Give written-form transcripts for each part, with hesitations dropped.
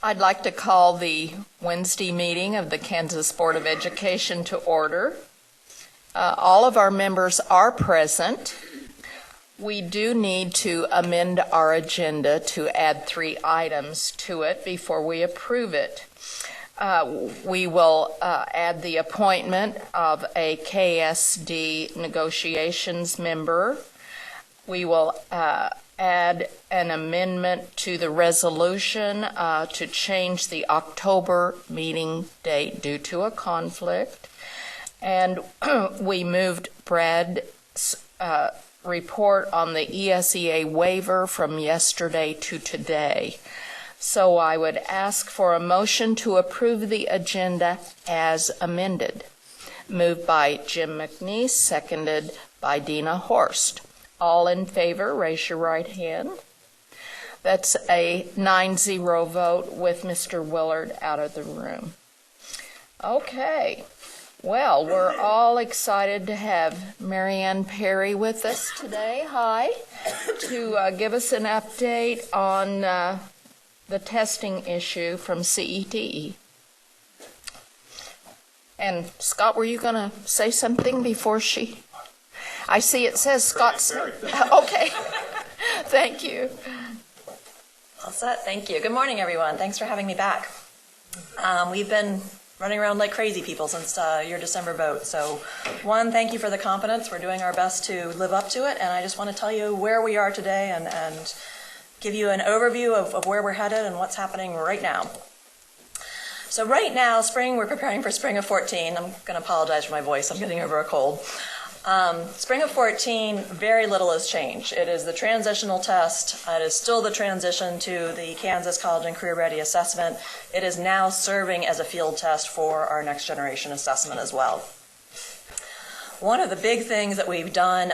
I'd like to call the Wednesday meeting of the Kansas Board of Education to order. All of our members are present. We do need to amend our agenda to add 3 items to it before we approve it. We will add the appointment of a KSDE negotiations member. We will add an amendment to the resolution to change the October meeting date due to a conflict. And we moved Brad's report on the ESEA waiver from yesterday to today. So I would ask for a motion to approve the agenda as amended. Moved by Jim McNeese, seconded by Dina Horst. All in favor, raise your right hand. That's a 9-0 vote with Mr. Willard out of the room. Okay. Well, we're all excited to have Marianne Perry with us today. Hi. To give us an update on the testing issue from CETE. And Scott, were you going to say something before she... I see it says Scott's... Okay. Thank you. All set. Thank you. Good morning, everyone. Thanks for having me back. We've been running around like crazy people since your December vote. So, one, thank you for the confidence. We're doing our best to live up to it. And I just want to tell you where we are today and give you an overview of where we're headed and what's happening right now. So right now, we're preparing for spring of 14. I'm going to apologize for my voice. I'm getting over a cold. Spring of 14, very little has changed. It is the transitional test. It is still the transition to the Kansas College and Career Ready Assessment. It is now serving as a field test for our next generation assessment as well. One of the big things that we've done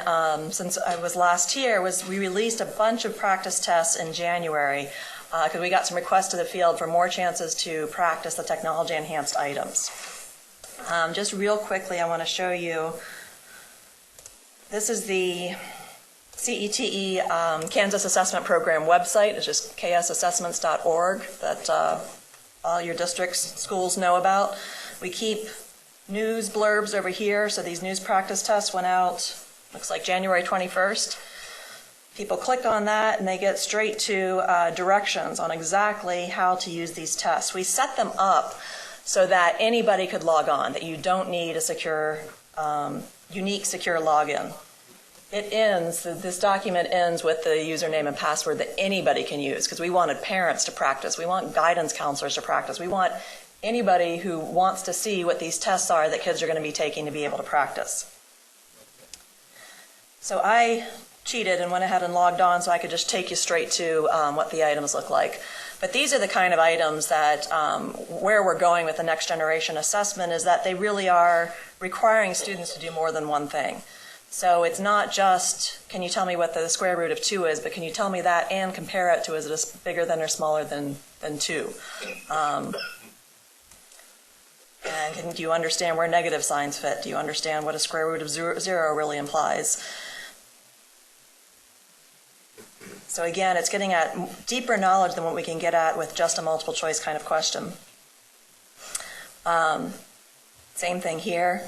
since I was last here was we released a bunch of practice tests in January because we got some requests to the field for more chances to practice the technology-enhanced items. Just real quickly, I want to show you. This is the CETE Kansas Assessment Program website. It's just ksassessments.org that all your districts, schools know about. We keep news blurbs over here. So these news practice tests went out, looks like January 21st. People click on that and they get straight to directions on exactly how to use these tests. We set them up so that anybody could log on, that you don't need a secure unique secure login. This document ends with the username and password that anybody can use because we wanted parents to practice. We want guidance counselors to practice. We want anybody who wants to see what these tests are that kids are going to be taking to be able to practice. So I cheated and went ahead and logged on so I could just take you straight to what the items look like. But these are the kind of items that where we're going with the next generation assessment is that they really are requiring students to do more than one thing. So it's not just, can you tell me what the square root of 2 is, but can you tell me that and compare it to, is it bigger than or smaller than 2? And do you understand where negative signs fit? Do you understand what a square root of 0 really implies? So again, it's getting at deeper knowledge than what we can get at with just a multiple choice kind of question. Same thing here.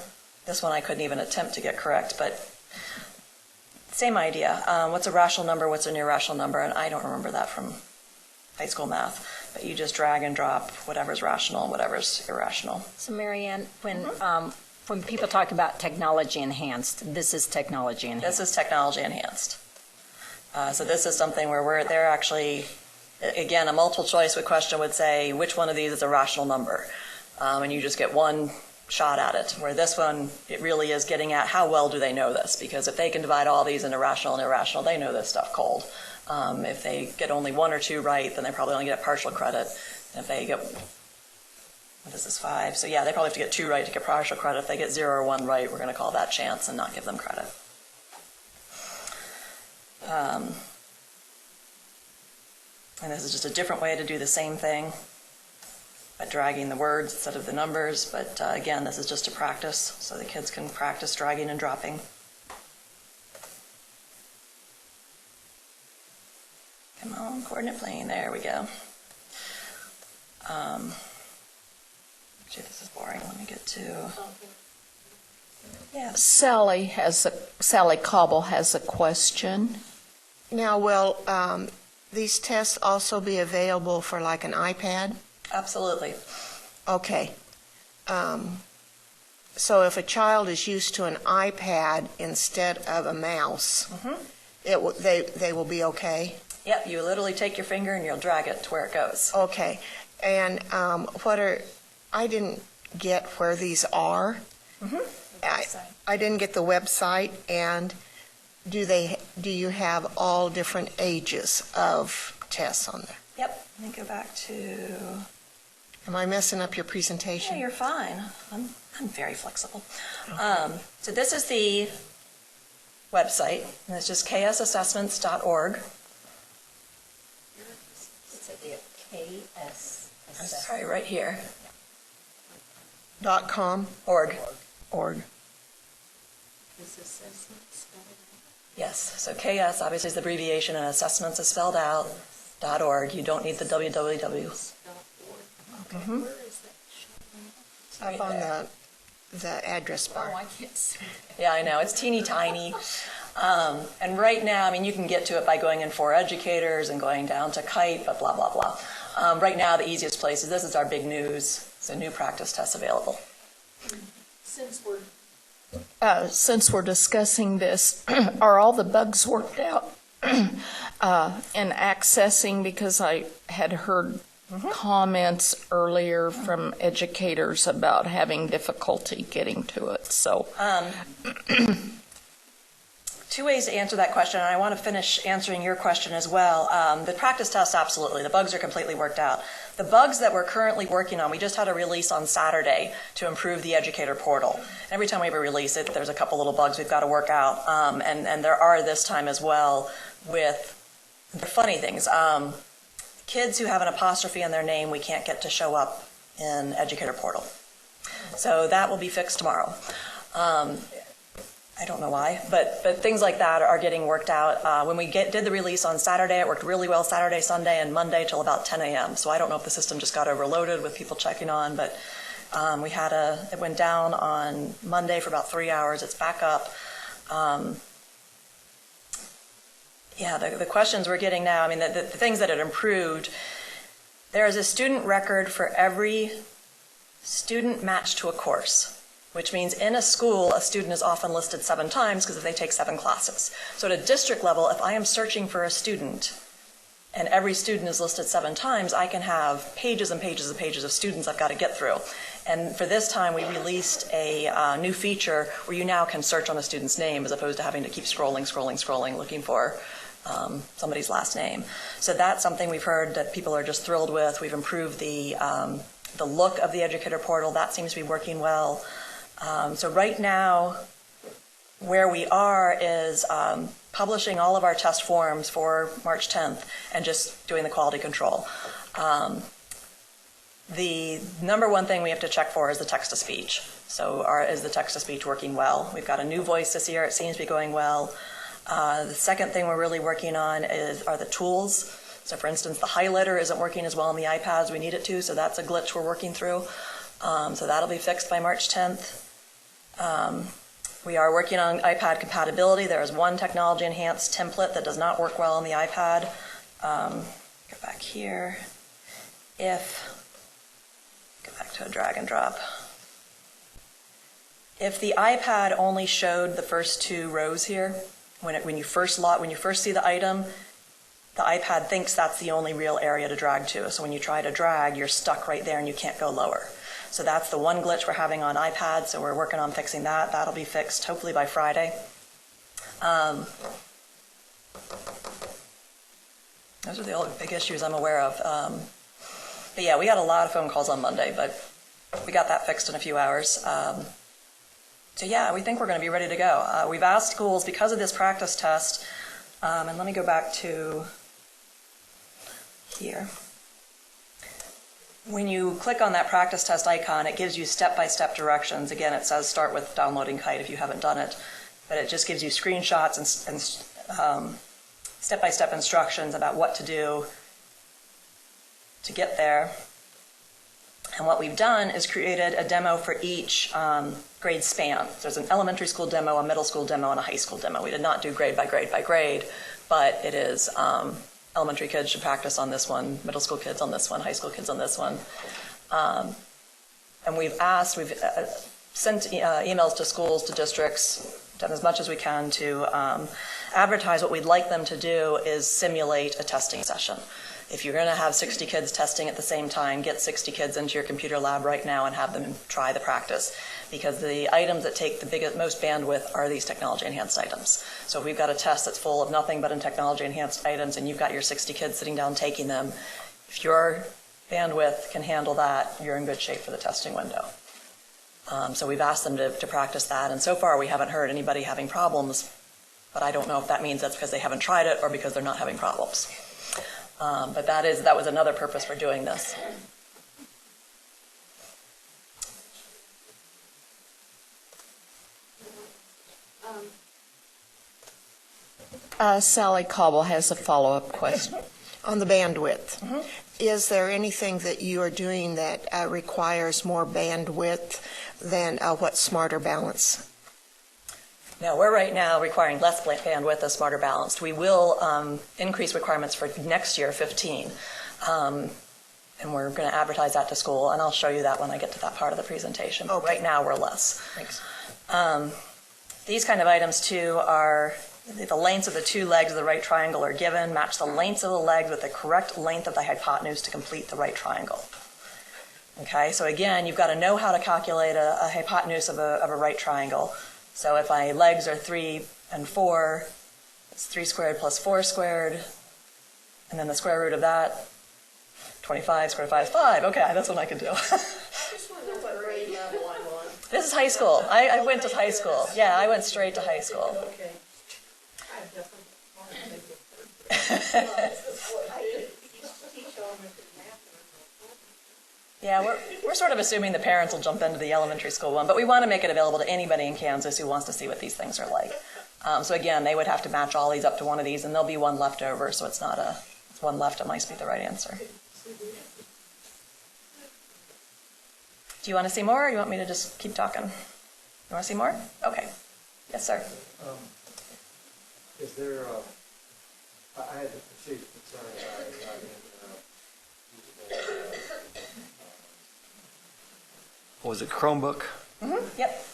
This one I couldn't even attempt to get correct, but same idea. What's a rational number? What's an irrational number? And I don't remember that from high school math. But you just drag and drop whatever's rational and whatever's irrational. So Marianne, when people talk about technology enhanced, this is technology enhanced. This is technology enhanced. So this is something where they're actually, again, a multiple choice question would say, which one of these is a rational number? And you just get one shot at it, where this one, it really is getting at how well do they know this, because if they can divide all these into rational and irrational, they know this stuff cold. If they get only 1 or 2 right, then they probably only get partial credit. If they get, what is this, 5? So yeah, they probably have to get 2 right to get partial credit. If they get 0 or 1 right, we're going to call that chance and not give them credit. And this is just a different way to do the same thing, by dragging the words instead of the numbers. But again, this is just a practice, so the kids can practice dragging and dropping. Come on, coordinate plane, there we go. Actually, this is boring. Let me get to. Yeah. Sally Cobble has a question. Now, will these tests also be available for like an iPad? Absolutely. Okay. So if a child is used to an iPad instead of a mouse, they will be okay? Yep, you literally take your finger and you'll drag it to where it goes. Okay. And I didn't get where these are. I didn't get the website, and do you have all different ages of tests on there? Yep, let me go back to. Am I messing up your presentation? Yeah, you're fine. I'm very flexible. So this is the website, and it's just ksassessments.org. Sorry, right here. .com? Org. Org. Yes, so KS obviously is the abbreviation, and assessments is spelled out. .org. You don't need the www. Okay. Up on the address bar. I can't see. Yeah, I know. It's teeny tiny. And right now, I mean, you can get to it by going in for educators and going down to Kite, but blah, blah, blah. Right now, the easiest place is this is our big news. So new practice tests available. Since we're discussing this, are all the bugs worked out in accessing? Because I had heard comments earlier from educators about having difficulty getting to it. So, two ways to answer that question, and I want to finish answering your question as well. The practice tests, absolutely. The bugs are completely worked out. The bugs that we're currently working on, we just had a release on Saturday to improve the educator portal. Every time we have a release, there's a couple little bugs we've got to work out, and there are this time as well with the funny things. Kids who have an apostrophe in their name, we can't get to show up in educator portal. So that will be fixed tomorrow. I don't know why, but things like that are getting worked out. When we did the release on Saturday, it worked really well Saturday, Sunday, and Monday till about 10 a.m. So I don't know if the system just got overloaded with people checking on, but it went down on Monday for about 3 hours. It's back up. The questions we're getting now, I mean, the things that it improved, there is a student record for every student matched to a course, which means in a school, a student is often listed 7 times because they take 7 classes. So at a district level, if I am searching for a student and every student is listed 7 times, I can have pages and pages and pages of students I've got to get through. And for this time, we released a new feature where you now can search on a student's name as opposed to having to keep scrolling, looking for somebody's last name. So that's something we've heard that people are just thrilled with. We've improved the look of the educator portal. That seems to be working well. So right now, where we are is publishing all of our test forms for March 10th and just doing the quality control. The number one thing we have to check for is the text-to-speech. So is the text-to-speech working well? We've got a new voice this year. It seems to be going well. The second thing we're really working on are the tools. So for instance, the highlighter isn't working as well on the iPads as we need it to, so that's a glitch we're working through. So that'll be fixed by March 10th. We are working on iPad compatibility. There is one technology-enhanced template that does not work well on the iPad. Go back here. Go back to a drag and drop. If the iPad only showed the first 2 rows here, when you first see the item, the iPad thinks that's the only real area to drag to. So when you try to drag, you're stuck right there and you can't go lower. So that's the one glitch we're having on iPad, so we're working on fixing that. That'll be fixed hopefully by Friday. Those are the only big issues I'm aware of. But yeah, we had a lot of phone calls on Monday, but we got that fixed in a few hours. So yeah, we think we're going to be ready to go. We've asked schools, because of this practice test, and let me go back to here. When you click on that practice test icon, it gives you step-by-step directions. Again, it says start with downloading Kite if you haven't done it, but it just gives you screenshots and step-by-step instructions about what to do to get there. And what we've done is created a demo for each grade span. There's an elementary school demo, a middle school demo, and a high school demo. We did not do grade by grade by grade, but it is elementary kids should practice on this one, middle school kids on this one, high school kids on this one. And we've sent emails to schools, to districts, done as much as we can to advertise what we'd like them to do is simulate a testing session. If you're going to have 60 kids testing at the same time, get 60 kids into your computer lab right now and have them try the practice. Because the items that take the most bandwidth are these technology-enhanced items. So if we've got a test that's full of nothing but in technology-enhanced items and you've got your 60 kids sitting down taking them, if your bandwidth can handle that, you're in good shape for the testing window. So we've asked them to practice that, and so far we haven't heard anybody having problems, but I don't know if that means that's because they haven't tried it or because they're not having problems. But that was another purpose for doing this. Sally Cobble has a follow-up question. On the bandwidth, is there anything that you are doing that requires more bandwidth than what Smarter Balance? No, we're right now requiring less bandwidth as Smarter Balanced. We will increase requirements for next year, 15. And we're going to advertise that to school, and I'll show you that when I get to that part of the presentation. But right now, we're less. Thanks. These kind of items, too, are the lengths of the two legs of the right triangle are given. Match the lengths of the legs with the correct length of the hypotenuse to complete the right triangle. Okay, so again, you've got to know how to calculate a hypotenuse of a right triangle. So if my legs are 3 and 4, it's 3 squared plus 4 squared, and then the square root of that, 25 squared 5 is 5. Okay, that's what I can do. This is high school. I went to high school. Yeah, I went straight to high school. Yeah, we're sort of assuming the parents will jump into the elementary school one, but we want to make it available to anybody in Kansas who wants to see what these things are like. So again, they would have to match all these up to one of these, and there'll be one left over, so it's one left, it might be the right answer. Do you want to see more, or you want me to just keep talking? You want to see more? Okay. Yes, sir. Is there I had a perceived concern was it Chromebook? Yep.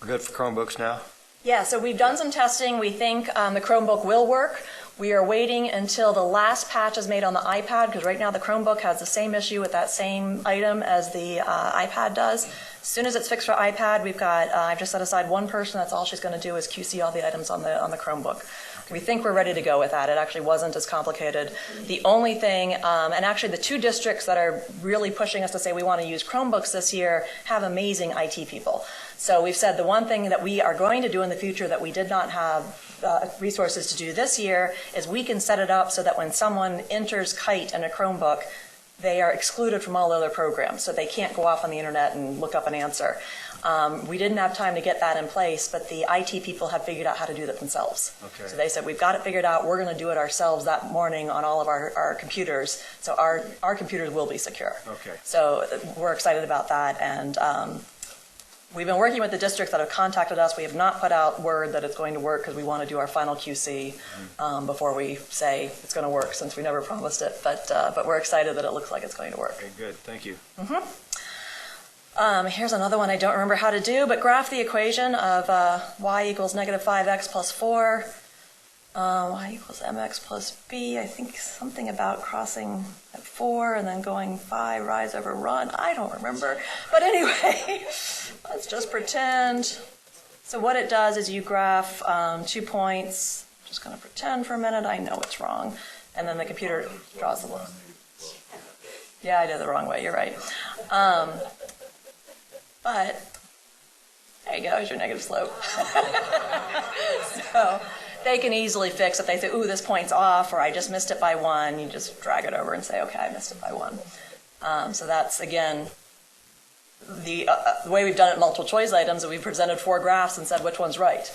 We're good for Chromebooks now? Yeah, so we've done some testing. We think the Chromebook will work. We are waiting until the last patch is made on the iPad, because right now the Chromebook has the same issue with that same item as the iPad does. As soon as it's fixed for iPad, I've just set aside one person. That's all she's going to do is QC all the items on the Chromebook. We think we're ready to go with that. It actually wasn't as complicated. The only thing, and actually the two districts that are really pushing us to say we want to use Chromebooks this year have amazing IT people. So we've said the one thing that we are going to do in the future that we did not have resources to do this year is we can set it up so that when someone enters Kite in a Chromebook, they are excluded from all other programs, so they can't go off on the internet and look up an answer. We didn't have time to get that in place, but the IT people have figured out how to do that themselves. Okay. So they said, we've got it figured out, we're going to do it ourselves that morning on all of our computers, so our computers will be secure. Okay. So we're excited about that, and we've been working with the districts that have contacted us. We have not put out word that it's going to work because we want to do our final QC before we say it's going to work, since we never promised it. But we're excited that it looks like it's going to work. Okay, good. Thank you. Here's another one I don't remember how to do, but graph the equation of y equals negative 5x plus 4, y equals mx plus b. I think something about crossing at 4 and then going 5, rise over run. I don't remember. But anyway, let's just pretend. So what it does is you graph 2 points. I'm just going to pretend for a minute. I know it's wrong. And then the computer draws the line. Yeah, I did it the wrong way. You're right. But there you go, here's your negative slope. So they can easily fix if they say, ooh, this point's off, or I just missed it by 1. You just drag it over and say, okay, I missed it by 1. So that's, again, the way we've done it in multiple choice items, is we've presented 4 graphs and said which one's right.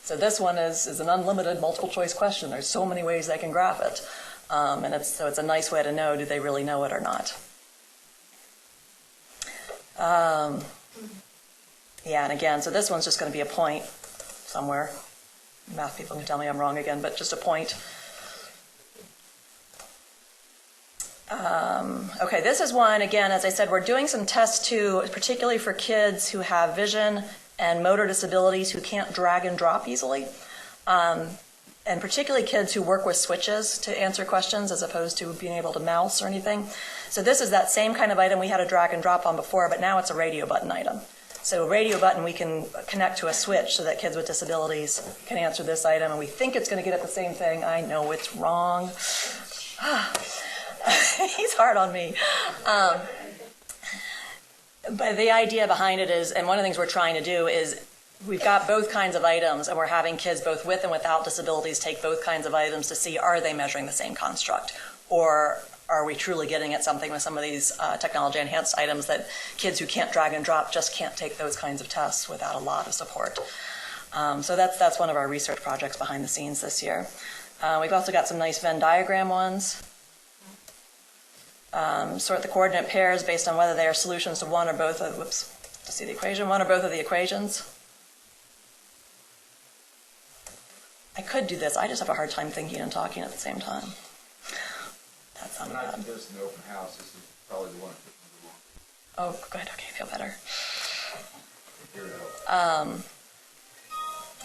So this one is an unlimited multiple choice question. There's so many ways they can graph it. And it's a nice way to know, do they really know it or not? Yeah, and again, so this one's just going to be a point somewhere. Math people can tell me I'm wrong again, but just a point. Okay, this is one, again, as I said, we're doing some tests too, particularly for kids who have vision and motor disabilities who can't drag and drop easily. And particularly kids who work with switches to answer questions as opposed to being able to mouse or anything. So this is that same kind of item we had a drag and drop on before, but now it's a radio button item. So radio button we can connect to a switch so that kids with disabilities can answer this item, and we think it's going to get at the same thing. I know it's wrong. He's hard on me. But the idea behind it is, and one of the things we're trying to do is, we've got both kinds of items, and we're having kids both with and without disabilities take both kinds of items to see, are they measuring the same construct? Or are we truly getting at something with some of these technology-enhanced items that kids who can't drag and drop just can't take those kinds of tests without a lot of support? So that's one of our research projects behind the scenes this year. We've also got some nice Venn diagram ones. Sort the coordinate pairs based on whether they are solutions to one or both of, to see the equation, one or both of the equations. I could do this. I just have a hard time thinking and talking at the same time. That sounded bad. When I did this in the open house, this is probably the one I picked number one. Oh, good. Okay, I feel better. Here it is.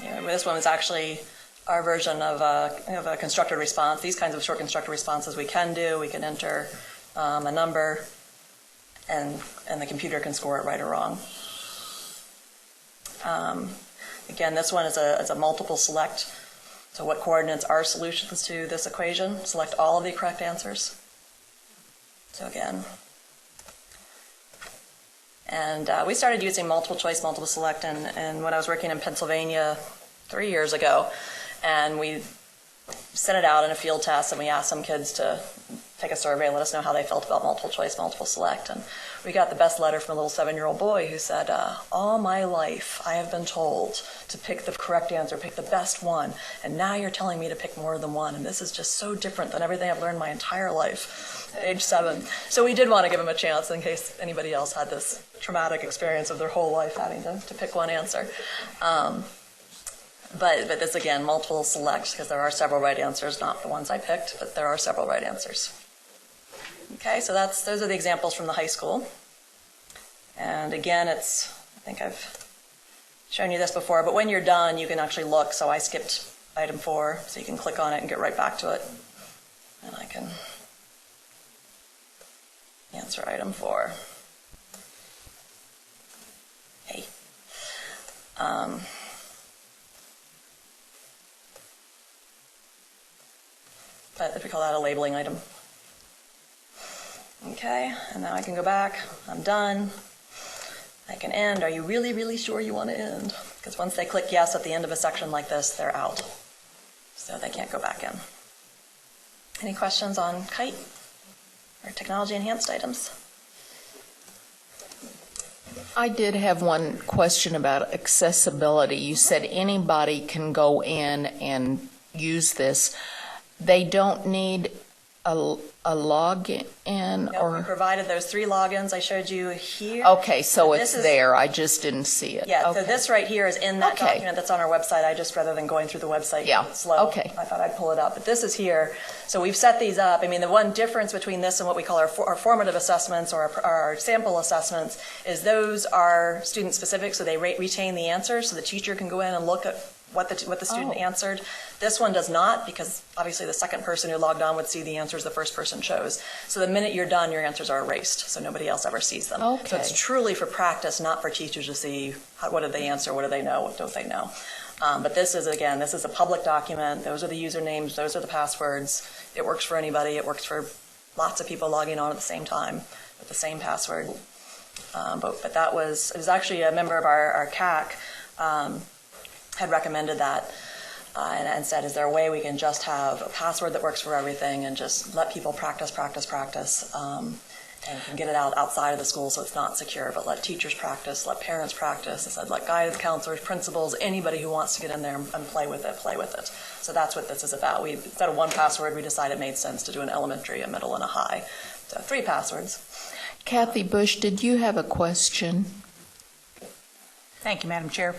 Yeah, this one was actually our version of a constructed response. These kinds of short constructed responses we can do. We can enter a number, and the computer can score it right or wrong. Again, this one is a multiple select. So what coordinates are solutions to this equation? Select all of the correct answers. So again. And we started using multiple choice, multiple select, and when I was working in Pennsylvania 3 years ago, and we sent it out in a field test, and we asked some kids to take a survey and let us know how they felt about multiple choice, multiple select. And we got the best letter from a little 7-year-old boy who said, all my life I have been told to pick the correct answer, pick the best one, and now you're telling me to pick more than one, and this is just so different than everything I've learned my entire life at age 7. So we did want to give him a chance in case anybody else had this traumatic experience of their whole life having to pick one answer. But this, again, multiple select, because there are several right answers, not the ones I picked, but there are several right answers. Okay, so those are the examples from the high school. And again, I think I've shown you this before, but when you're done, you can actually look. So I skipped item 4, so you can click on it and get right back to it. And I can answer item 4. Hey. But we call that a labeling item. Okay, and now I can go back. I'm done. I can end. Are you really, really sure you want to end? Because once they click yes at the end of a section like this, they're out. So they can't go back in. Any questions on KITE or technology-enhanced items? I did have one question about accessibility. You said anybody can go in and use this. They don't need a login We provided those 3 logins I showed you here. Okay, so This it's is- there. I just didn't see it. Yeah, Okay. so this right here is in that Okay. document that's on our website. I just, rather than going through the website Yeah, slow, okay. I thought I'd pull it up. But this is here. So we've set these up. I mean, the one difference between this and what we call our formative assessments or our sample assessments is those are student-specific, so they retain the answers, so the teacher can go in and look at what the student answered. This one does not, because obviously the second person who logged on would see the answers the first person chose. So the minute you're done, your answers are erased, so nobody else ever sees them. Okay. So it's truly for practice, not for teachers to see what did they answer, what do they know, what don't they know. But this is a public document. Those are the usernames, those are the passwords. It works for anybody. It works for lots of people logging on at the same time with the same password. But it was actually a member of our CAC had recommended that and said, is there a way we can just have a password that works for everything and just let people practice, and can get it outside of the school so it's not secure, but let teachers practice, let parents practice. I said, let guidance counselors, principals, anybody who wants to get in there and play with it. So that's what this is about. Instead of one password, we decided it made sense to do an elementary, a middle, and a high. So 3 passwords. Kathy Bush, did you have a question? Thank you, Madam Chair.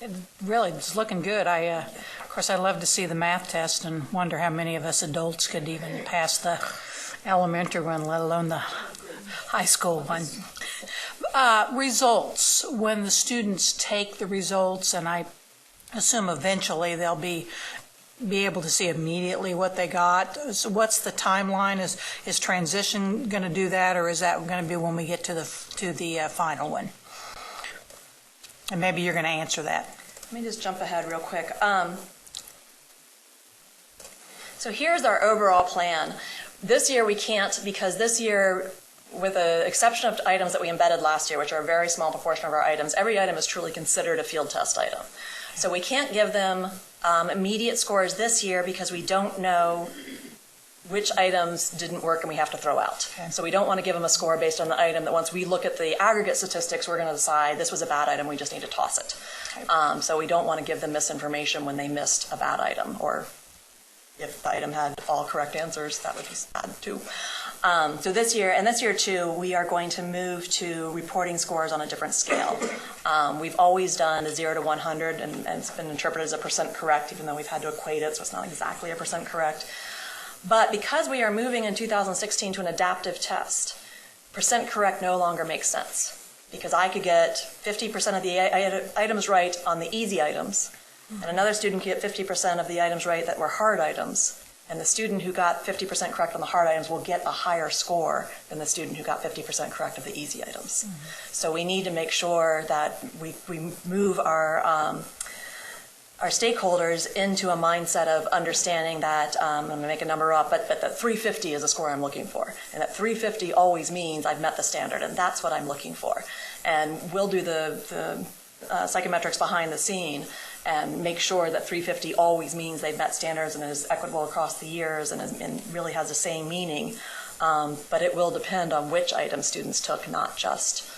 It really, it's looking good. Of course, I love to see the math test and wonder how many of us adults could even pass the elementary one, let alone the high school one. Results, when the students take the results, and I assume eventually they'll be able to see immediately what they got. So what's the timeline? Is transition going to do that, or is that going to be when we get to the final one? And maybe you're going to answer that. Let me just jump ahead real quick. So here's our overall plan. This year we can't, because this year, with the exception of items that we embedded last year, which are a very small proportion of our items, every item is truly considered a field test item. So we can't give them immediate scores this year because we don't know which items didn't work and we have to throw out. Okay. So we don't want to give them a score based on the item that once we look at the aggregate statistics, we're going to decide this was a bad item, we just need to toss it. Okay. So we don't want to give them misinformation when they missed a bad item, or if the item had all correct answers, that would be bad too. So this year too, we are going to move to reporting scores on a different scale. We've always done a 0 to 100, and it's been interpreted as a percent correct, even though we've had to equate it, so it's not exactly a percent correct. But because we are moving in 2016 to an adaptive test, percent correct no longer makes sense, because I could get 50% of the items right on the easy items, and another student could get 50% of the items right that were hard items. And the student who got 50% correct on the hard items will get a higher score than the student who got 50% correct of the easy items. Mm-hmm. So we need to make sure that we move our stakeholders into a mindset of understanding that, I'm going to make a number up, but that 350 is a score I'm looking for. And that 350 always means I've met the standard, and that's what I'm looking for. And we'll do the psychometrics behind the scene and make sure that 350 always means they've met standards and is equitable across the years and really has the same meaning. But it will depend on which items students took, not just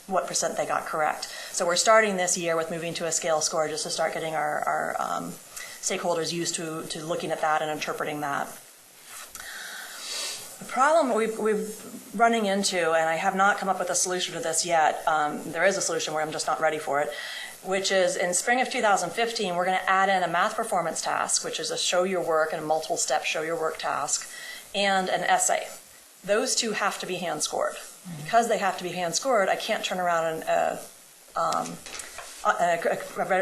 what percent they got correct. So we're starting this year with moving to a scale score just to start getting our stakeholders used to looking at that and interpreting that. The problem we're running into, and I have not come up with a solution to this yet, there is a solution where I'm just not ready for it, which is in spring of 2015, we're going to add in a math performance task, which is a show your work and a multiple step show your work task, and an essay. Those two have to be hand scored. Mm-hmm. Because they have to be hand scored, I can't turn around a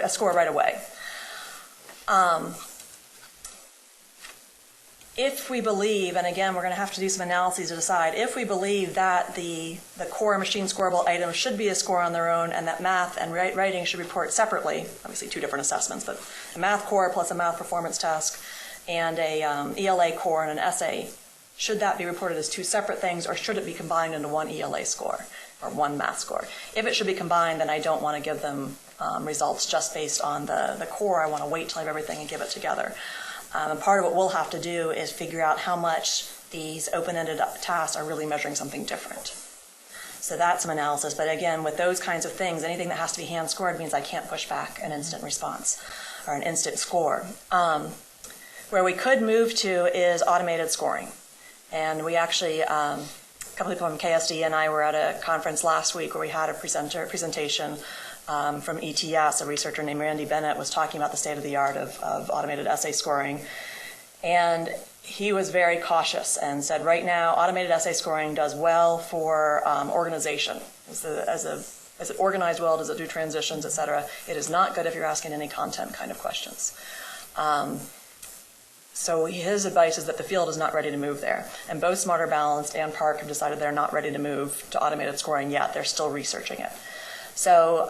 score right away. If we believe, and again, we're going to have to do some analyses to decide, if we believe that the core machine scoreable items should be a score on their own and that math and writing should report separately, obviously two different assessments, but a math core plus a math performance task and a ELA core and an essay, should that be reported as two separate things, or should it be combined into one ELA score or one math score? If it should be combined, then I don't want to give them results just based on the core. I want to wait till I have everything and give it together. And part of what we'll have to do is figure out how much these open-ended tasks are really measuring something different. So that's some analysis. But again, with those kinds of things, anything that has to be hand-scored means I can't push back an instant response or an instant score. Where we could move to is automated scoring. And we actually, a couple people from KSDE and I were at a conference last week where we had a presentation from ETS, a researcher named Randy Bennett was talking about the state of the art of automated essay scoring. And he was very cautious and said, right now, automated essay scoring does well for organization. Is it organized well? Does it do transitions, et cetera? It is not good if you're asking any content kind of questions. So his advice is that the field is not ready to move there. And both Smarter Balanced and Park have decided they're not ready to move to automated scoring yet. They're still researching it. So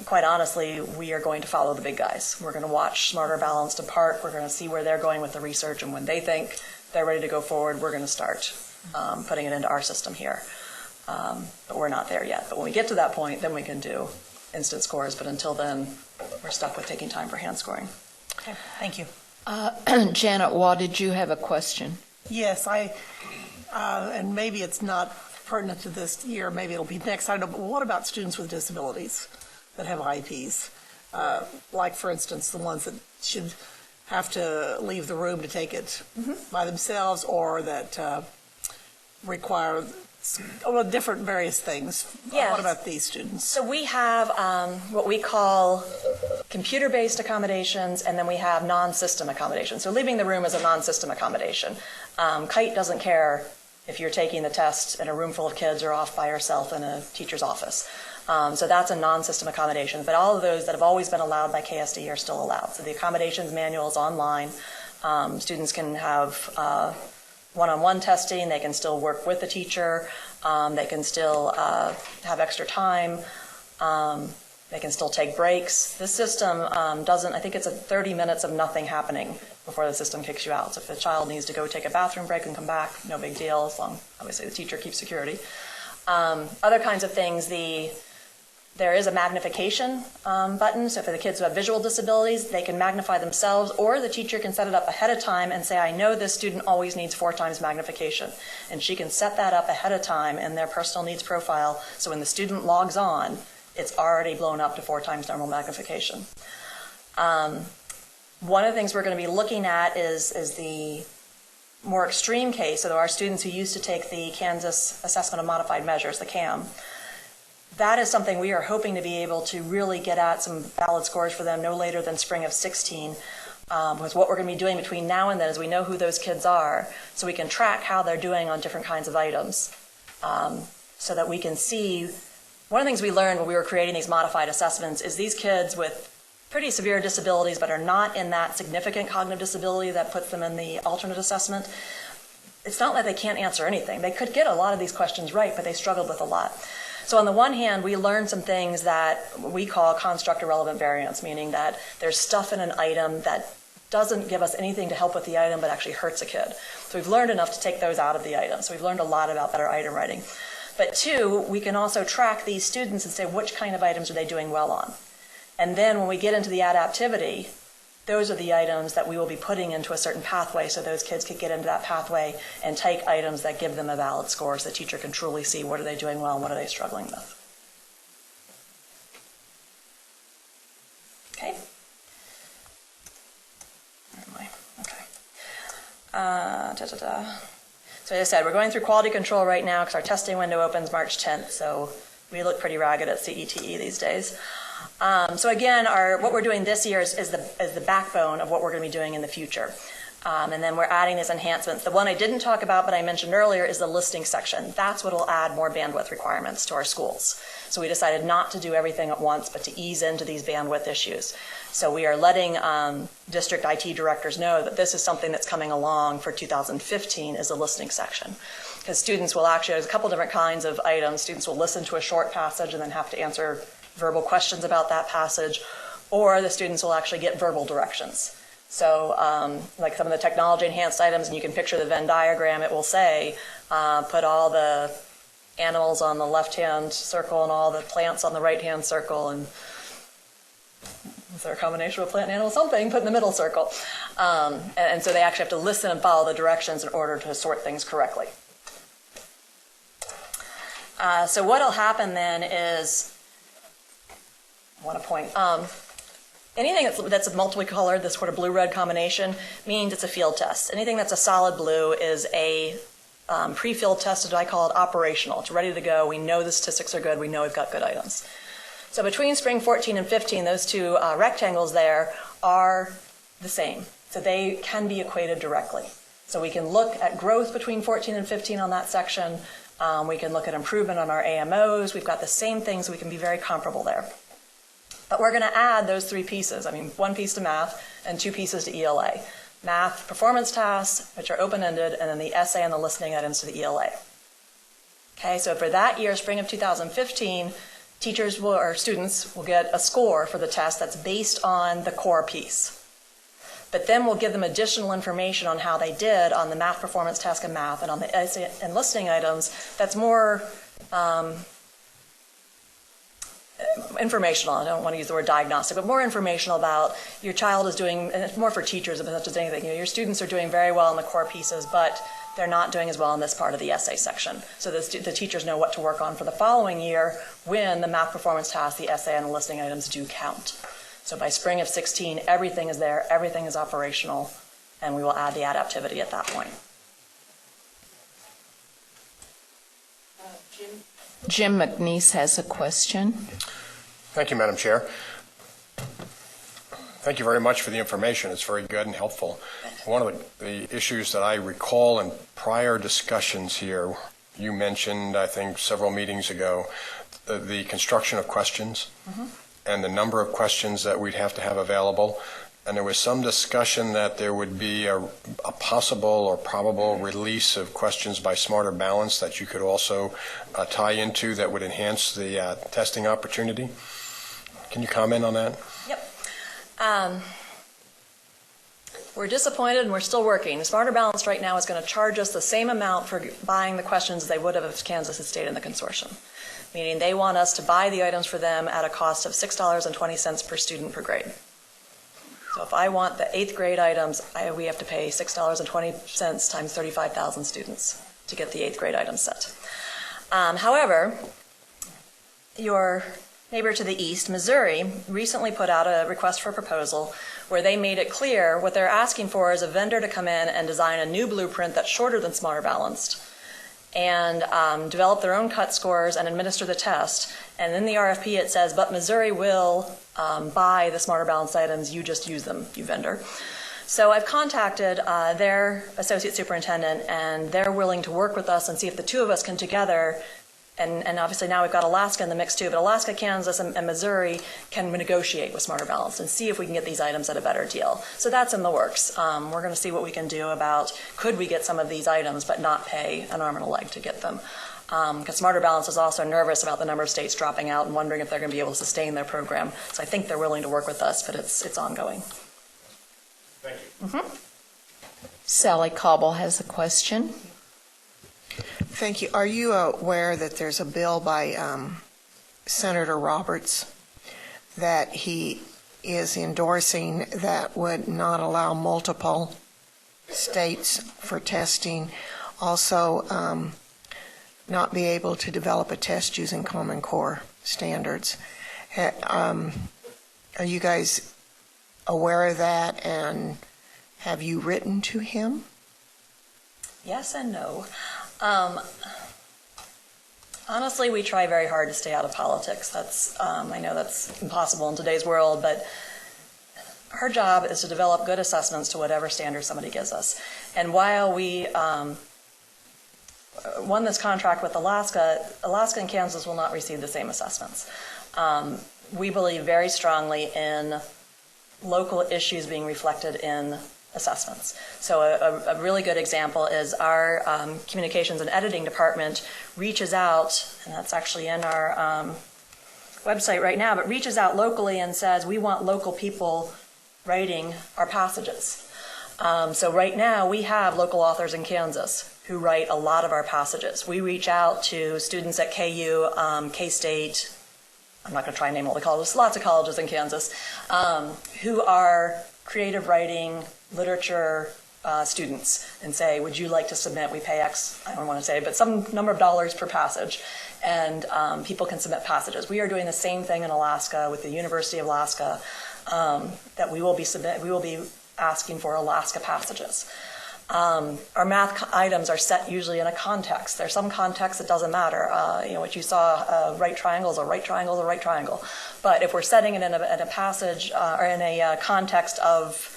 quite honestly, we are going to follow the big guys. We're going to watch Smarter Balanced and Park. We're going to see where they're going with the research, and when they think they're ready to go forward, we're going to start putting it into our system here. But we're not there yet. But when we get to that point, then we can do instant scores. But until then, we're stuck with taking time for hand scoring. Okay, thank you. Janet Waugh, did you have a question? Yes, and maybe it's not pertinent to this year, maybe it'll be next, I don't know, but what about students with disabilities that have IEPs? Like, for instance, the ones that should have to leave the room to take it by themselves, or that require different various things. Yes. What about these students? So we have what we call computer-based accommodations, and then we have non-system accommodations. So leaving the room is a non-system accommodation. Kite doesn't care if you're taking the test in a room full of kids or off by yourself in a teacher's office. So that's a non-system accommodation. But all of those that have always been allowed by KSDE are still allowed. So the accommodations manual is online. Students can have one-on-one testing. They can still work with the teacher. They can still have extra time. They can still take breaks. This system doesn't, I think it's 30 minutes of nothing happening before the system kicks you out. So if the child needs to go take a bathroom break and come back, no big deal, as long, obviously, the teacher keeps security. Other kinds of things, there is a magnification button. So for the kids who have visual disabilities, they can magnify themselves, or the teacher can set it up ahead of time and say, I know this student always needs 4 times magnification. And she can set that up ahead of time in their personal needs profile, so when the student logs on, it's already blown up to 4 times normal magnification. One of the things we're going to be looking at is the more extreme case. So there are students who used to take the Kansas Assessment of Modified Measures, the CAM. That is something we are hoping to be able to really get at some valid scores for them no later than spring of 16. Because what we're going to be doing between now and then is we know who those kids are, so we can track how they're doing on different kinds of items, so that we can see. One of the things we learned when we were creating these modified assessments is these kids with pretty severe disabilities but are not in that significant cognitive disability that puts them in the alternate assessment. It's not like they can't answer anything. They could get a lot of these questions right, but they struggled with a lot. So on the one hand, we learned some things that we call construct irrelevant variance, meaning that there's stuff in an item that doesn't give us anything to help with the item but actually hurts a kid. So we've learned enough to take those out of the item. So we've learned a lot about better item writing. But 2, we can also track these students and say which kind of items are they doing well on. And then when we get into the adaptivity, those are the items that we will be putting into a certain pathway, so those kids could get into that pathway and take items that give them a valid score, so the teacher can truly see what are they doing well and what are they struggling with. Okay. Where am I? Okay. So as I said, we're going through quality control right now because our testing window opens March 10th, so we look pretty ragged at CETE these days. So again, what we're doing this year is the backbone of what we're going to be doing in the future. And then we're adding these enhancements. The one I didn't talk about, but I mentioned earlier, is the listing section. That's what will add more bandwidth requirements to our schools. So we decided not to do everything at once, but to ease into these bandwidth issues. So we are letting district IT directors know that this is something that's coming along for 2015 is the listing section. Because students will actually, there's a couple different kinds of items. Students will listen to a short passage and then have to answer verbal questions about that passage, or the students will actually get verbal directions. So like some of the technology enhanced items, and you can picture the Venn diagram, it will say, put all the animals on the left-hand circle and all the plants on the right-hand circle, and is there a combination of a plant and animal? Something, put in the middle circle. And so they actually have to listen and follow the directions in order to sort things correctly. So what will happen then is, I want to point, anything that's multicolored, this sort of blue-red combination, means it's a field test. Anything that's a solid blue is a pre-filled test, I call it operational. It's ready to go. We know the statistics are good. We know we've got good items. So between spring 14 and 15, those two rectangles there are the same. So they can be equated directly. So we can look at growth between 14 and 15 on that section. We can look at improvement on our AMOs. We've got the same things. So we can be very comparable there. But we're going to add those 3 pieces. I mean, 1 piece to math and 2 pieces to ELA. Math performance tasks, which are open-ended, and then the essay and the listening items to the ELA. Okay, so for that year, spring of 2015, teachers will, or students will get a score for the test that's based on the core piece. But then we'll give them additional information on how they did on the math performance task and math, and on the essay and listening items that's more informational. I don't want to use the word diagnostic, but more informational about your child is doing, and it's more for teachers as much as anything. You know, your students are doing very well in the core pieces, but they're not doing as well in this part of the essay section. So the teachers know what to work on for the following year when the math performance tasks, the essay, and the listening items do count. So by spring of 16, everything is there, everything is operational, and we will add the adaptivity at that point. Jim McNeese has a question. Thank you, Madam Chair. Thank you very much for the information. It's very good and helpful. One of the issues that I recall in prior discussions here, you mentioned, I think, several meetings ago, the construction of questions and the number of questions that we'd have to have available. And there was some discussion that there would be a possible or probable release of questions by Smarter Balance that you could also tie into that would enhance the testing opportunity. Can you comment on that? Yep. We're disappointed and we're still working. Smarter Balance right now is going to charge us the same amount for buying the questions as they would have if Kansas had stayed in the consortium. Meaning they want us to buy the items for them at a cost of $6.20 per student per grade. So if I want the 8th grade items, we have to pay $6.20 times 35,000 students to get the 8th grade item set. However, your neighbor to the east, Missouri, recently put out a request for proposal where they made it clear what they're asking for is a vendor to come in and design a new blueprint that's shorter than Smarter Balanced and develop their own cut scores and administer the test. And in the RFP it says, but Missouri will buy the Smarter Balanced items, you just use them, you vendor. So I've contacted their associate superintendent and they're willing to work with us and see if the two of us can together, and obviously now we've got Alaska in the mix too, but Alaska, Kansas, and Missouri can negotiate with Smarter Balanced and see if we can get these items at a better deal. So that's in the works. We're going to see what we can do about could we get some of these items but not pay an arm and a leg to get them. Because Smarter Balance is also nervous about the number of states dropping out and wondering if they're going to be able to sustain their program. So I think they're willing to work with us, but it's ongoing. Thank you. Sally Cobble has a question. Thank you. Are you aware that there's a bill by Senator Roberts that he is endorsing that would not allow multiple states for testing? Also, not be able to develop a test using Common Core standards. Are you guys aware of that, and have you written to him? Yes and no. Honestly, we try very hard to stay out of politics. That's I know that's impossible in today's world, but our job is to develop good assessments to whatever standard somebody gives us. And while we won this contract with Alaska and Kansas will not receive the same assessments. We believe very strongly in local issues being reflected in assessments. So a really good example is our communications and editing department reaches out, and that's actually in our website right now, but reaches out locally and says, we want local people writing our passages. So right now we have local authors in Kansas who write a lot of our passages. We reach out to students at KU, K-State, I'm not going to try and name all the colleges, lots of colleges in Kansas, who are creative writing, literature students, and say, would you like to submit, we pay X, I don't want to say, but some number of dollars per passage, and people can submit passages. We are doing the same thing in Alaska with the University of Alaska, that we will be asking for Alaska passages. Our math items are set usually in a context. There's some context that doesn't matter. What you saw, right triangle is a right triangle is a right triangle. But if we're setting it in a passage or in a context of,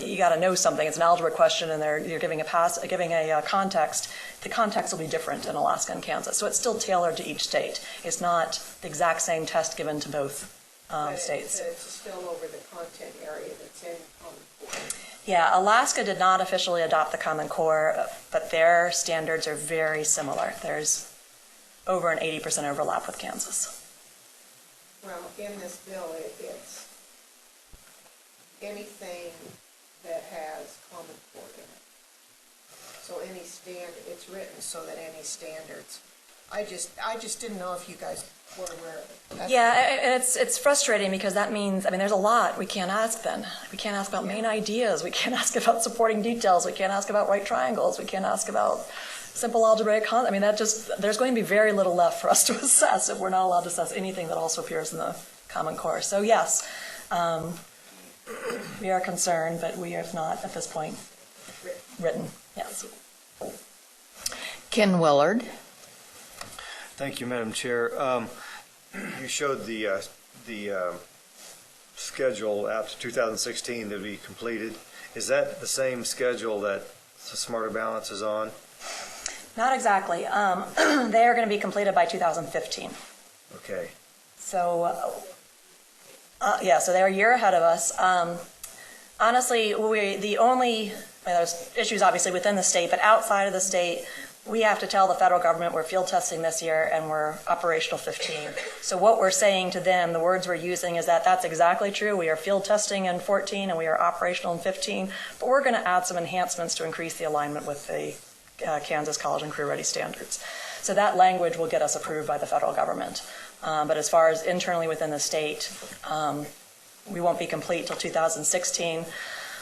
you got to know something, it's an algebra question, and you're giving a context, the context will be different in Alaska and Kansas. So it's still tailored to each state. It's not the exact same test given to both states. It's still over the content area that's in Common Core. Yeah, Alaska did not officially adopt the Common Core, but their standards are very similar. There's over an 80% overlap with Kansas. Well, in this bill, it's anything that has Common Core in it. So any standard, it's written so that any standards. I just didn't know if you guys were aware of it. Yeah, and it's frustrating because that means, there's a lot we can't ask then. We can't ask about main ideas. We can't ask about supporting details. We can't ask about right triangles. We can't ask about simple algebraic concepts. There's going to be very little left for us to assess if we're not allowed to assess anything that also appears in the Common Core. So yes, we are concerned, but we have not at this point written. Yes. Ken Willard. Thank you, Madam Chair. You showed the schedule out to 2016 to be completed. Is that the same schedule that the Smarter Balance is on? Not exactly. They are going to be completed by 2015. Okay. So, so they're a year ahead of us. Honestly, there's issues obviously within the state, but outside of the state, we have to tell the federal government we're field testing this year and we're operational 15. So what we're saying to them, the words we're using is that that's exactly true. We are field testing in 14 and we are operational in 15, but we're going to add some enhancements to increase the alignment with the Kansas College and Career Ready standards. So that language will get us approved by the federal government. But as far as internally within the state, we won't be complete till 2016.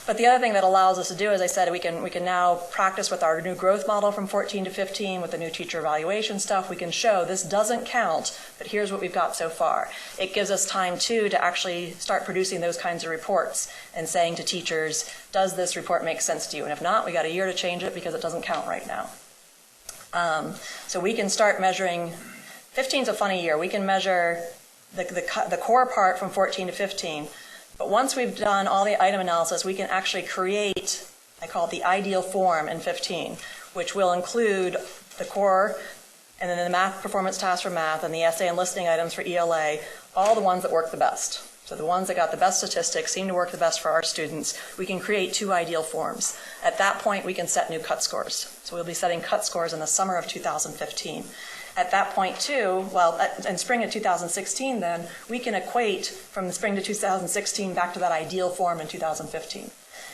But the other thing that allows us to do, as I said, we can now practice with our new growth model from 14 to 15 with the new teacher evaluation stuff. We can show this doesn't count, but here's what we've got so far. It gives us time, too, to actually start producing those kinds of reports and saying to teachers, does this report make sense to you? And if not, we got a year to change it because it doesn't count right now. So we can start measuring. 15 is a funny year. We can measure the core part from 14 to 15. But once we've done all the item analysis, we can actually create, I call it the ideal form in 15, which will include the core and then the math performance tasks for math and the essay and listening items for ELA, all the ones that work the best. So the ones that got the best statistics seem to work the best for our students. We can create 2 ideal forms. At that point, we can set new cut scores. So we'll be setting cut scores in the summer of 2015. At that point, too, in spring of 2016, then, we can equate from the spring to 2016 back to that ideal form in 2015.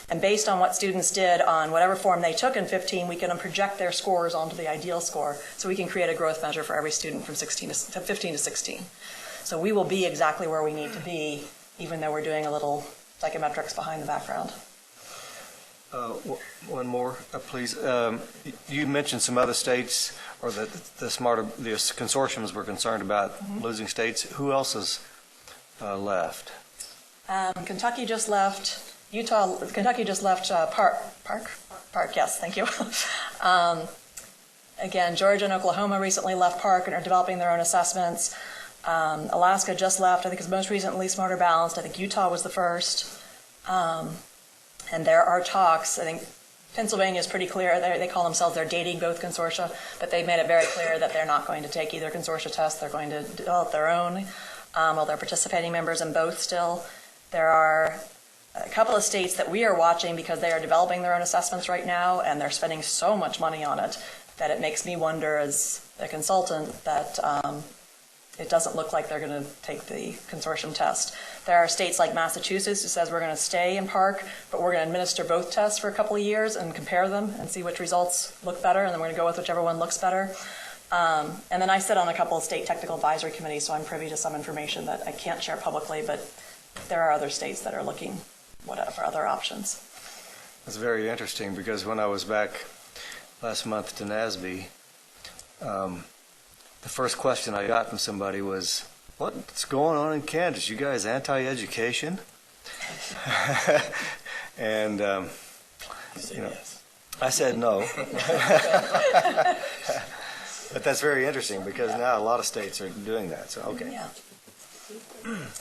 And based on what students did on whatever form they took in 15, we can project their scores onto the ideal score, so we can create a growth measure for every student from 15 to 16. So we will be exactly where we need to be, even though we're doing a little psychometrics behind the background. One more, please. You mentioned some other states, or the consortiums were concerned about losing states. Who else has left? Kentucky just left. Kentucky just left Park, yes, thank you. Again, Georgia and Oklahoma recently left Park and are developing their own assessments. Alaska just left, I think it's most recently Smarter Balanced. I think Utah was the first. And there are talks. I think Pennsylvania is pretty clear. They call themselves, they're dating both consortia, but they've made it very clear that they're not going to take either consortia test. They're going to develop their own, while they're participating members in both still. There are a couple of states that we are watching because they are developing their own assessments right now, and they're spending so much money on it that it makes me wonder as a consultant that it doesn't look like they're going to take the consortium test. There are states like Massachusetts who says we're going to stay in Park, but we're going to administer both tests for a couple of years and compare them and see which results look better, and then we're going to go with whichever one looks better. And then I sit on a couple of state technical advisory committees, so I'm privy to some information that I can't share publicly, but there are other states that are looking for other options. That's very interesting, because when I was back last month to NASB, the first question I got from somebody was, what's going on in Kansas? You guys anti-education? And I said no. But that's very interesting, because now a lot of states are doing that. So, okay.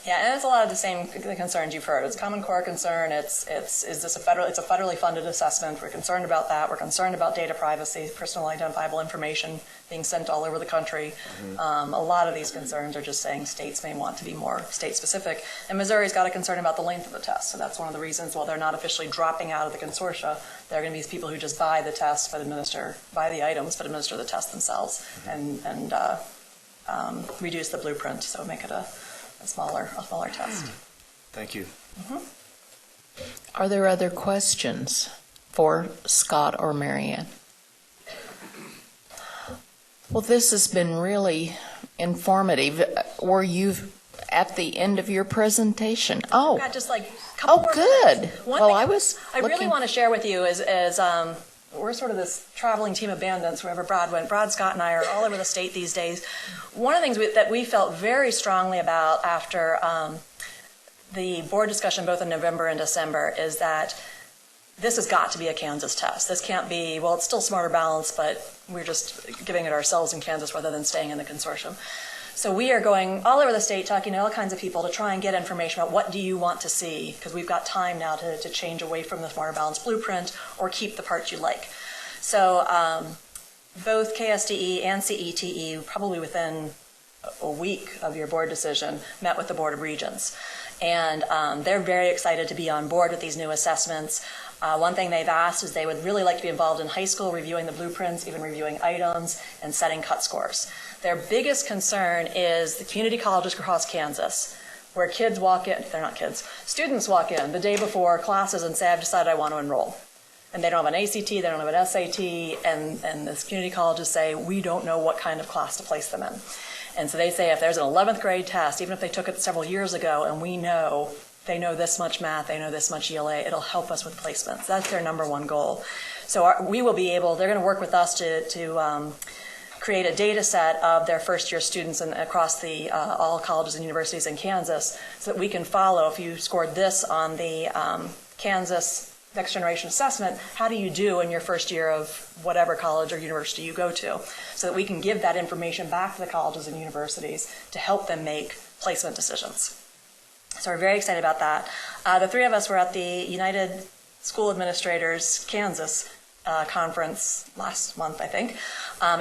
Yeah, and it's a lot of the same concerns you've heard. It's Common Core concern. It's a federally funded assessment. We're concerned about that. We're concerned about data privacy, personal identifiable information being sent all over the country. A lot of these concerns are just saying states may want to be more state-specific. And Missouri's got a concern about the length of the test. So that's one of the reasons, while they're not officially dropping out of the consortia, there are going to be these people who just buy the test, buy the items, but administer the test themselves and reduce the blueprint, so make it a smaller test. Thank you. Are there other questions for Scott or Marianne? Well, this has been really informative. Were you at the end of your presentation? Oh, I've got just like a couple more good. minutes. Well, I really want to share with you is we're sort of this traveling team of bandits wherever Brad went. Brad, Scott, and I are all over the state these days. One of the things that we felt very strongly about after the board discussion both in November and December is that this has got to be a Kansas test. This can't be, well, it's still Smarter Balance, but we're just giving it ourselves in Kansas rather than staying in the consortium. So we are going all over the state, talking to all kinds of people to try and get information about what do you want to see, because we've got time now to change away from the Smarter Balance blueprint or keep the parts you like. So both KSDE and CETE, probably within a week of your board decision, met with the Board of Regents. And they're very excited to be on board with these new assessments. One thing they've asked is they would really like to be involved in high school, reviewing the blueprints, even reviewing items, and setting cut scores. Their biggest concern is the community colleges across Kansas, where kids walk in, they're not kids, students walk in the day before classes and say, I've decided I want to enroll. And they don't have an ACT, they don't have an SAT, and the community colleges say, we don't know what kind of class to place them in. And so they say if there's an 11th grade test, even if they took it several years ago, and we know they know this much math, they know this much ELA, it'll help us with placements. That's their number one goal. So we will be able, they're going to work with us to create a data set of their first year students across the all colleges and universities in Kansas so that we can follow, if you scored this on the Kansas Next Generation Assessment, how do you do in your first year of whatever college or university you go to, so that we can give that information back to the colleges and universities to help them make placement decisions. So we're very excited about that. The three of us were at the United School Administrators Kansas conference last month, I think,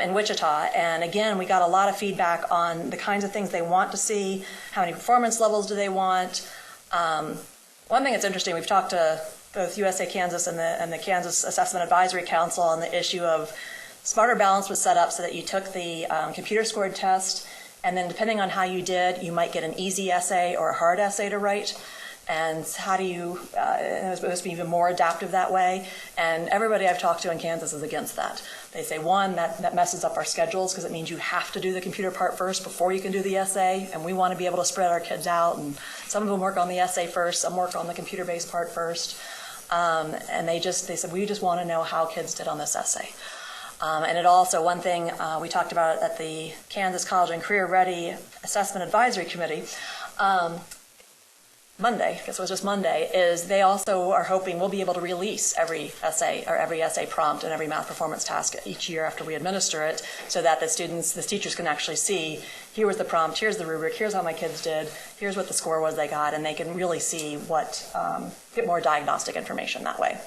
in Wichita. And again, we got a lot of feedback on the kinds of things they want to see, how many performance levels do they want. One thing that's interesting, we've talked to both ESEA Kansas and the Kansas Assessment Advisory Council on the issue of Smarter Balance was set up so that you took the computer scored test, and then depending on how you did, you might get an easy essay or a hard essay to write. And how do you, it was supposed to be even more adaptive that way. And everybody I've talked to in Kansas is against that. They say, one, that messes up our schedules because it means you have to do the computer part first before you can do the essay. And we want to be able to spread our kids out. And some of them work on the essay first, some work on the computer-based part first. And they said, we just want to know how kids did on this essay. And it also, one thing we talked about at the Kansas College and Career Ready Assessment Advisory Committee, Monday, I guess it was just Monday, is they also are hoping we'll be able to release every essay or every essay prompt and every math performance task each year after we administer it, so that the teachers can actually see, here was the prompt, here's the rubric, here's how my kids did, here's what the score was they got, and they can really see get more diagnostic information that way.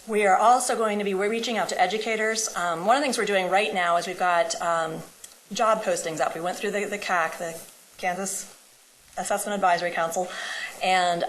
We are also going to be reaching out to educators. One of the things we're doing right now is we've got job postings up. We went through the CAC, the Kansas Assessment Advisory Council, and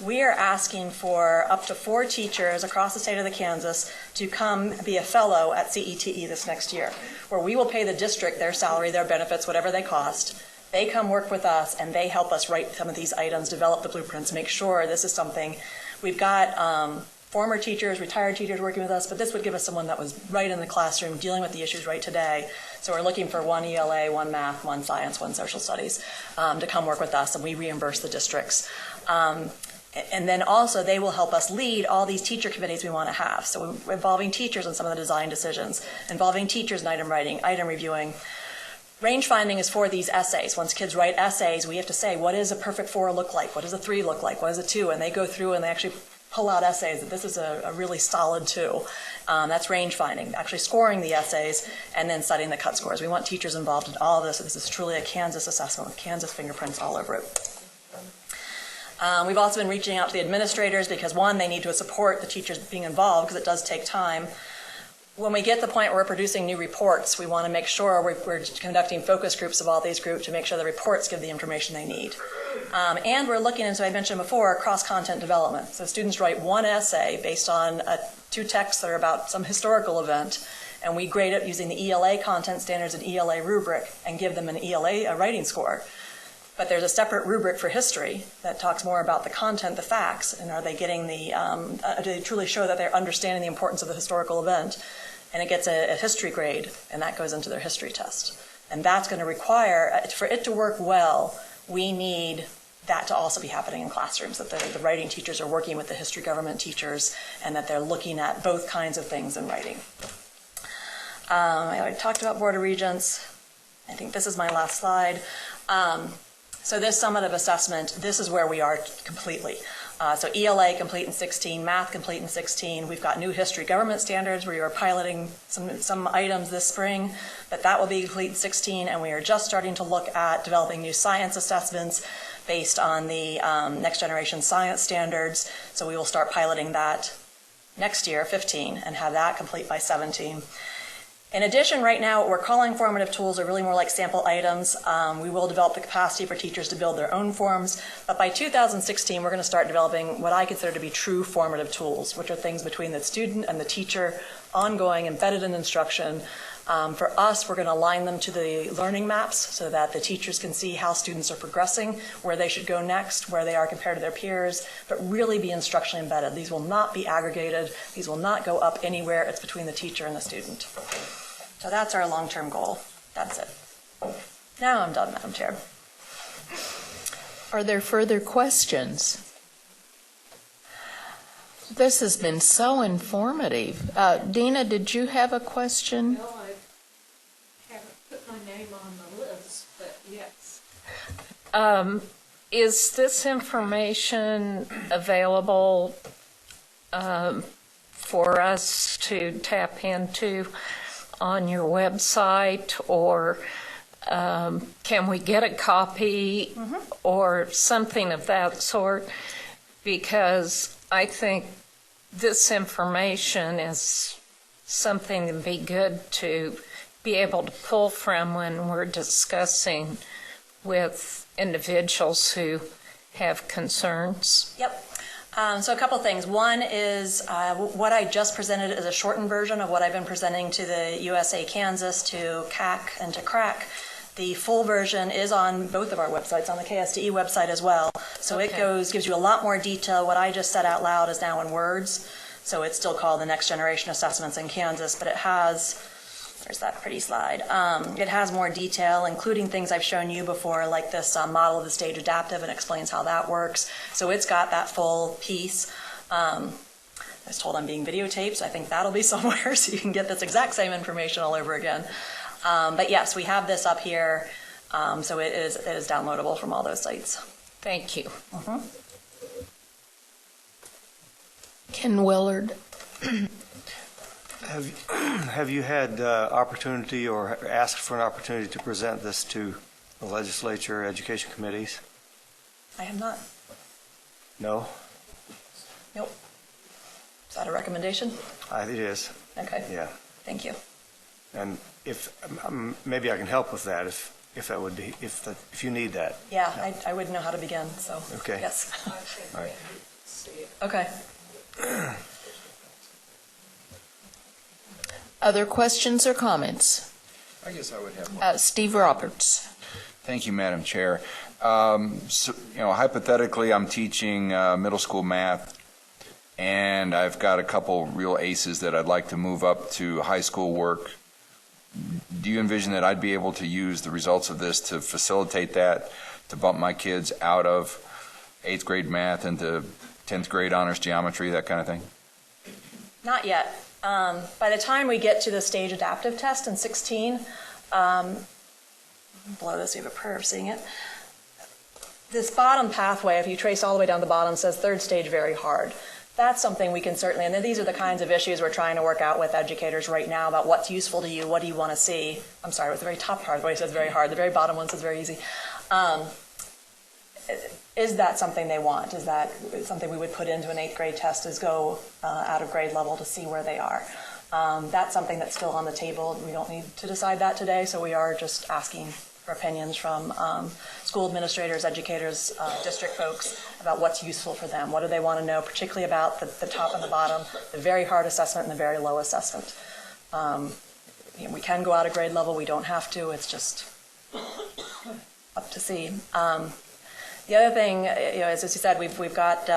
we are asking for up to 4 teachers across the state of Kansas to come be a fellow at CETE this next year, where we will pay the district their salary, their benefits, whatever they cost. They come work with us, and they help us write some of these items, develop the blueprints, make sure this is something. We've got former teachers, retired teachers working with us, but this would give us someone that was right in the classroom dealing with the issues right today. So we're looking for 1 ELA, 1 math, 1 science, 1 social studies to come work with us, and we reimburse the districts. And then also they will help us lead all these teacher committees we want to have. So we're involving teachers in some of the design decisions, involving teachers in item writing, item reviewing. Range finding is for these essays. Once kids write essays, we have to say, what does a perfect 4 look like? What does a 3 look like? What does a 2? And they go through and they actually pull out essays that this is a really solid 2. That's range finding, actually scoring the essays and then studying the cut scores. We want teachers involved in all of this. This is truly a Kansas assessment with Kansas fingerprints all over it. We've also been reaching out to the administrators because, one, they need to support the teachers being involved because it does take time. When we get to the point where we're producing new reports, we want to make sure we're conducting focus groups of all these groups to make sure the reports give the information they need. And we're looking into, I mentioned before, cross-content development. So students write 1 essay based on 2 texts that are about some historical event, and we grade it using the ELA content standards and ELA rubric and give them an ELA writing score. But there's a separate rubric for history that talks more about the content, the facts, and are they getting do they truly show that they're understanding the importance of the historical event? And it gets a history grade, and that goes into their history test. And that's going to require, for it to work well, we need that to also be happening in classrooms, that the writing teachers are working with the history government teachers, and that they're looking at both kinds of things in writing. I already talked about Board of Regents. I think this is my last slide. So this summative assessment, this is where we are completely. So ELA complete in 16, math complete in 16. We've got new history government standards where you are piloting some items this spring, but that will be complete in 16, and we are just starting to look at developing new science assessments based on the next generation science standards. So we will start piloting that next year, 15, and have that complete by 17. In addition, right now, what we're calling formative tools are really more like sample items. We will develop the capacity for teachers to build their own forms, but by 2016, we're going to start developing what I consider to be true formative tools, which are things between the student and the teacher, ongoing, embedded in instruction. For us, we're going to align them to the learning maps so that the teachers can see how students are progressing, where they should go next, where they are compared to their peers, but really be instructionally embedded. These will not be aggregated. These will not go up anywhere. It's between the teacher and the student. So that's our long-term goal. That's it. Now I'm done, Madam Chair. Are there further questions? This has been so informative. Dina, did you have a question? No, I haven't put my name on the list, but yes. Is this information available for us to tap into on your website, or can we get a copy or something of that sort? Because I think this information is something to be good to be able to pull from when we're discussing with individuals who have concerns. Yep. So a couple things. One is what I just presented is a shortened version of what I've been presenting to the ESEA Kansas, to CAC, and to CRAC. The full version is on both of our websites, on the KSDE website as well. So it gives you a lot more detail. What I just said out loud is now in words. So it's still called the Next Generation Assessments in Kansas, but it has, where's that pretty slide? It has more detail, including things I've shown you before, like this model of the stage adaptive, and explains how that works. So it's got that full piece. I was told I'm being videotaped, so I think that'll be somewhere so you can get this exact same information all over again. But yes, we have this up here, so it is downloadable from all those sites. Thank you. Ken Willard. Have you had opportunity or asked for an opportunity to present this to the legislature, education committees? I have not. No? Nope. Is that a recommendation? It is. Okay. Yeah. Thank you. And if maybe I can help with that, if that would be if you need that. Yeah, I wouldn't know how to begin. So. Okay. Yes. All right. Okay. Other questions or comments? I guess I would have one. Steve Roberts. Thank you, Madam Chair. Hypothetically, I'm teaching middle school math, and I've got a couple real aces that I'd like to move up to high school work. Do you envision that I'd be able to use the results of this to facilitate that, to bump my kids out of 8th grade math into 10th grade honors geometry, that kind of thing? Not yet. By the time we get to the stage adaptive test in 16, below this we have a prayer of seeing it. This bottom pathway, if you trace all the way down the bottom, says third stage very hard. That's something we can certainly, and these are the kinds of issues we're trying to work out with educators right now about what's useful to you, what do you want to see. I'm sorry, with the very top part, the way it says very hard, the very bottom one says very easy. Is that something they want? Is that something we would put into an 8th grade test, is go out of grade level to see where they are? That's something that's still on the table. We don't need to decide that today, so we are just asking for opinions from school administrators, educators, district folks about what's useful for them. What do they want to know, particularly about the top and the bottom, the very hard assessment and the very low assessment. We can go out of grade level. We don't have to. It's just up to see. The other thing, as you said, we've got,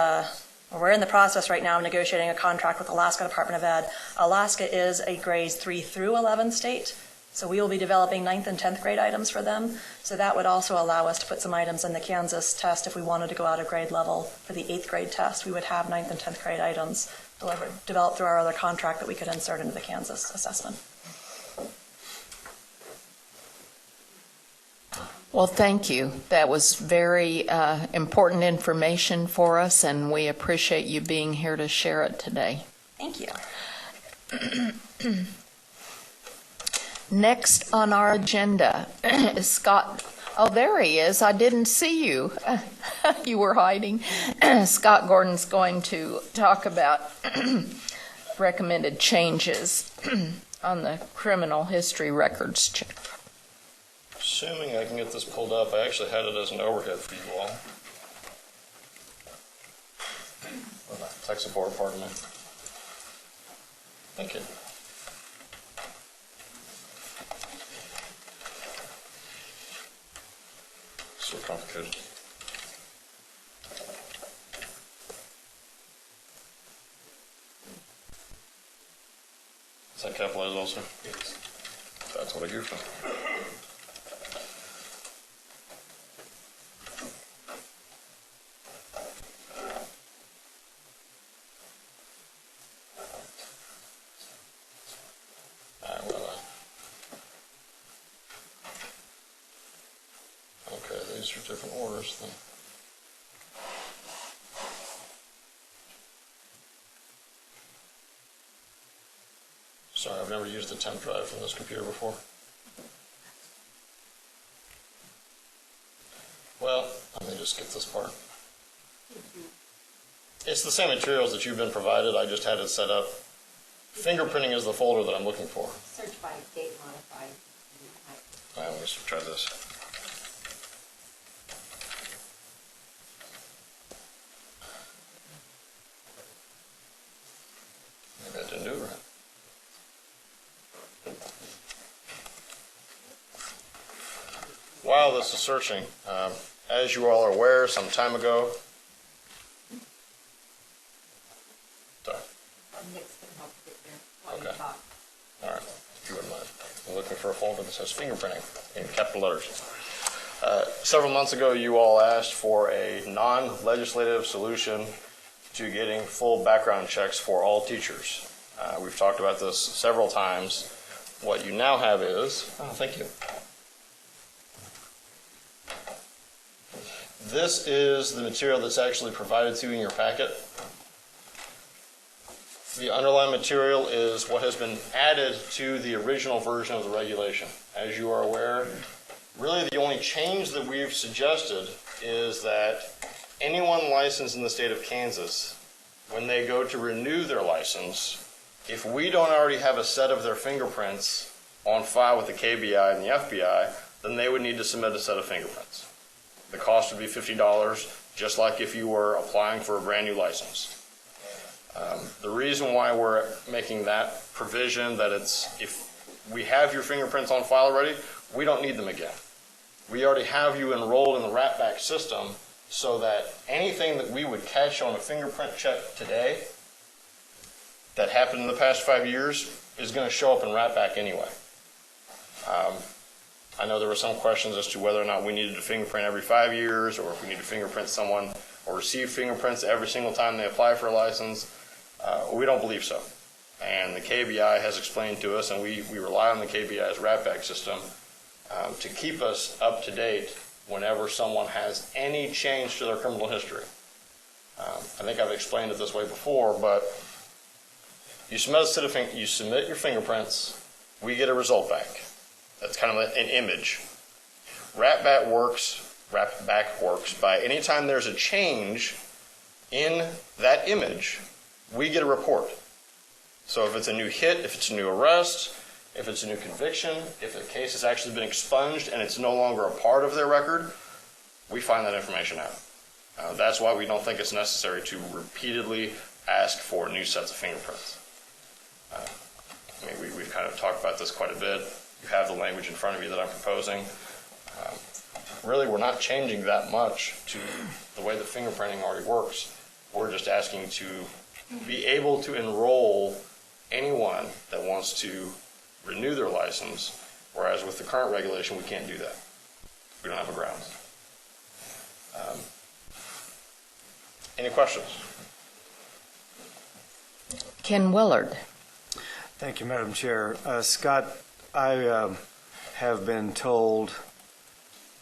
we're in the process right now of negotiating a contract with Alaska Department of Ed. Alaska is a grades 3 through 11 state, so we will be developing 9th and 10th grade items for them. So that would also allow us to put some items in the Kansas test if we wanted to go out of grade level for the 8th grade test. We would have 9th and 10th grade items developed through our other contract that we could insert into the Kansas assessment. Well, thank you. That was very important information for us, and we appreciate you being here to share it today. Thank you. Next on our agenda is Scott. Oh, there he is. I didn't see you. You were hiding. Scott Gordon's going to talk about recommended changes on the criminal history records check. Assuming I can get this pulled up, I actually had it as an overhead for you all. Tech support, pardon me. Thank you. So complicated. Is that capitalized also? Yes. That's what I goofed on. Okay, these are different orders then. Sorry, I've never used a temp drive from this computer before. Well, let me just skip this part. It's the same materials that you've been provided, I just had it set up. Fingerprinting is the folder that I'm looking for. Search by date modified. All right, let's try this. Maybe I didn't do it right. While this is searching, as you all are aware, some time ago, sorry. Okay. All right, if you wouldn't mind. I'm looking for a folder that says fingerprinting in capital letters. Several months ago, you all asked for a non-legislative solution to getting full background checks for all teachers. We've talked about this several times. What you now have is, thank you. This is the material that's actually provided to you in your packet. The underlying material is what has been added to the original version of the regulation. As you are aware, really the only change that we've suggested is that anyone licensed in the state of Kansas, when they go to renew their license, if we don't already have a set of their fingerprints on file with the KBI and the FBI, then they would need to submit a set of fingerprints. The cost would be $50, just like if you were applying for a brand new license. The reason why we're making that provision that it's, if we have your fingerprints on file already, we don't need them again. We already have you enrolled in the RATBAC system so that anything that we would catch on a fingerprint check today that happened in the past 5 years is going to show up in RATBAC anyway. I know there were some questions as to whether or not we needed to fingerprint every 5 years or if we need to fingerprint someone or receive fingerprints every single time they apply for a license. We don't believe so. And the KBI has explained to us, and we rely on the KBI's RATBAC system to keep us up to date whenever someone has any change to their criminal history. I think I've explained it this way before, but you submit your fingerprints, we get a result back. That's kind of an image. RATBAC works by any time there's a change in that image, we get a report. So if it's a new hit, if it's a new arrest, if it's a new conviction, if a case has actually been expunged and it's no longer a part of their record, we find that information out. That's why we don't think it's necessary to repeatedly ask for new sets of fingerprints. We've kind of talked about this quite a bit. You have the language in front of you that I'm proposing. Really, we're not changing that much to the way the fingerprinting already works. We're just asking to be able to enroll anyone that wants to renew their license, whereas with the current regulation, we can't do that. We don't have a grounds. Any questions? Ken Willard. Thank you, Madam Chair. Scott, I have been told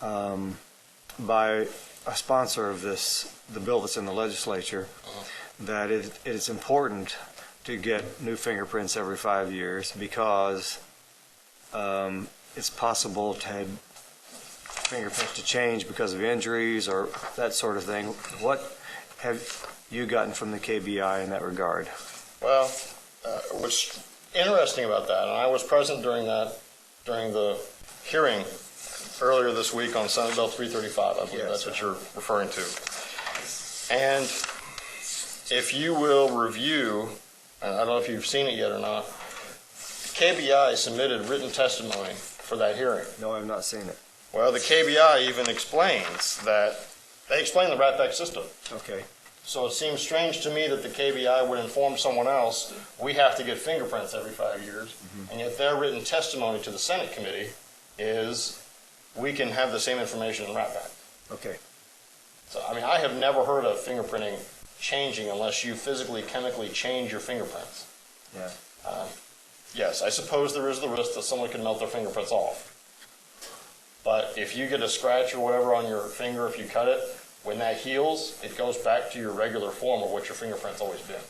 by a sponsor of the bill that's in the legislature, that it is important to get new fingerprints every 5 years because it's possible to have fingerprints to change because of injuries or that sort of thing. What have you gotten from the KBI in that regard? Well, what's interesting about that, and I was present during the hearing earlier this week on Senate Bill 335, I believe that's what you're referring to. And if you will review, and I don't know if you've seen it yet or not, KBI submitted written testimony for that hearing. No, I've not seen it. Well, the KBI even explains that, they explain the RATPAC system. Okay. So it seems strange to me that the KBI would inform someone else, we have to get fingerprints every 5 years, and yet their written testimony to the Senate committee is, we can have the same information in RATPAC. Okay. So, I mean, I have never heard of fingerprinting changing unless you physically, chemically change your fingerprints. Yeah. Yes, I suppose there is the risk that someone can melt their fingerprints off. But if you get a scratch or whatever on your finger, if you cut it, when that heals, it goes back to your regular form of what your fingerprint's always been.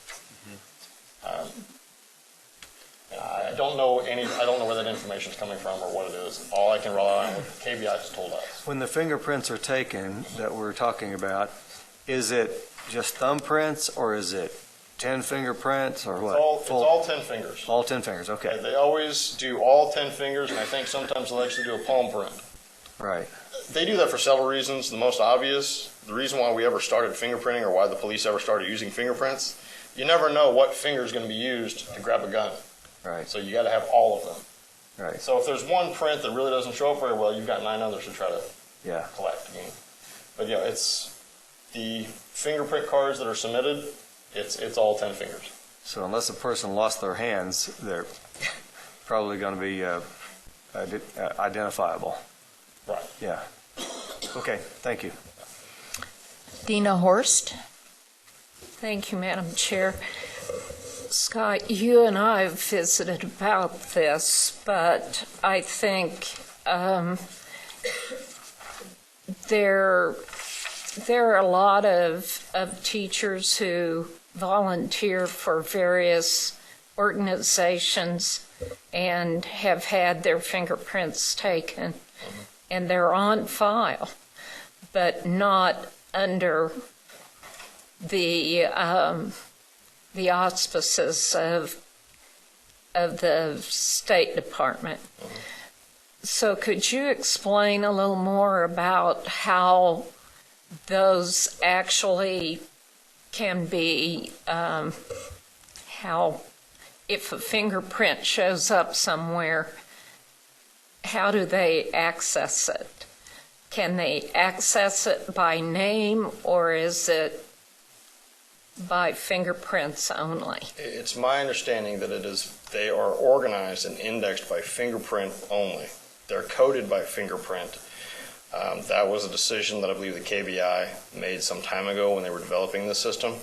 I don't know where that information's coming from or what it is. All I can rely on what KBI has told us. When the fingerprints are taken that we're talking about, is it just thumbprints or is it 10 fingerprints or what? It's all 10 fingers. All 10 fingers, okay. They always do all 10 fingers, and I think sometimes they'll actually do a palm print. Right. They do that for several reasons. The most obvious, the reason why we ever started fingerprinting or why the police ever started using fingerprints, you never know what finger is going to be used to grab a gun. Right. So you got to have all of them. Right. So if there's one print that really doesn't show up very well, you've got 9 others to try to collect. But yeah, it's the fingerprint cards that are submitted, it's all 10 fingers. So unless a person lost their hands, they're probably going to be identifiable. Right. Yeah. Okay, thank you. Dina Horst. Thank you, Madam Chair. Scott, you and I have visited about this, but I think there are a lot of teachers who volunteer for various organizations and have had their fingerprints taken, and they're on file, but not under the auspices of the State Department. So could you explain a little more about how those actually can be, how if a fingerprint shows up somewhere, how do they access it? Can they access it by name, or is it by fingerprints only? It's my understanding that they are organized and indexed by fingerprint only. They're coded by fingerprint. That was a decision that I believe the KBI made some time ago when they were developing this system.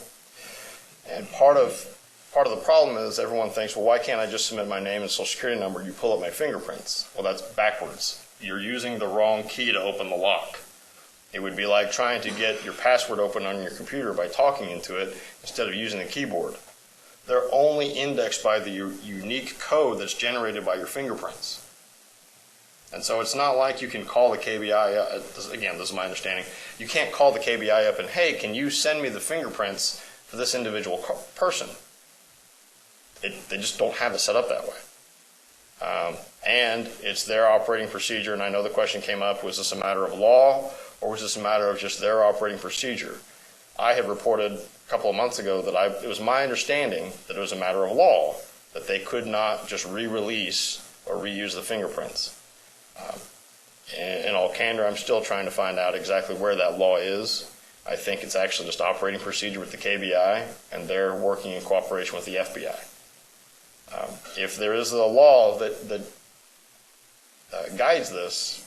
And part of the problem is everyone thinks, well, why can't I just submit my name and social security number and you pull up my fingerprints? Well, that's backwards. You're using the wrong key to open the lock. It would be like trying to get your password open on your computer by talking into it instead of using the keyboard. They're only indexed by the unique code that's generated by your fingerprints. And so it's not like you can call the KBI up. Again, this is my understanding. You can't call the KBI up and, hey, can you send me the fingerprints for this individual person? They just don't have it set up that way. And it's their operating procedure, and I know the question came up, was this a matter of law or was this a matter of just their operating procedure? I had reported a couple of months ago that it was my understanding that it was a matter of law, that they could not just re-release or reuse the fingerprints. In all candor, I'm still trying to find out exactly where that law is. I think it's actually just operating procedure with the KBI, and they're working in cooperation with the FBI. If there is a law that guides this,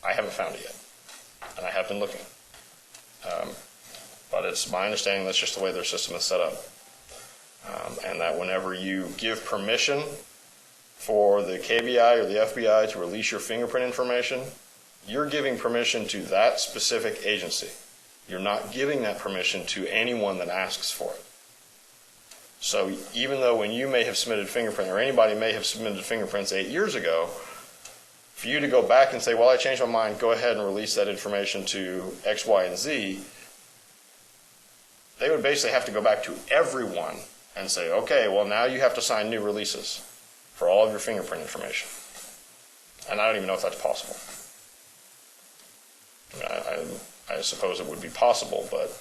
I haven't found it yet, and I have been looking. But it's my understanding that's just the way their system is set up. And that whenever you give permission for the KBI or the FBI to release your fingerprint information, You're giving permission to that specific agency. You're not giving that permission to anyone that asks for it. So even though when you may have submitted fingerprint, or anybody may have submitted fingerprints 8 years ago, for you to go back and say, well, I changed my mind, go ahead and release that information to X, Y, and Z, they would basically have to go back to everyone and say, okay, well, now you have to sign new releases for all of your fingerprint information. And I don't even know if that's possible. I suppose it would be possible, but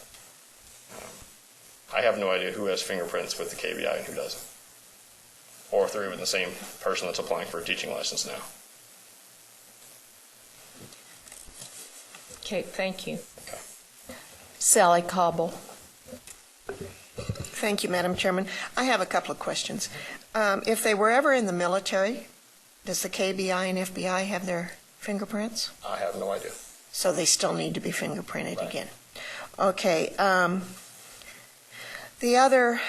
I have no idea who has fingerprints with the KBI and who doesn't. Or if they're even the same person that's applying for a teaching license now. Okay, thank you. Sally Cobble. Thank you, Madam Chairman. I have a couple of questions. If they were ever in the military, does the KBI and FBI have their fingerprints? I have no idea. So they still need to be fingerprinted Right. again? Okay. The other,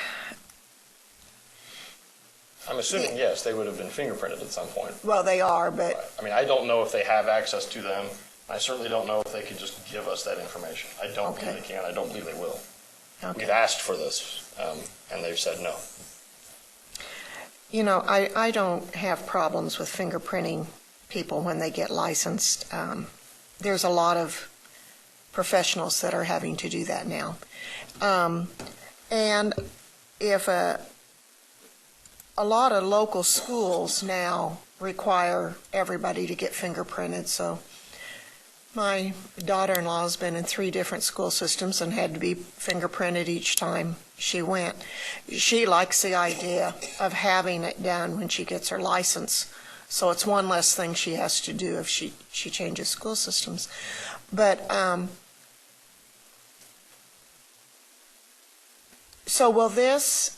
I'm assuming, yes, they would have been fingerprinted at some point. well, they are, but, I mean, I don't know if they have access to them. I certainly don't know if they could just give us that information. I don't believe they can. I don't believe they will. We've okay. asked for this, and they've said no. You know, I don't have problems with fingerprinting people when they get licensed. There's a lot of professionals that are having to do that now. And if a lot of local schools now require everybody to get fingerprinted, so my daughter-in-law's been in 3 different school systems and had to be fingerprinted each time she went. She likes the idea of having it done when she gets her license, so it's one less thing she has to do if she changes school systems. But so will this,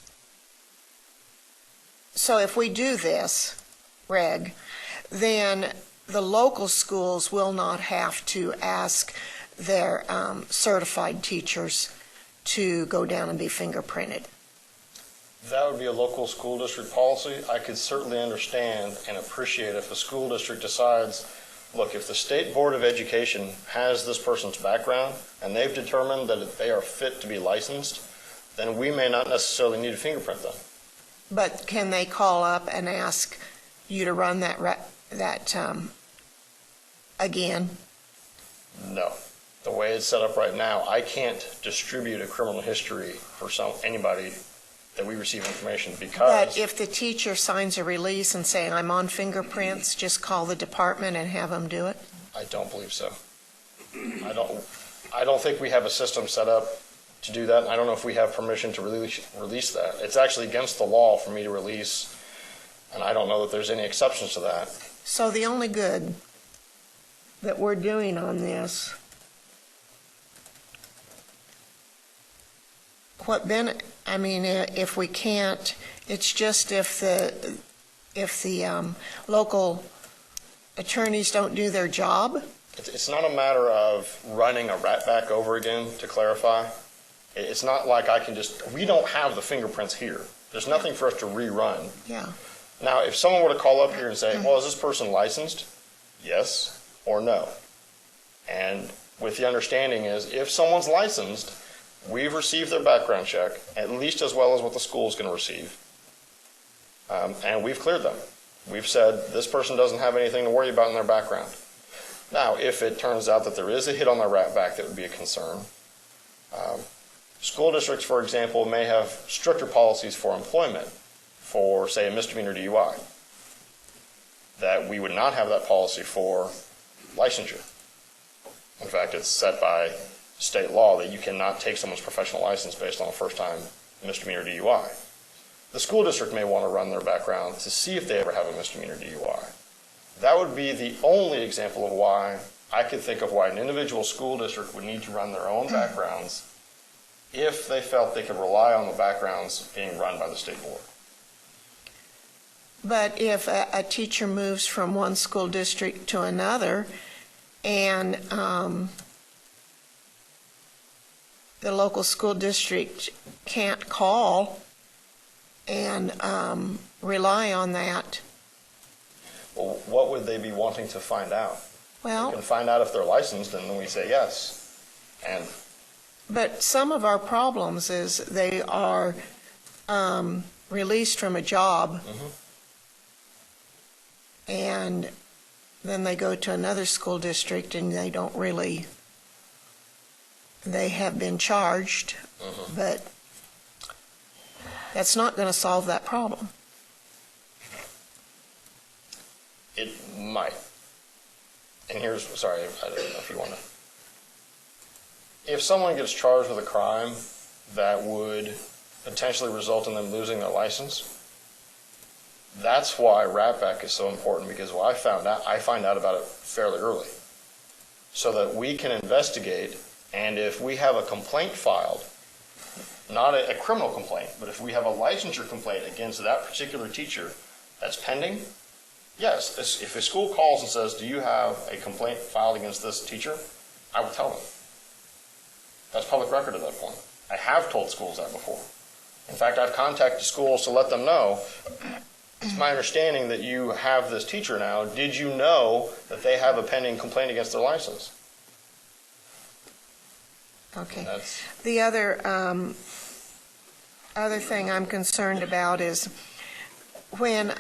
so if we do this, Reg, then the local schools will not have to ask their certified teachers to go down and be fingerprinted. That would be a local school district policy. I could certainly understand and appreciate if a school district decides, look, if the State Board of Education has this person's background and they've determined that they are fit to be licensed, then we may not necessarily need to fingerprint them. But can they call up and ask you to run that again? No. The way it's set up right now, I can't distribute a criminal history for anybody that we receive information because... But if the teacher signs a release and saying, I'm on fingerprints, just call the department and have them do it? I don't believe so. I don't think we have a system set up to do that. I don't know if we have permission to release that. It's actually against the law for me to release, and I don't know that there's any exceptions to that. So the only good that we're doing on this, if we can't, it's just if the local attorneys don't do their job? It's not a matter of running a rat back over again, to clarify. It's not like we don't have the fingerprints here. There's nothing for us to rerun. Yeah. Now, if someone were to call up here and say, well, is this person licensed? Yes or no. And with the understanding is, if someone's licensed, we've received their background check, at least as well as what the school is going to receive. And we've cleared them. We've said this person doesn't have anything to worry about in their background. Now, if it turns out that there is a hit on their rat back, that would be a concern. School districts, for example, may have stricter policies for employment for, say, a misdemeanor DUI. That we would not have that policy for licensure. In fact, it's set by state law that you cannot take someone's professional license based on a first-time misdemeanor DUI. The school district may want to run their background to see if they ever have a misdemeanor DUI. That would be the only example of why I could think of why an individual school district would need to run their own backgrounds if they felt they could rely on the backgrounds being run by the state board. But if a teacher moves from one school district to another and the local school district can't call and rely on that. Well, what would they be wanting to find out? We Well, can find out if they're licensed, and then we say yes. And but some of our problems is they are released from a job, and then they go to another school district and they don't really, they have been charged, but that's not going to solve that problem. it might. And here's, sorry, I don't know if you want to. If someone gets charged with a crime that would potentially result in them losing their license, that's why RATBAC is so important, because I find out about it fairly early, so that we can investigate, and if we have a complaint filed, not a criminal complaint, but if we have a licensure complaint against that particular teacher that's pending, yes, if a school calls and says, do you have a complaint filed against this teacher, I would tell them. That's public record at that point. I have told schools that before. In fact, I've contacted schools to let them know, it's my understanding that you have this teacher now. Did you know that they have a pending complaint against their license? Okay. That's, The other thing I'm concerned about is when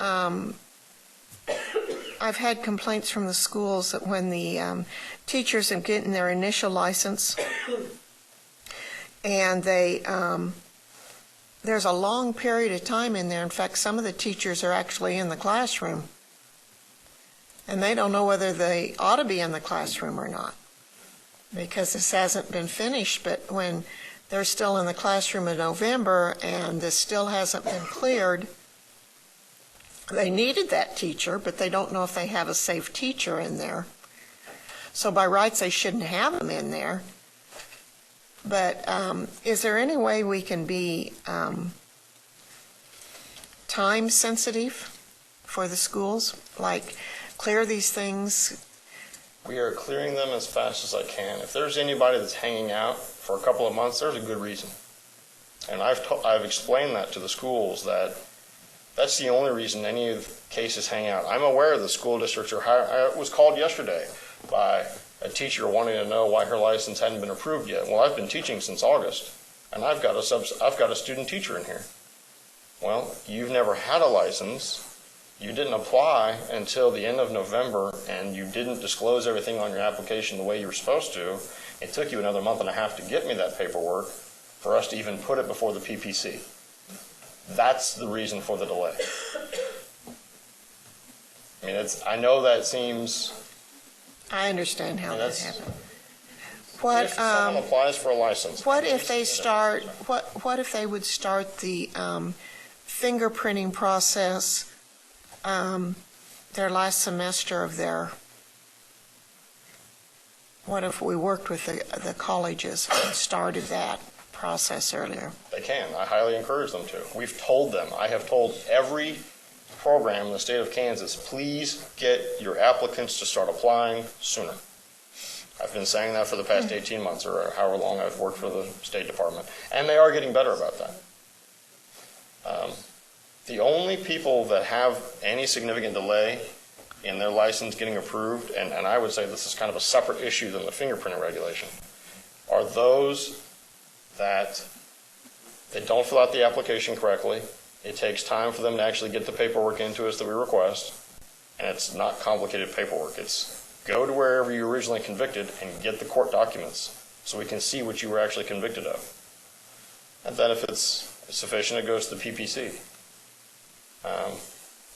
I've had complaints from the schools that when the teachers are getting their initial license and there's a long period of time in there. In fact, some of the teachers are actually in the classroom, and they don't know whether they ought to be in the classroom or not, because this hasn't been finished. But when they're still in the classroom in November and this still hasn't been cleared, they needed that teacher, but they don't know if they have a safe teacher in there. So by rights, they shouldn't have them in there. But is there any way we can be time sensitive for the schools? Like clear these things? we are clearing them as fast as I can. If there's anybody that's hanging out for a couple of months, there's a good reason. And I've explained that to the schools, that that's the only reason any of the cases hang out. I'm aware the school districts are hiring. I was called yesterday by a teacher wanting to know why her license hadn't been approved yet. Well, I've been teaching since August, and I've got a student teacher in here. Well, you've never had a license. You didn't apply until the end of November, and you didn't disclose everything on your application the way you were supposed to. It took you another month and a half to get me that paperwork for us to even put it before the PPC. That's the reason for the delay. I mean, I know that seems... I understand how that happened. If someone applies for a license... What if they start, what if they would start the fingerprinting process their last semester of their... What if we worked with the colleges and started that process earlier? They can. I highly encourage them to. We've told them. I have told every program in the state of Kansas, please get your applicants to start applying sooner. I've been saying that for the past 18 months or however long I've worked for the State Department, and they are getting better about that. The only people that have any significant delay in their license getting approved, and I would say this is kind of a separate issue than the fingerprinting regulation, are those that they don't fill out the application correctly. It takes time for them to actually get the paperwork into us that we request, and it's not complicated paperwork. It's go to wherever you were originally convicted and get the court documents so we can see what you were actually convicted of. And then if it's sufficient, it goes to the PPC.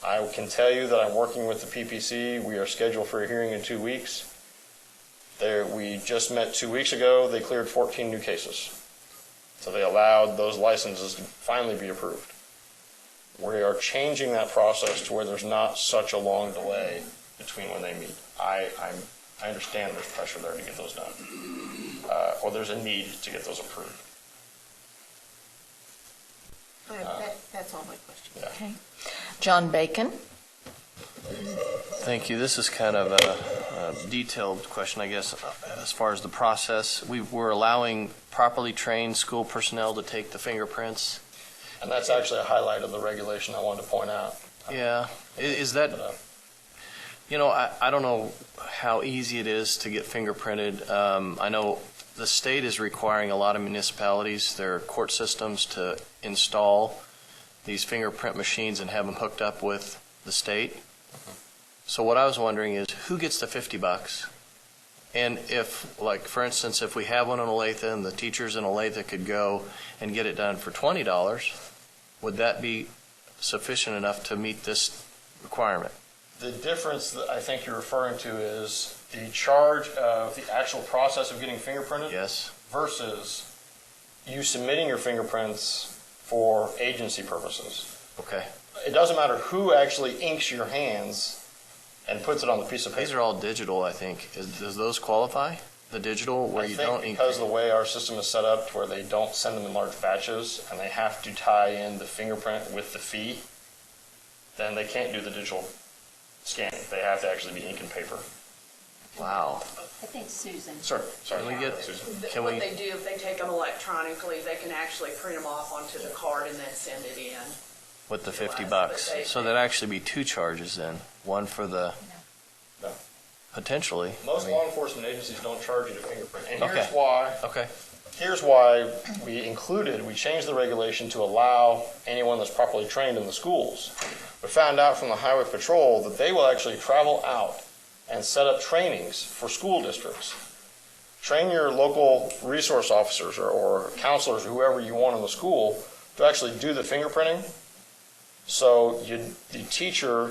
I can tell you that I'm working with the PPC. We are scheduled for a hearing in 2 weeks. We just met 2 weeks ago. They cleared 14 new cases. So they allowed those licenses to finally be approved. We are changing that process to where there's not such a long delay between when they meet. I understand there's pressure there to get those done, or there's a need to get those approved. That's all my questions. Yeah. Okay. John Bacon. Thank you. This is kind of a detailed question, I guess, as far as the process. We're allowing properly trained school personnel to take the fingerprints. And that's actually a highlight of the regulation I wanted to point out. Yeah. Is that I don't know how easy it is to get fingerprinted. I know the state is requiring a lot of municipalities, their court systems, to install these fingerprint machines and have them hooked up with the state. So what I was wondering is, who gets the $50? And if, like, for instance, if we have one in Olathe and the teachers in Olathe could go and get it done for $20, would that be sufficient enough to meet this requirement? The difference that I think you're referring to is the charge of the actual process of getting fingerprinted. Yes. Versus you submitting your fingerprints for agency purposes. Okay. It doesn't matter who actually inks your hands and puts it on the piece of paper. These are all digital, I think. Does those qualify? The digital where you don't ink? Because of the way our system is set up, to where they don't send them in large batches and they have to tie in the fingerprint with the fee, then they can't do the digital scanning. They have to actually be ink and paper. Wow. I think Susan. Sorry. Can we get, can What we, they do, if they take them electronically, they can actually print them off onto the card and then send it in. with the $50? So that'd actually be two charges then. One for the, No. potentially. Most law enforcement agencies don't charge you to fingerprint. And here's Okay. why. Okay. Here's why we changed the regulation to allow anyone that's properly trained in the schools. We found out from the Highway Patrol that they will actually travel out and set up trainings for school districts. Train your local resource officers or counselors or whoever you want in the school to actually do the fingerprinting. So the teacher,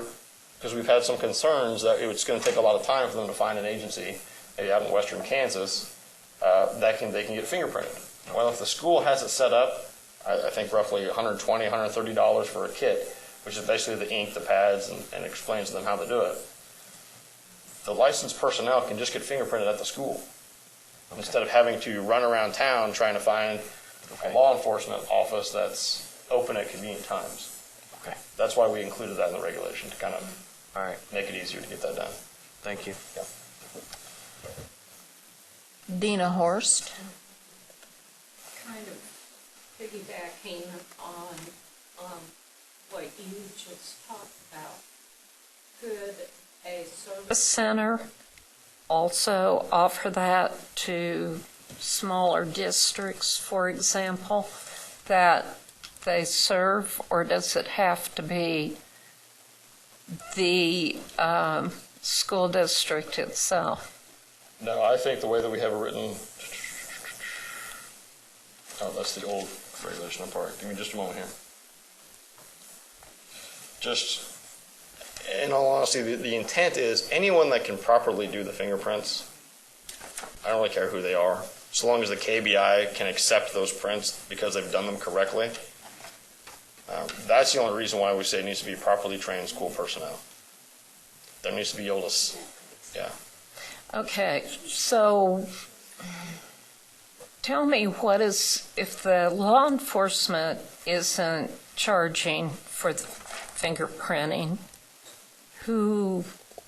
because we've had some concerns that it's going to take a lot of time for them to find an agency, maybe out in western Kansas, they can get fingerprinted. Well, if the school has it set up, I think roughly $120, $130 for a kit, which is basically the ink, the pads, and explains to them how to do it. The licensed personnel can just get fingerprinted at the school instead of having to run around town trying to find a law enforcement office that's open at convenient times. Okay. That's why we included that in the regulation, to kind of All right. make it easier to get that done. Thank you. Yeah. Dina Horst. Kind of piggybacking on what you just talked about. Could a service Center also offer that to smaller districts, for example, that they serve, or does it have to be the school district itself? No, I think the way that we have it written, that's the old regulation. I'm sorry. Give me just a moment here. Just, in all honesty, the intent is anyone that can properly do the fingerprints, I don't really care who they are, so long as the KBI can accept those prints because they've done them correctly. That's the only reason why we say it needs to be properly trained school personnel. There needs to be able to, yeah. Okay, so tell me if the law enforcement isn't charging for the fingerprinting,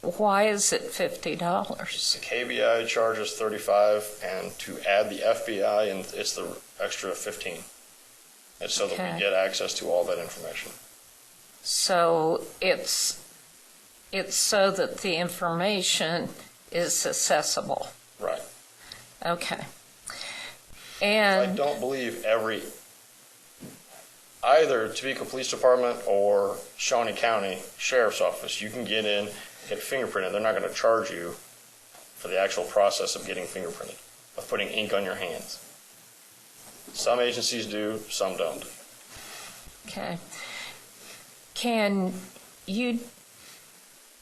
why is it $50? The KBI charges $35, and to add the FBI, and it's the extra $15. It's so that we get access to all that information. So it's so that the information is accessible. Right. Okay. I And don't believe either Topeka Police Department or Shawnee County Sheriff's Office, you can get in, get fingerprinted. They're not going to charge you for the actual process of getting fingerprinted, of putting ink on your hands. Some agencies do, some don't. okay. Can you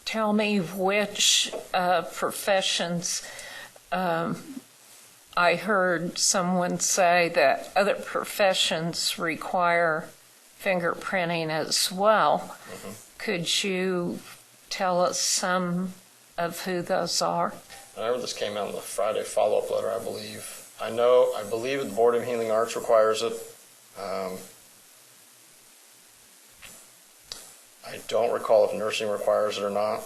tell me which professions? I heard someone say that other professions require fingerprinting as well. Mm-hmm. Could you tell us some of who those are? Whenever this came out in the Friday follow-up letter, I believe. I believe the Board of Healing Arts requires it. I don't recall if nursing requires it or not.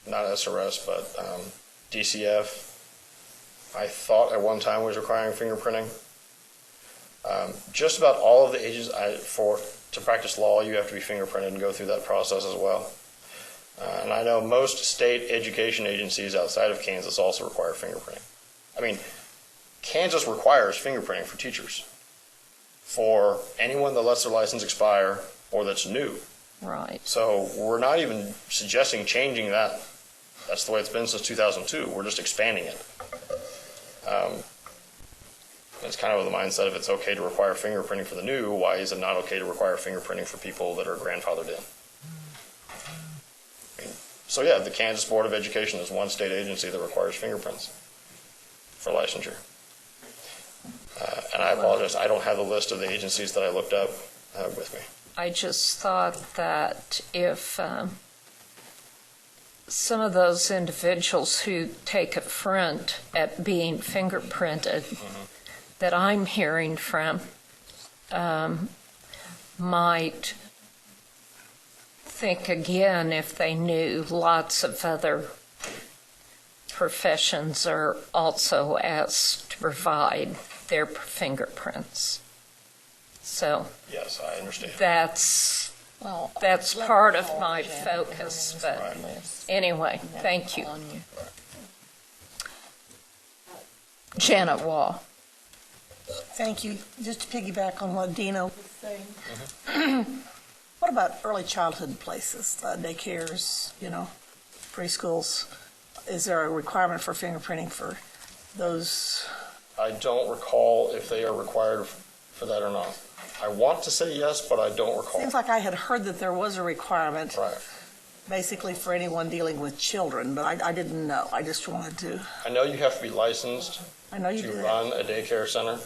Not SRS, but DCF. I thought at one time was requiring fingerprinting. Just about all of the agencies, to practice law, you have to be fingerprinted and go through that process as well. And I know most state education agencies outside of Kansas also require fingerprinting. I mean, Kansas requires fingerprinting for teachers, for anyone that lets their license expire or that's new. Right. So we're not even suggesting changing that. That's the way it's been since 2002. We're just expanding it. It's kind of the mindset of it's okay to require fingerprinting for the new. Why is it not okay to require fingerprinting for people that are grandfathered in? So yeah, the Kansas Board of Education is one state agency that requires fingerprints for licensure. And I apologize, I don't have the list of the agencies that I looked up with me. I just thought that if some of those individuals who take affront at being fingerprinted that I'm hearing from might think again if they knew lots of other professions are also asked to provide their fingerprints. So yes, I understand. That's part of my focus, but anyway, thank you. Janet Wall. Thank you. Just to piggyback on what Dina was saying, what about early childhood places, daycares, preschools? Is there a requirement for fingerprinting for those? I don't recall if they are required for that or not. I want to say yes, but I don't recall. Seems like I had heard that there was a requirement, right, basically for anyone dealing with children, but I didn't know. I just wanted to. I know you have to be licensed I know you to do run a daycare center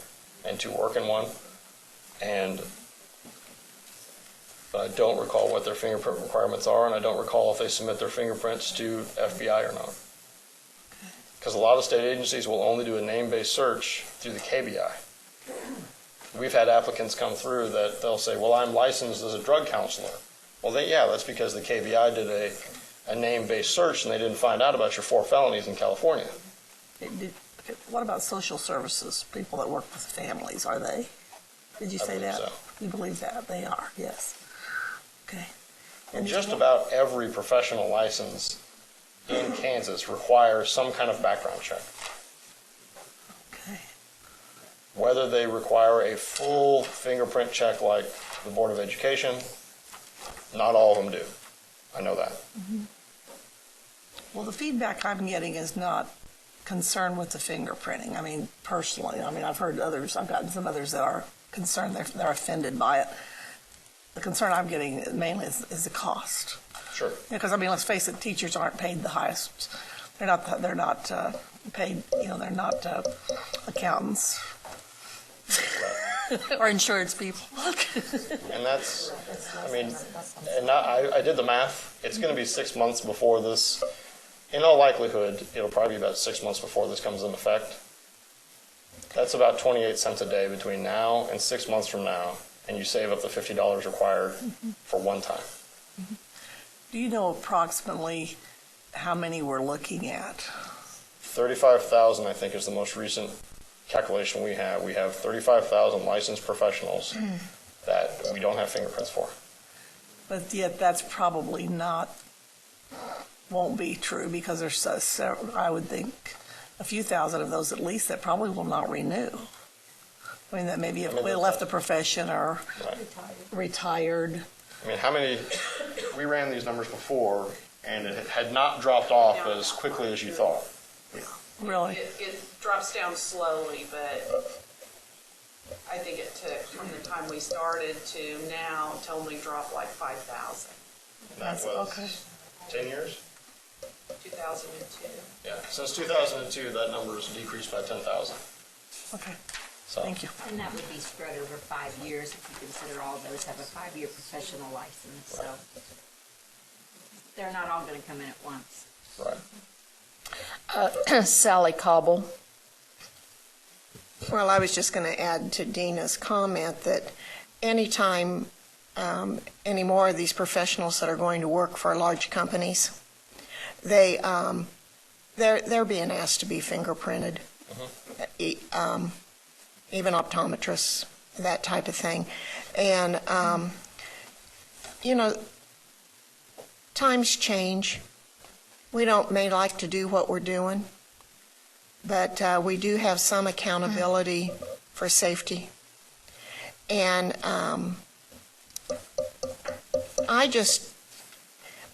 and to work in one, but I don't recall what their fingerprint requirements are, and I don't recall if they submit their fingerprints to FBI or not. Because a lot of state agencies will only do a name-based search through the KBI. We've had applicants come through that they'll say, well, I'm licensed as a drug counselor. Well, that's because the KBI did a name-based search and they didn't find out about your 4 felonies in California. What about social services, people that work with families, are they? Did you say that? So. You believe that? They are, yes. Okay. And just about every professional license in Kansas requires some kind of background check. Okay. Whether they require a full fingerprint check like the Board of Education, not all of them do. I know that. Mm-hmm. Well, the feedback I'm getting is not concerned with the fingerprinting. I mean, personally, I've heard others, I've gotten some others that are concerned, they're offended by it. The concern I'm getting mainly is the cost. Sure. Because, let's face it, teachers aren't paid the highest. They're not paid, they're not accountants or insurance people. And that's, I did the math. It's going to be 6 months before this. In all likelihood, it'll probably be about 6 months before this comes into effect. That's about 28 cents a day between now and 6 months from now, and you save up the $50 required for one time. Do you know approximately how many we're looking at? 35,000, I think, is the most recent calculation we have. We have 35,000 licensed professionals that we don't have fingerprints for. But yet that's probably won't be true because there's I would think a few thousand of those at least that probably will not renew. That maybe have left the profession or retired. How many, we ran these numbers before and it had not dropped off as quickly as you thought. Really? It drops down slowly, but I think it took from the time we started to now to only drop like 5,000. That was okay. 10 years? 2002. Yeah, since 2002, that number has decreased by 10,000. Okay, So. thank you. And that would be spread over 5 years if you consider all those have a 5-year professional license. So they're not all going to come in at once. Right. Sally Cobble. Well, I was just going to add to Dina's comment that anytime any more of these professionals that are going to work for large companies, they're being asked to be fingerprinted, even optometrists, that type of thing. And you know, times change. We may like to do what we're doing, but we do have some accountability for safety. And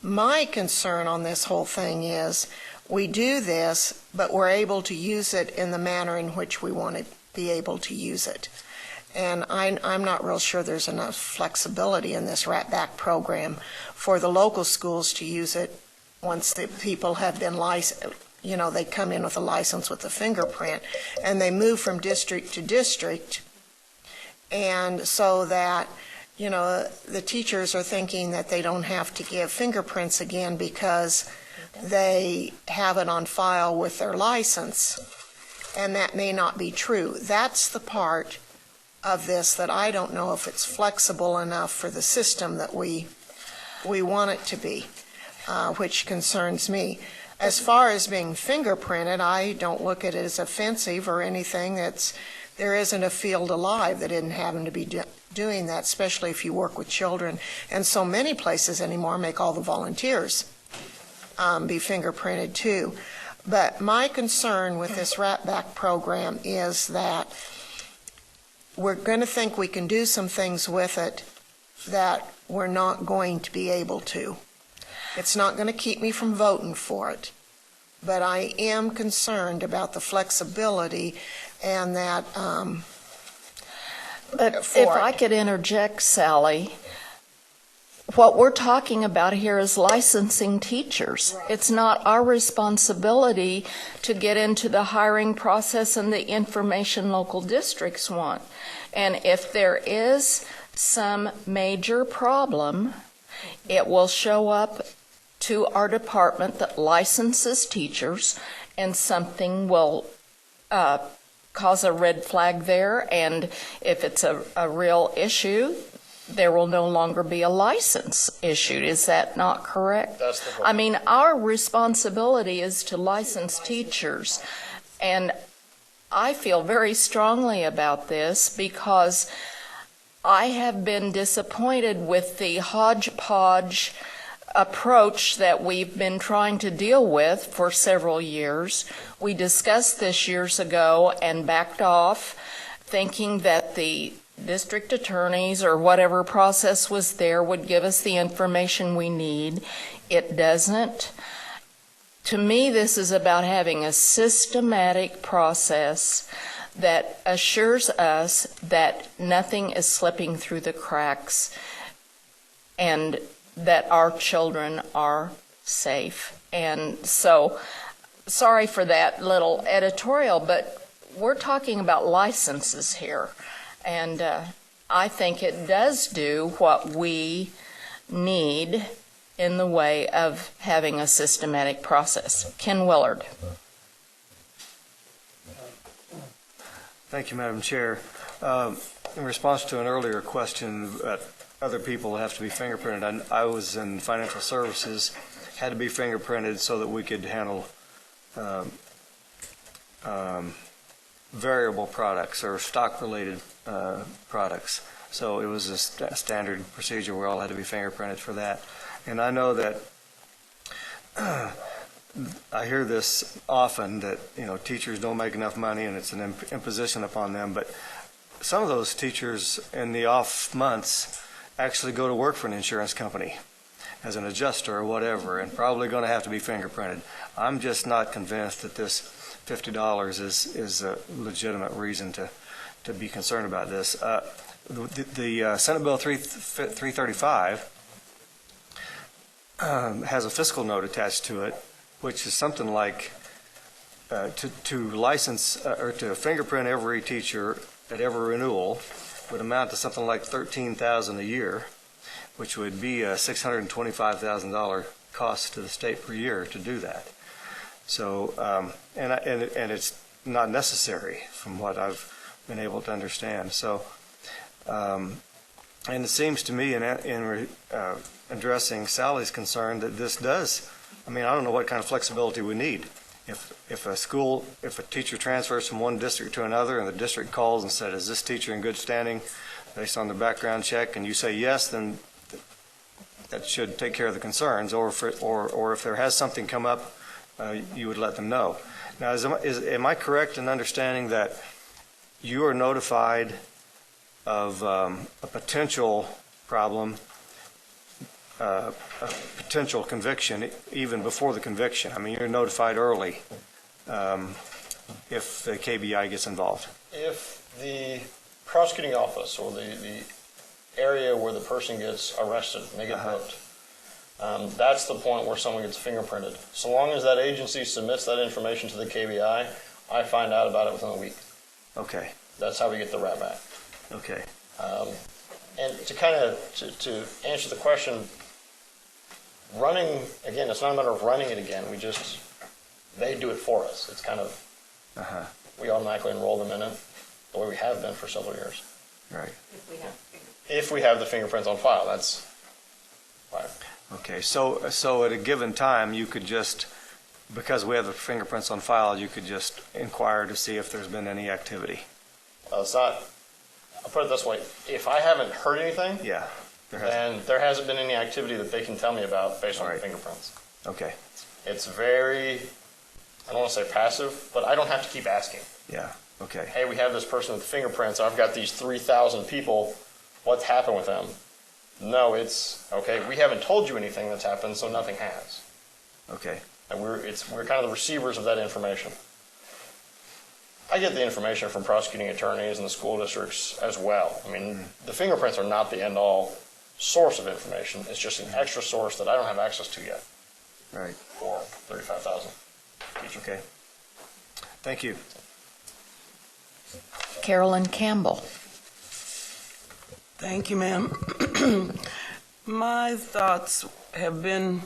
my concern on this whole thing is we do this, but we're able to use it in the manner in which we want to be able to use it. And I'm not real sure there's enough flexibility in this RATBAC program for the local schools to use it once the people have been licensed. You know, they come in with a license with a fingerprint, and they move from district to district. And so that, you know, the teachers are thinking that they don't have to give fingerprints again because they have it on file with their license. And that may not be true. That's the part of this that I don't know if it's flexible enough for the system that we want it to be, which concerns me. As far as being fingerprinted, I don't look at it as offensive or anything. There isn't a field alive that isn't having to be doing that, especially if you work with children. And so many places anymore make all the volunteers be fingerprinted too. But my concern with this RATBAC program is that we're going to think we can do some things with it that we're not going to be able to. It's not going to keep me from voting for it, but I am concerned about the flexibility and that. But if I could interject, Sally, what we're talking about here is licensing teachers. It's not our responsibility to get into the hiring process and the information local districts want. And if there is some major problem, it will show up to our department that licenses teachers, and something will cause a red flag there. And if it's a real issue, there will no longer be a license issued. Is that not correct? That's the I mean, our responsibility is to license teachers. And I feel very strongly about this because I have been disappointed with the hodgepodge approach that we've been trying to deal with for several years. We discussed this years ago and backed off, thinking that the district attorneys or whatever process was there would give us the information we need. It doesn't. To me, this is about having a systematic process that assures us that nothing is slipping through the cracks and that our children are safe. And so, sorry for that little editorial, but we're talking about licenses here. And I think it does do what we need in the way of having a systematic process. Ken Willard. Thank you, Madam Chair. In response to an earlier question, other people have to be fingerprinted. I was in financial services, had to be fingerprinted so that we could handle variable products or stock-related products. So it was a standard procedure. We all had to be fingerprinted for that. And I know that I hear this often that, you know, teachers don't make enough money and it's an imposition upon them. But some of those teachers in the off months actually go to work for an insurance company as an adjuster or whatever, and probably going to have to be fingerprinted. I'm just not convinced that this $50 is a legitimate reason to be concerned about this. The Senate Bill 335 has a fiscal note attached to it, which is something like to license or to fingerprint every teacher at every renewal would amount to something like $13,000 a year, which would be a $625,000 cost to the state per year to do that. So, and it's not necessary from what I've been able to understand. So, and it seems to me in addressing Sally's concern that this does, I mean, I don't know what kind of flexibility we need. If a teacher transfers from one district to another and the district calls and said, is this teacher in good standing based on the background check, and you say yes, then that should take care of the concerns, or if there has something come up, you would let them know. Now, am I correct in understanding that you are notified of a potential problem, a potential conviction, even before the conviction? I mean, you're notified early if the KBI gets involved. If the prosecuting office or the area where the person gets arrested and they get booked, that's the point where someone gets fingerprinted. So long as that agency submits that information to the KBI, I find out about it within a week. Okay. That's how we get the rat back. Okay. And to kind of to answer the question, running again, it's not a matter of running it again. They do it for us. It's kind of we automatically enroll them in it the way we have been for several years. Right. If we have the fingerprints on file, that's right. Okay. So at a given time, you could just, because we have the fingerprints on file, you could just inquire to see if there's been any activity. It's not. I'll put it this way: if I haven't heard anything, then there hasn't been any activity that they can tell me about based on the fingerprints. Okay. It's very, I don't want to say passive, but I don't have to keep asking. Yeah. Okay. Hey, we have this person with fingerprints. I've got these 3,000 people. What's happened with them? No, it's okay. We haven't told you anything that's happened, so nothing has. Okay. And we're kind of the receivers of that information. I get the information from prosecuting attorneys and the school districts as well. I mean, the fingerprints are not the end-all source of information. It's just an extra source that I don't have access to yet. Right. For 35,000. Okay. Thank you. Carolyn Campbell. Thank you, ma'am. My thoughts have been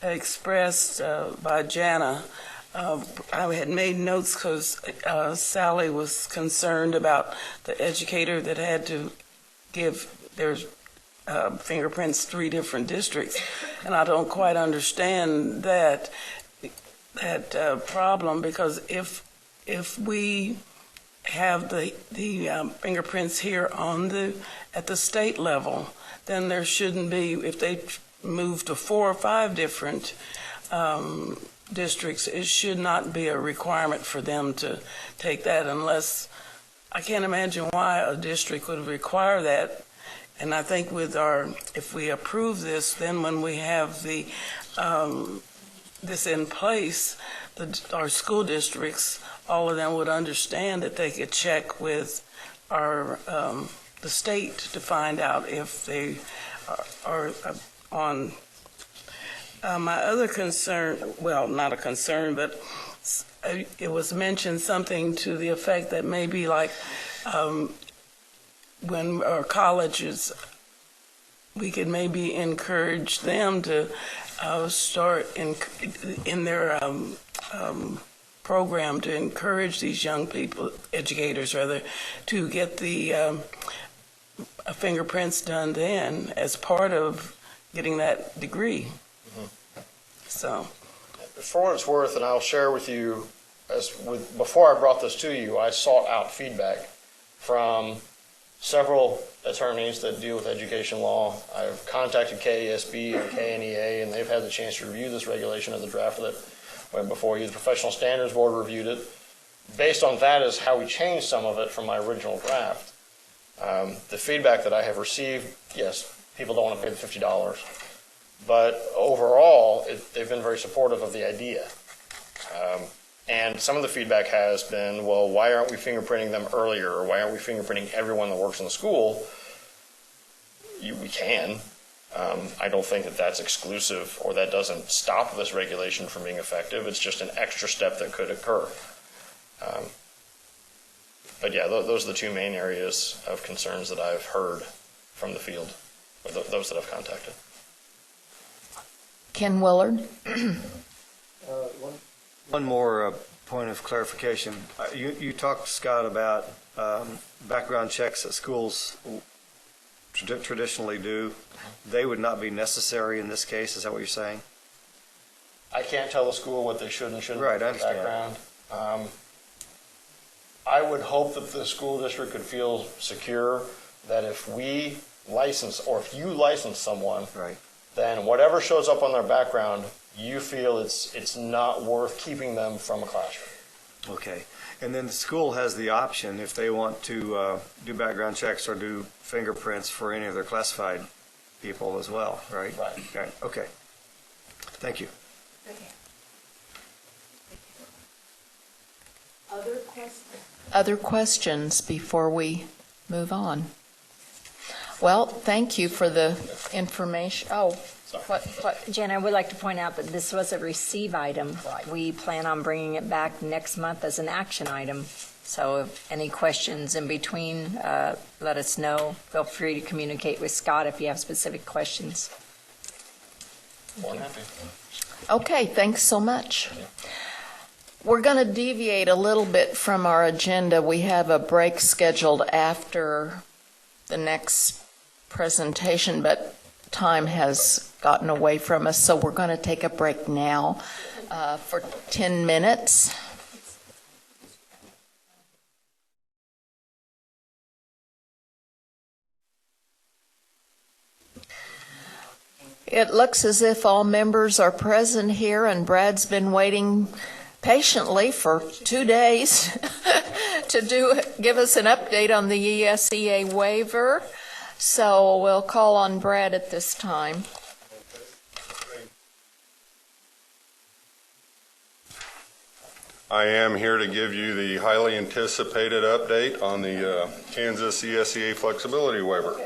expressed by Jana. I had made notes because Sally was concerned about the educator that had to give their fingerprints 3 different districts, and I don't quite understand that problem, because if we have the fingerprints here at the state level, then there shouldn't be, if they move to 4 or 5 different districts, it should not be a requirement for them to take that, unless, I can't imagine why a district would require that. And I think if we approve this, then when we have this in place, our school districts, all of them would understand that they could check with the state to find out if they are on. My other concern, well, not a concern, but it was mentioned something to the effect that maybe like when our colleges, we could maybe encourage them to start in their program to encourage these young people, educators rather, to get the fingerprints done then as part of getting that degree. So, for what it's worth, and I'll share with you, before I brought this to you, I sought out feedback from several attorneys that deal with education law. I've contacted KSDE and KNEA, and they've had the chance to review this regulation as a draft that went before you. The Professional Standards Board reviewed it. Based on that is how we changed some of it from my original draft. The feedback that I have received, yes, people don't want to pay the $50. But overall, they've been very supportive of the idea. And some of the feedback has been, well, why aren't we fingerprinting them earlier? Or why aren't we fingerprinting everyone that works in the school? We can. I don't think that that's exclusive, or that doesn't stop this regulation from being effective. It's just an extra step that could occur. But yeah, those are the 2 main areas of concerns that I've heard from the field, or those that I've contacted. Ken Willard. One more point of clarification. You talked, Scott, about background checks that schools traditionally do. They would not be necessary in this case. Is that what you're saying? I can't tell the school what they should and shouldn't do with background. I would hope that the school district could feel secure that if we license, or if you license someone, then whatever shows up on their background, you feel it's not worth keeping them from a classroom. Okay. And then the school has the option, if they want to do background checks or do fingerprints for any of their classified people as well, right? Right. Okay. Thank you. Other questions before we move on? Well, thank you for the information. Oh, what? Jen, I would like to point out that this was a receive item. We plan on bringing it back next month as an action item. So if any questions in between, let us know. Feel free to communicate with Scott if you have specific questions. Okay, thanks so much. We're going to deviate a little bit from our agenda. We have a break scheduled after the next presentation, but time has gotten away from us, so we're going to take a break now for 10 minutes. It looks as if all members are present here, and Brad's been waiting patiently for 2 days to give us an update on the ESEA waiver. So we'll call on Brad at this time. I am here to give you the highly anticipated update on the Kansas ESEA flexibility waiver.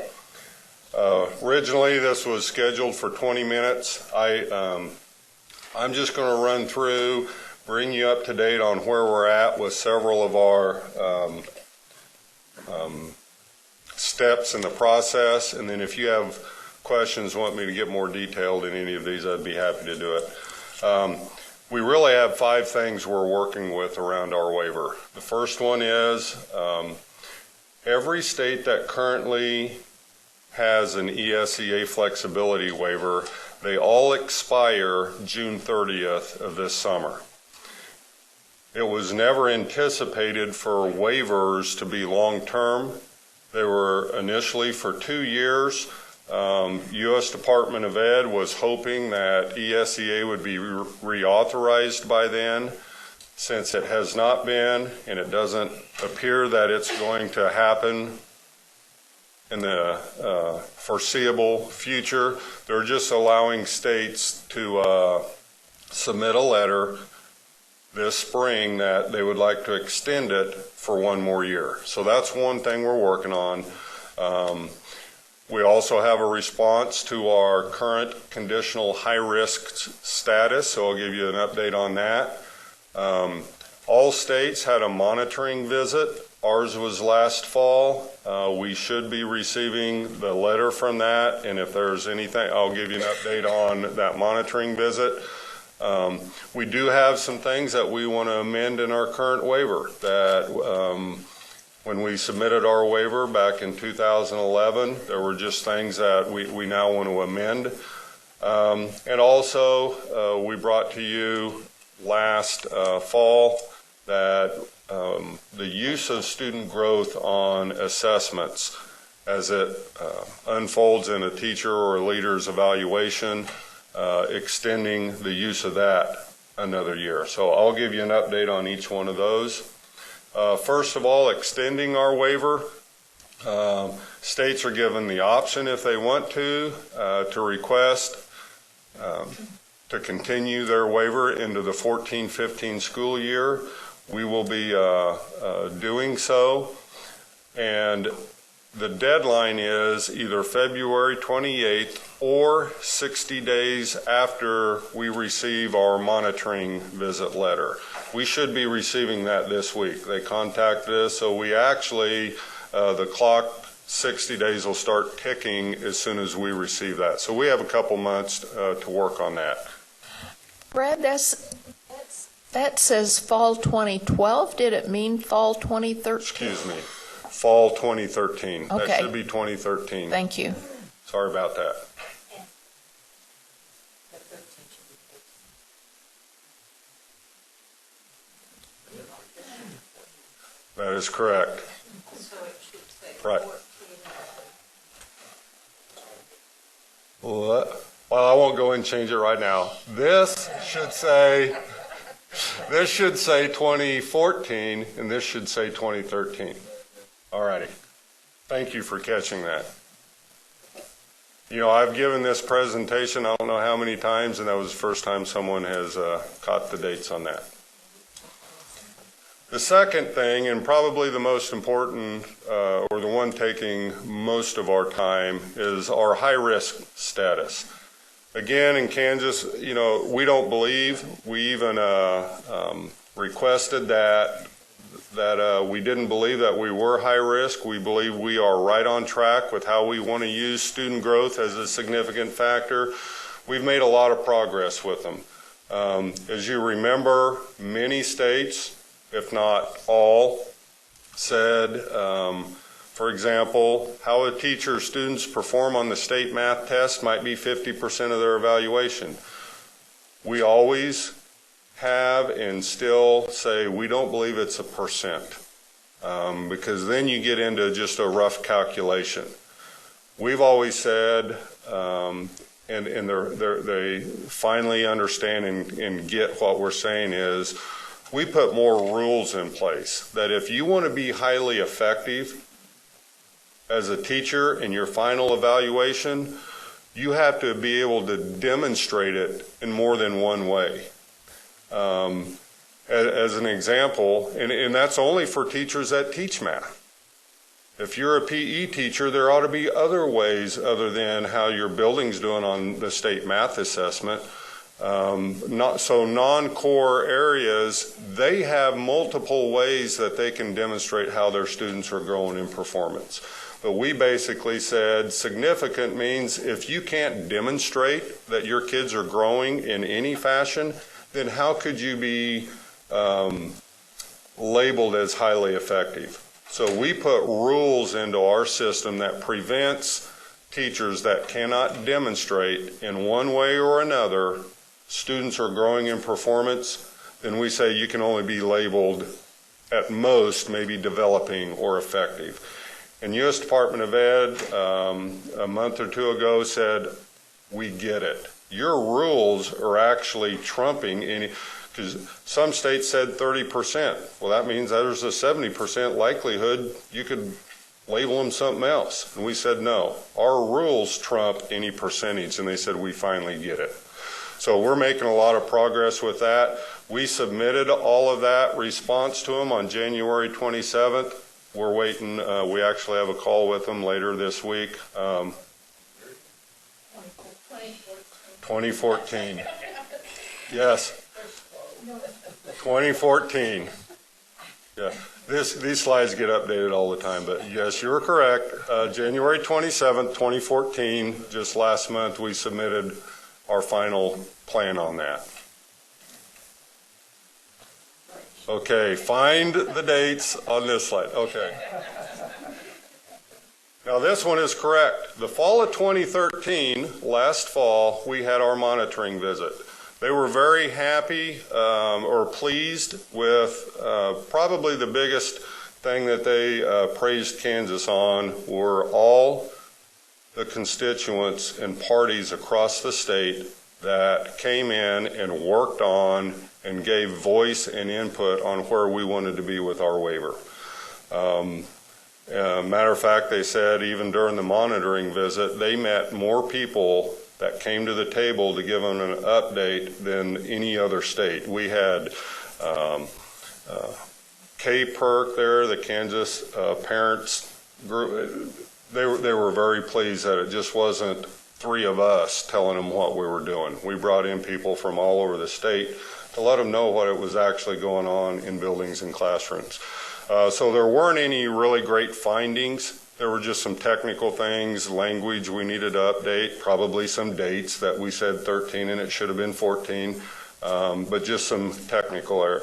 Originally, this was scheduled for 20 minutes. I'm just going to run through, bring you up to date on where we're at with several of our steps in the process, and then if you have questions, want me to get more detailed in any of these, I'd be happy to do it. We really have 5 things we're working with around our waiver. The first one is every state that currently has an ESEA flexibility waiver, they all expire June 30th of this summer. It was never anticipated for waivers to be long-term. They were initially for 2 years. U.S. Department of Ed was hoping that ESEA would be reauthorized by then. Since it has not been, and it doesn't appear that it's going to happen in the foreseeable future, they're just allowing states to submit a letter this spring that they would like to extend it for 1 more year. So that's one thing we're working on. We also have a response to our current conditional high-risk status, so I'll give you an update on that. All states had a monitoring visit. Ours was last fall. We should be receiving the letter from that, and if there's anything, I'll give you an update on that monitoring visit. We do have some things that we want to amend in our current waiver that when we submitted our waiver back in 2011, there were just things that we now want to amend. And also, we brought to you last fall that the use of student growth on assessments as it unfolds in a teacher or a leader's evaluation, extending the use of that another year. So I'll give you an update on each one of those. First of all, extending our waiver. States are given the option, if they want to request to continue their waiver into the 14-15 school year. We will be doing so. And the deadline is either February 28th or 60 days after we receive our monitoring visit letter. We should be receiving that this week. They contacted us, so we actually, the clock 60 days will start ticking as soon as we receive that. So we have a couple months to work on that. Brad, that says fall 2012. Did it mean fall 2013? Excuse me. Fall 2013. Okay. That should be 2013. Thank you. Sorry about that. That is correct. Right. What? Well, I won't go and change it right now. This should say 2014, and this should say 2013. All righty. Thank you for catching that. You know, I've given this presentation I don't know how many times, and that was the first time someone has caught the dates on that. The second thing, and probably the most important, or the one taking most of our time, is our high-risk status. Again, in Kansas, you know, we don't believe, we even requested that we didn't believe that we were high risk. We believe we are right on track with how we want to use student growth as a significant factor. We've made a lot of progress with them. As you remember, many states, if not all, said, for example, how a teacher's students perform on the state math test might be 50% of their evaluation. We always have and still say we don't believe it's 1%, because then you get into just a rough calculation. We've always said, and they finally understand and get what we're saying is, we put more rules in place that if you want to be highly effective as a teacher in your final evaluation, you have to be able to demonstrate it in more than one way. As an example, and that's only for teachers that teach math. If you're a PE teacher, there ought to be other ways other than how your building's doing on the state math assessment. Non-core areas, they have multiple ways that they can demonstrate how their students are growing in performance. But we basically said significant means if you can't demonstrate that your kids are growing in any fashion, then how could you be labeled as highly effective? So we put rules into our system that prevents teachers that cannot demonstrate in one way or another students are growing in performance. Then we say you can only be labeled at most maybe developing or effective. And U.S. Department of Ed a month or two ago said, we get it. Your rules are actually trumping any, because some states said 30%. Well, that means there's a 70% likelihood you could label them something else. And we said, no, our rules trump any percentage. And they said, we finally get it. So we're making a lot of progress with that. We submitted all of that response to them on January 27th. We're waiting. We actually have a call with them later this week. 2014. Yes. 2014. Yeah. These slides get updated all the time, but yes, you're correct. January 27th, 2014, just last month, we submitted our final plan on that. Okay, find the dates on this slide. Okay. Now this one is correct. The fall of 2013, last fall, we had our monitoring visit. They were very happy or pleased with probably the biggest thing that they praised Kansas on were all the constituents and parties across the state that came in and worked on and gave voice and input on where we wanted to be with our waiver. Matter of fact, they said even during the monitoring visit, they met more people that came to the table to give them an update than any other state. We had K-PERC there, the Kansas parents group. They were very pleased that it just wasn't three of us telling them what we were doing. We brought in people from all over the state to let them know what it was actually going on in buildings and classrooms. So there weren't any really great findings. There were just some technical things, language we needed to update, probably some dates that we said 13 and it should have been 14, but just some technical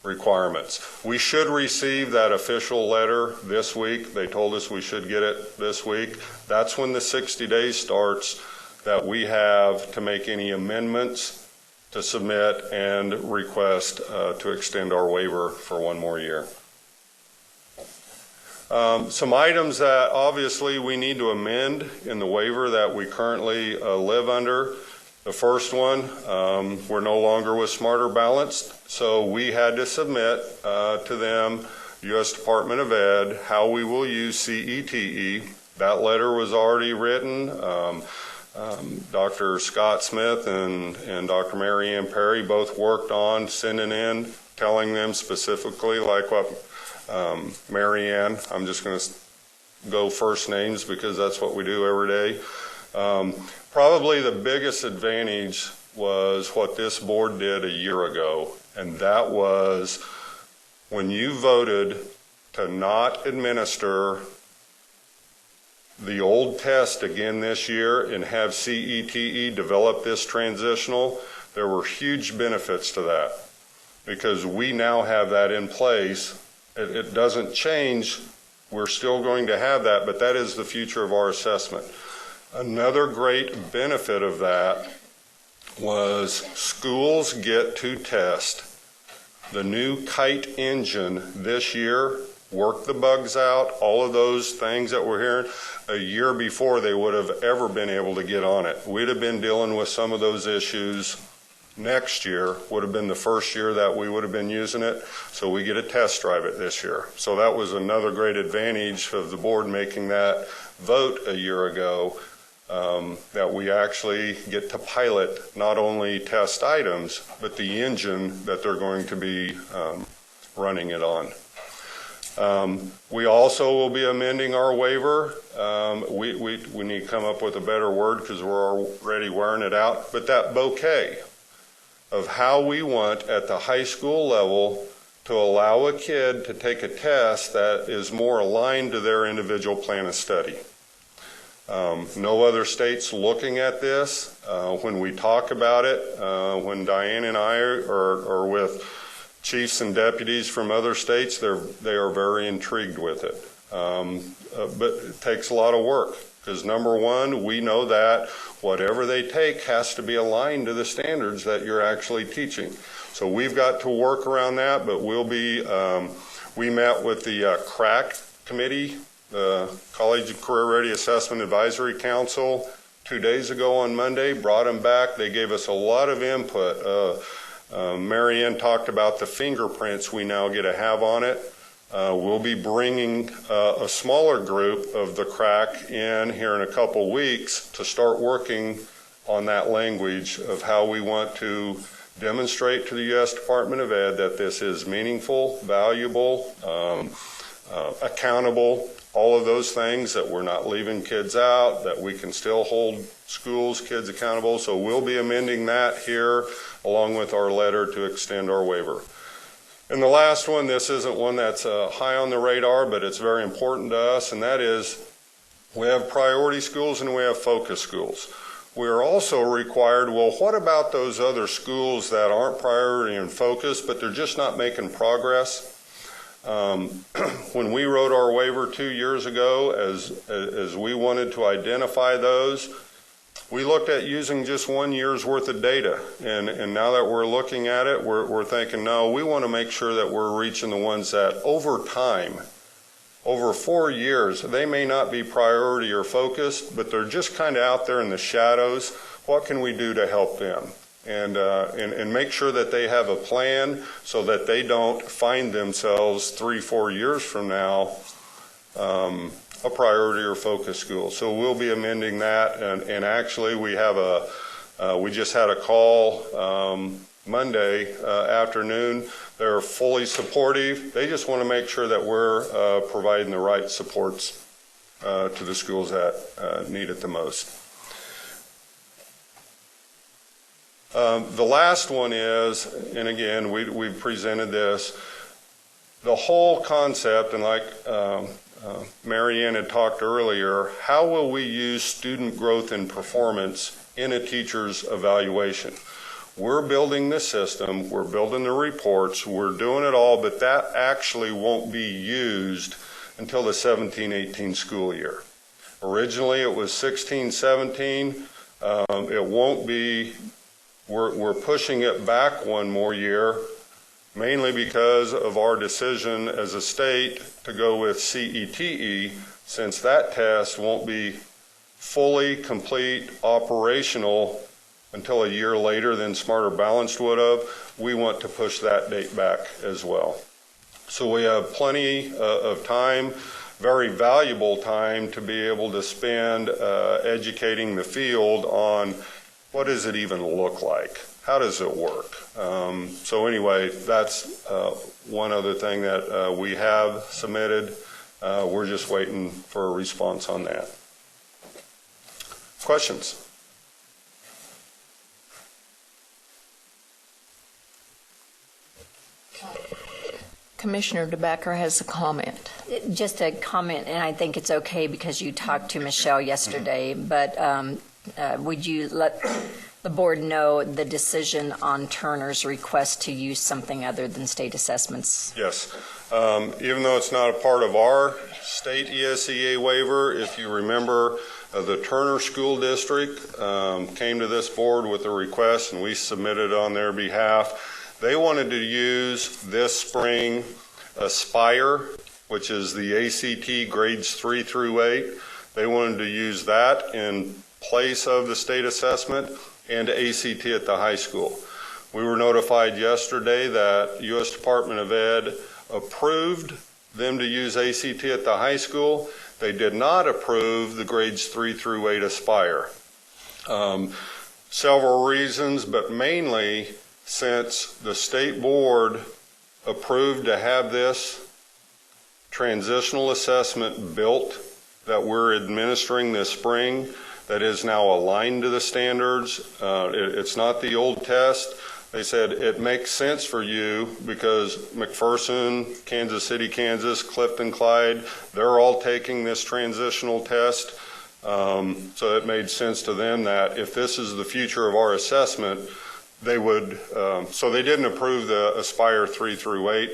requirements. We should receive that official letter this week. They told us we should get it this week. That's when the 60 days starts that we have to make any amendments to submit and request to extend our waiver for one more year. Some items that obviously we need to amend in the waiver that we currently live under. The first one, we're no longer with Smarter Balanced, so we had to submit to them, U.S. Department of Ed, how we will use CETE. That letter was already written. Dr. Scott Smith and Dr. Mary Ann Perry both worked on sending in, telling them specifically like what Mary Ann, I'm just going to go first names because that's what we do every day. Probably the biggest advantage was what this board did a year ago, and that was when you voted to not administer the old test again this year and have CETE develop this transitional, there were huge benefits to that because we now have that in place. It doesn't change. We're still going to have that, but that is the future of our assessment. Another great benefit of that was schools get to test the new KITE engine this year, work the bugs out, all of those things that we're hearing a year before they would have ever been able to get on it. We'd have been dealing with some of those issues next year, would have been the first year that we would have been using it, so we get to test drive it this year. So that was another great advantage of the board making that vote a year ago, that we actually get to pilot not only test items, but the engine that they're going to be running it on. We also will be amending our waiver. We need to come up with a better word because we're already wearing it out, but that bouquet of how we want at the high school level to allow a kid to take a test that is more aligned to their individual plan of study. No other state's looking at this. When we talk about it, when Diane and I are with chiefs and deputies from other states, they are very intrigued with it. But it takes a lot of work because number one, we know that whatever they take has to be aligned to the standards that you're actually teaching. So we've got to work around that, but we'll be, we met with the CRAC committee, the College and Career Ready Assessment Advisory Council 2 days ago on Monday, brought them back. They gave us a lot of input. Mary Ann talked about the fingerprints we now get to have on it. We'll be bringing a smaller group of the CRAC in here in a couple weeks to start working on that language of how we want to demonstrate to the U.S. Department of Ed that this is meaningful, valuable, accountable, all of those things, that we're not leaving kids out, that we can still hold schools, kids accountable. So we'll be amending that here along with our letter to extend our waiver. And the last one, this isn't one that's high on the radar, but it's very important to us, and that is we have priority schools and we have focus schools. We're also required, well, what about those other schools that aren't priority and focus, but they're just not making progress? When we wrote our waiver 2 years ago, as we wanted to identify those, we looked at using just 1 year's worth of data, and now that we're looking at it, we're thinking, no, we want to make sure that we're reaching the ones that over time, over 4 years, they may not be priority or focused, but they're just kind of out there in the shadows. What can we do to help them? And make sure that they have a plan so that they don't find themselves 3-4 years from now a priority or focus school. So we'll be amending that, and actually we have we just had a call Monday afternoon. They're fully supportive. They just want to make sure that we're providing the right supports to the schools that need it the most. The last one is, and again, we've presented this, the whole concept, and like Mary Ann had talked earlier, how will we use student growth and performance in a teacher's evaluation? We're building the system, we're building the reports, we're doing it all, but that actually won't be used until the 17-18 school year. Originally it was 16-17. It won't be, we're pushing it back 1 more year mainly because of our decision as a state to go with CETE, since that test won't be fully complete operational until a year later than Smarter Balanced would have. We want to push that date back as well. So we have plenty of time, very valuable time, to be able to spend educating the field on what does it even look like? How does it work? So anyway, that's one other thing that we have submitted. We're just waiting for a response on that. Questions? Commissioner DeBecker has a comment. Just a comment, and I think it's okay because you talked to Michelle yesterday, but would you let the board know the decision on Turner's request to use something other than state assessments? Yes. Even though it's not a part of our state ESEA waiver, if you remember, the Turner School District came to this board with a request, and we submitted on their behalf. They wanted to use this spring Aspire, which is the ACT grades 3 through 8. They wanted to use that in place of the state assessment and ACT at the high school. We were notified yesterday that U.S. Department of Ed approved them to use ACT at the high school. They did not approve the grades 3 through 8 Aspire. Several reasons, but mainly since the state board approved to have this transitional assessment built that we're administering this spring, that is now aligned to the standards. It's not the old test. They said it makes sense for you because McPherson, Kansas City, Kansas, Clifton, Clyde, they're all taking this transitional test. So it made sense to them that if this is the future of our assessment, they would, so they didn't approve the Aspire 3 through 8.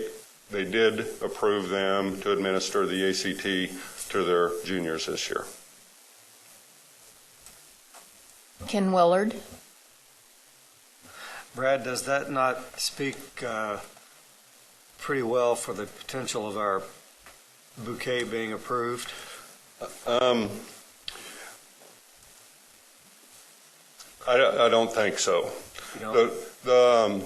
They did approve them to administer the ACT to their juniors this year. Ken Willard. Brad, does that not speak pretty well for the potential of our bouquet being approved? I don't think so. The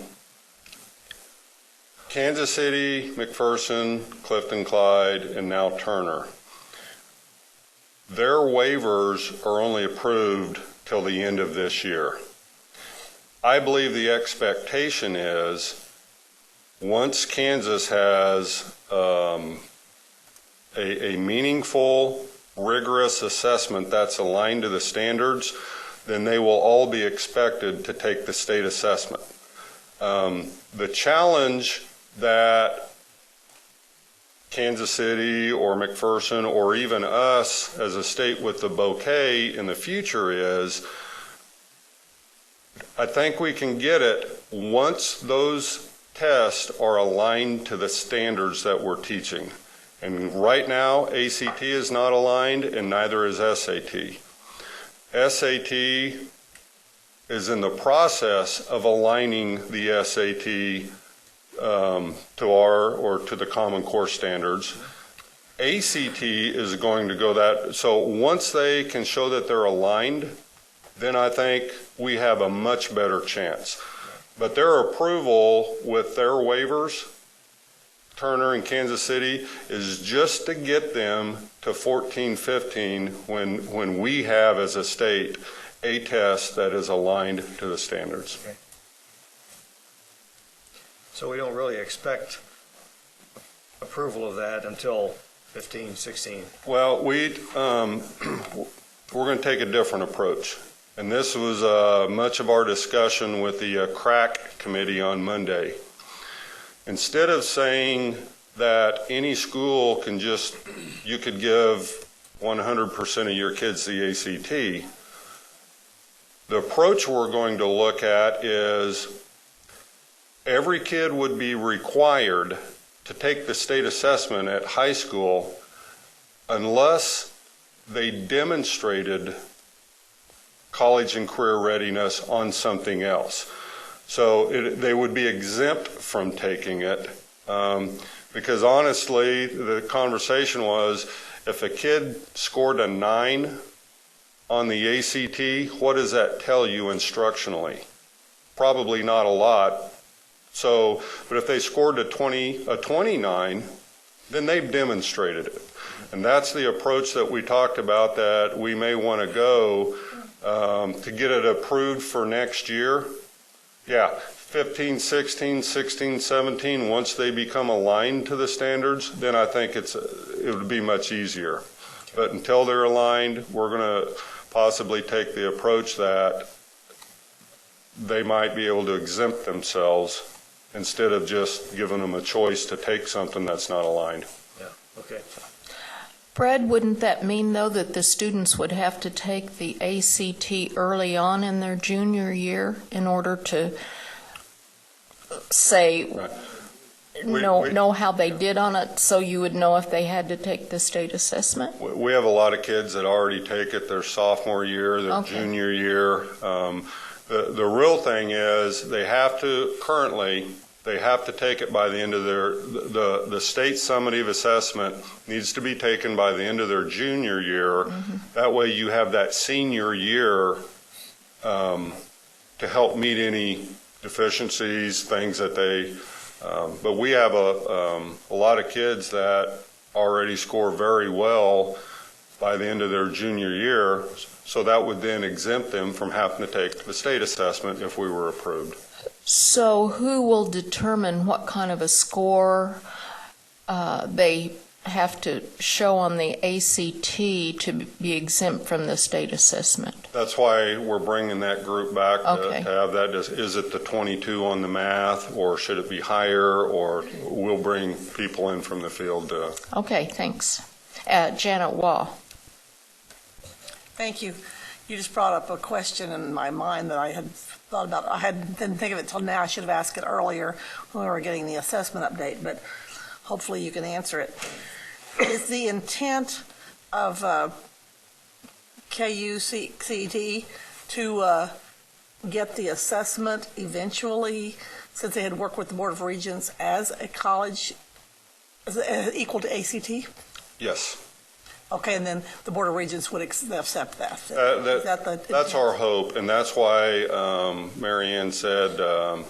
Kansas City, McPherson, Clifton, Clyde, and now Turner, their waivers are only approved till the end of this year. I believe the expectation is once Kansas has a meaningful, rigorous assessment that's aligned to the standards, then they will all be expected to take the state assessment. The challenge that Kansas City or McPherson or even us as a state with the bouquet in the future is, I think we can get it once those tests are aligned to the standards that we're teaching. And right now, ACT is not aligned and neither is SAT. SAT is in the process of aligning the SAT to our or to the Common Core standards. ACT is going to go that, so once they can show that they're aligned, then I think we have a much better chance. But their approval with their waivers, Turner and Kansas City, is just to get them to 14-15 when we have as a state a test that is aligned to the standards. Okay. So we don't really expect approval of that until 15, 16. Well, we're going to take a different approach. And this was much of our discussion with the CRAC committee on Monday. Instead of saying that any school can just, you could give 100% of your kids the ACT, the approach we're going to look at is every kid would be required to take the state assessment at high school unless they demonstrated college and career readiness on something else. So they would be exempt from taking it. Because honestly, the conversation was, if a kid scored a 9 on the ACT, what does that tell you instructionally? Probably not a lot. So, but if they scored a 29, then they've demonstrated it. And that's the approach that we talked about that we may want to go to get it approved for next year. Yeah, 15, 16, 16, 17, once they become aligned to the standards, then I think it would be much easier. But until they're aligned, we're going to possibly take the approach that they might be able to exempt themselves instead of just giving them a choice to take something that's not aligned. Yeah, okay. Brad, wouldn't that mean, though, that the students would have to take the ACT early on in their junior year in order to say, Right. know how they did on it, so you would know if they had to take the state assessment? We have a lot of kids that already take it their sophomore year, their junior year. The real thing is they have to take it by the end of the state summative assessment needs to be taken by the end of their junior year. Mm-hmm. That way you have that senior year to help meet any deficiencies, things that they, but we have a lot of kids that already score very well by the end of their junior year, so that would then exempt them from having to take the state assessment if we were approved. So who will determine what kind of a score they have to show on the ACT to be exempt from the state assessment? That's why we're bringing that group back Okay. to have that. Is it the 22 on the math, or should it be higher, or we'll bring people in from the field to... Okay, thanks. Janet Waugh. Thank you. You just brought up a question in my mind that I had thought about. Didn't think of it till now. I should have asked it earlier when we were getting the assessment update, but hopefully you can answer it. Is the intent of KUCET to get the assessment eventually, since they had worked with the Board of Regents, as a college, equal to ACT? Yes. Okay, and then the Board of Regents would accept that. That's our hope, and that's why Mary Ann said the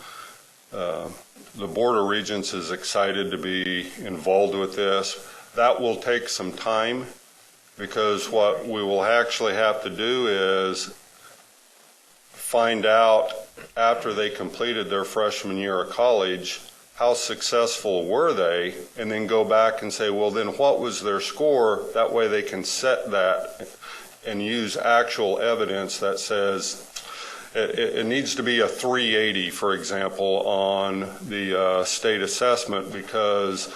Board of Regents is excited to be involved with this. That will take some time, because what we will actually have to do is find out after they completed their freshman year of college, how successful were they, and then go back and say, well, then what was their score? That way they can set that and use actual evidence that says it needs to be a 380, for example, on the state assessment, because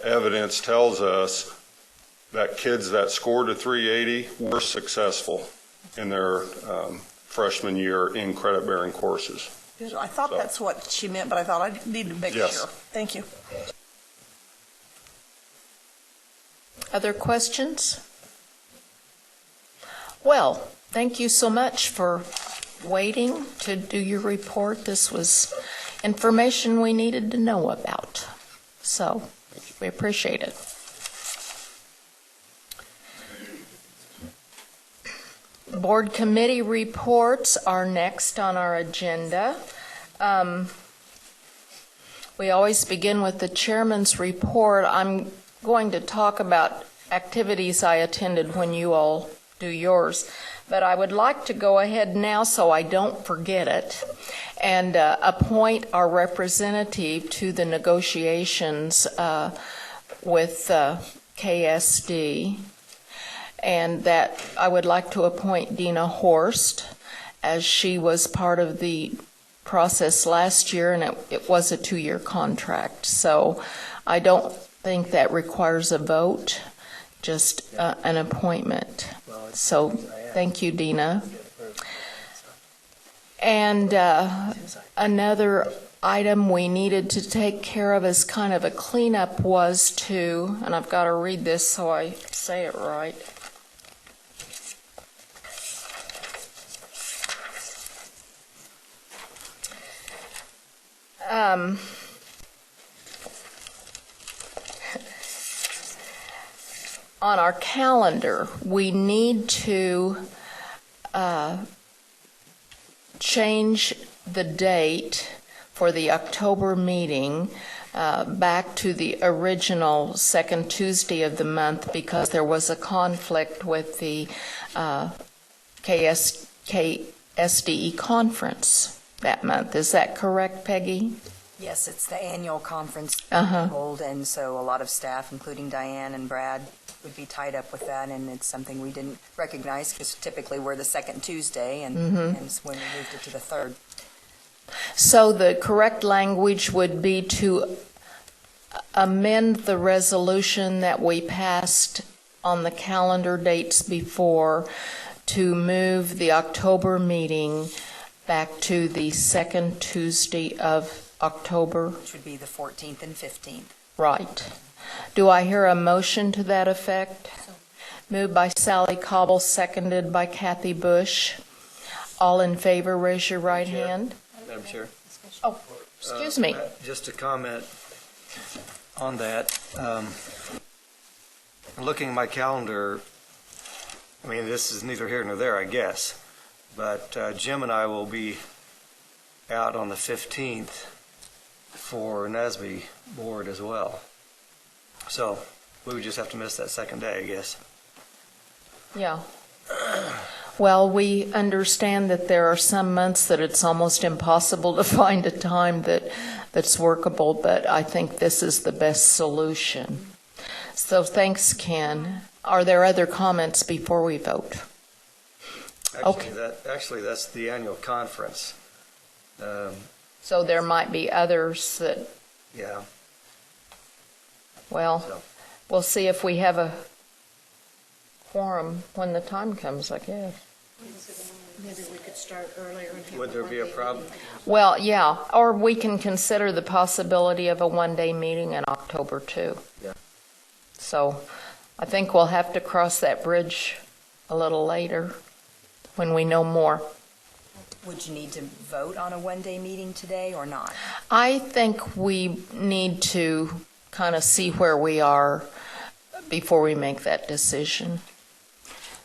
evidence tells us that kids that scored a 380 were successful in their freshman year in credit-bearing courses. I thought that's what she meant, but I thought I needed to make sure. Thank you. Other questions? Well, thank you so much for waiting to do your report. This was information we needed to know about, so we appreciate it. Board committee reports are next on our agenda. We always begin with the chairman's report. I'm going to talk about activities I attended when you all do yours, but I would like to go ahead now so I don't forget it and appoint our representative to the negotiations with KSDE. And that I would like to appoint Dina Horst, as she was part of the process last year, and it was a 2-year contract. So I don't think that requires a vote, just an appointment. So thank you, Dina. And another item we needed to take care of as kind of a cleanup was to, and I've got to read this so I say it right. on our calendar, we need to change the date for the October meeting back to the original second Tuesday of the month because there was a conflict with the KSDE conference that month. Is that correct, Peggy? Yes, it's the annual conference Uh-huh. we hold, and so a lot of staff, including Diane and Brad, would be tied up with that, and it's something we didn't recognize because typically we're the second Tuesday, and, Mhm. and it's when we moved it to the third. So the correct language would be to amend the resolution that we passed on the calendar dates before to move the October meeting back to the second Tuesday of October. Which would be the 14th and 15th. Right. Do I hear a motion to that effect? Moved by Sally Cobble, seconded by Kathy Bush. All in favor, raise your right hand. Madam Chair? Oh, excuse me. Just to comment on that, looking at my calendar, I mean, this is neither here nor there, I guess, but Jim and I will be out on the 15th for NASB board as well. So we would just have to miss that second day, I guess. Yeah. Well, we understand that there are some months that it's almost impossible to find a time that's workable, but I think this is the best solution. So thanks, Ken. Are there other comments before we vote? Actually, that's the annual conference. So there might be others that, Yeah. well, we'll see if we have a quorum when the time comes, I guess. Maybe we could start earlier and have. Would there be a problem? Well, yeah, or we can consider the possibility of a one-day meeting in October, too. Yeah. So I think we'll have to cross that bridge a little later when we know more. Would you need to vote on a one-day meeting today or not? I think we need to kind of see where we are before we make that decision.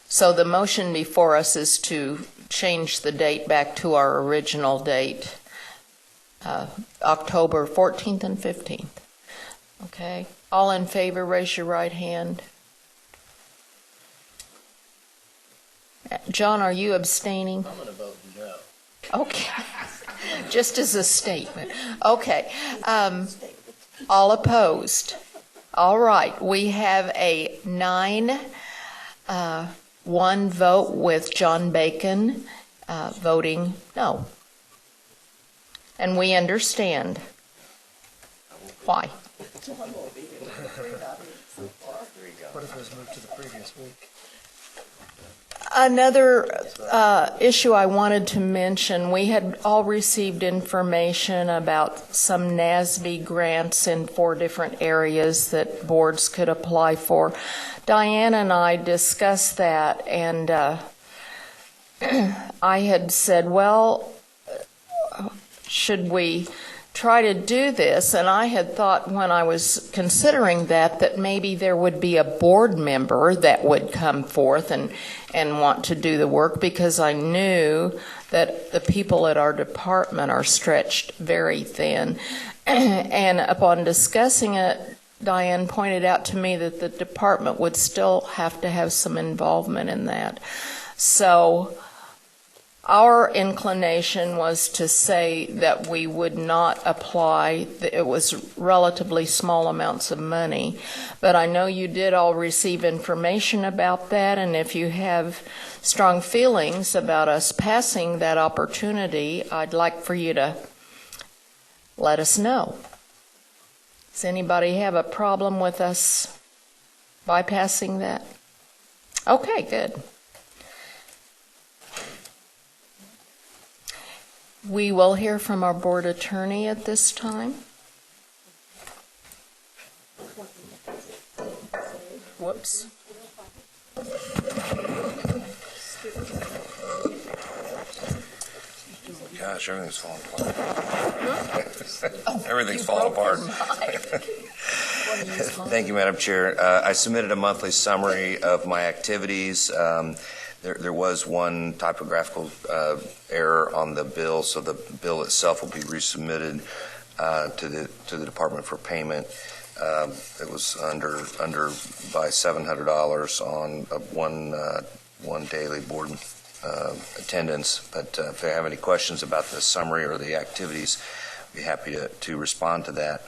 So the motion before us is to change the date back to our original date, October 14th and 15th. Okay? All in favor, raise your right hand. John, are you abstaining? I'm going to vote no. Okay. Just as a statement. Okay. All opposed? All right. We have a 9-1 vote with John Bacon voting no. And we understand why. What if it was moved to the previous week? Another issue I wanted to mention, we had all received information about some NASB grants in 4 different areas that boards could apply for. Diane and I discussed that, and I had said, well, should we try to do this? And I had thought when I was considering that maybe there would be a board member that would come forth and want to do the work, because I knew that the people at our department are stretched very thin. And upon discussing it, Diane pointed out to me that the department would still have to have some involvement in that. So our inclination was to say that we would not apply. It was relatively small amounts of money. But I know you did all receive information about that, and if you have strong feelings about us passing that opportunity, I'd like for you to let us know. Does anybody have a problem with us bypassing that? Okay, good. We will hear from our board attorney at this time. Whoops. gosh, everything's falling apart. Everything's falling apart. Thank you, Madam Chair. I submitted a monthly summary of my activities. There was one typographical error on the bill, so the bill itself will be resubmitted to the Department for payment. It was under by $700 on one daily board attendance. But if they have any questions about the summary or the activities, I'd be happy to respond to that.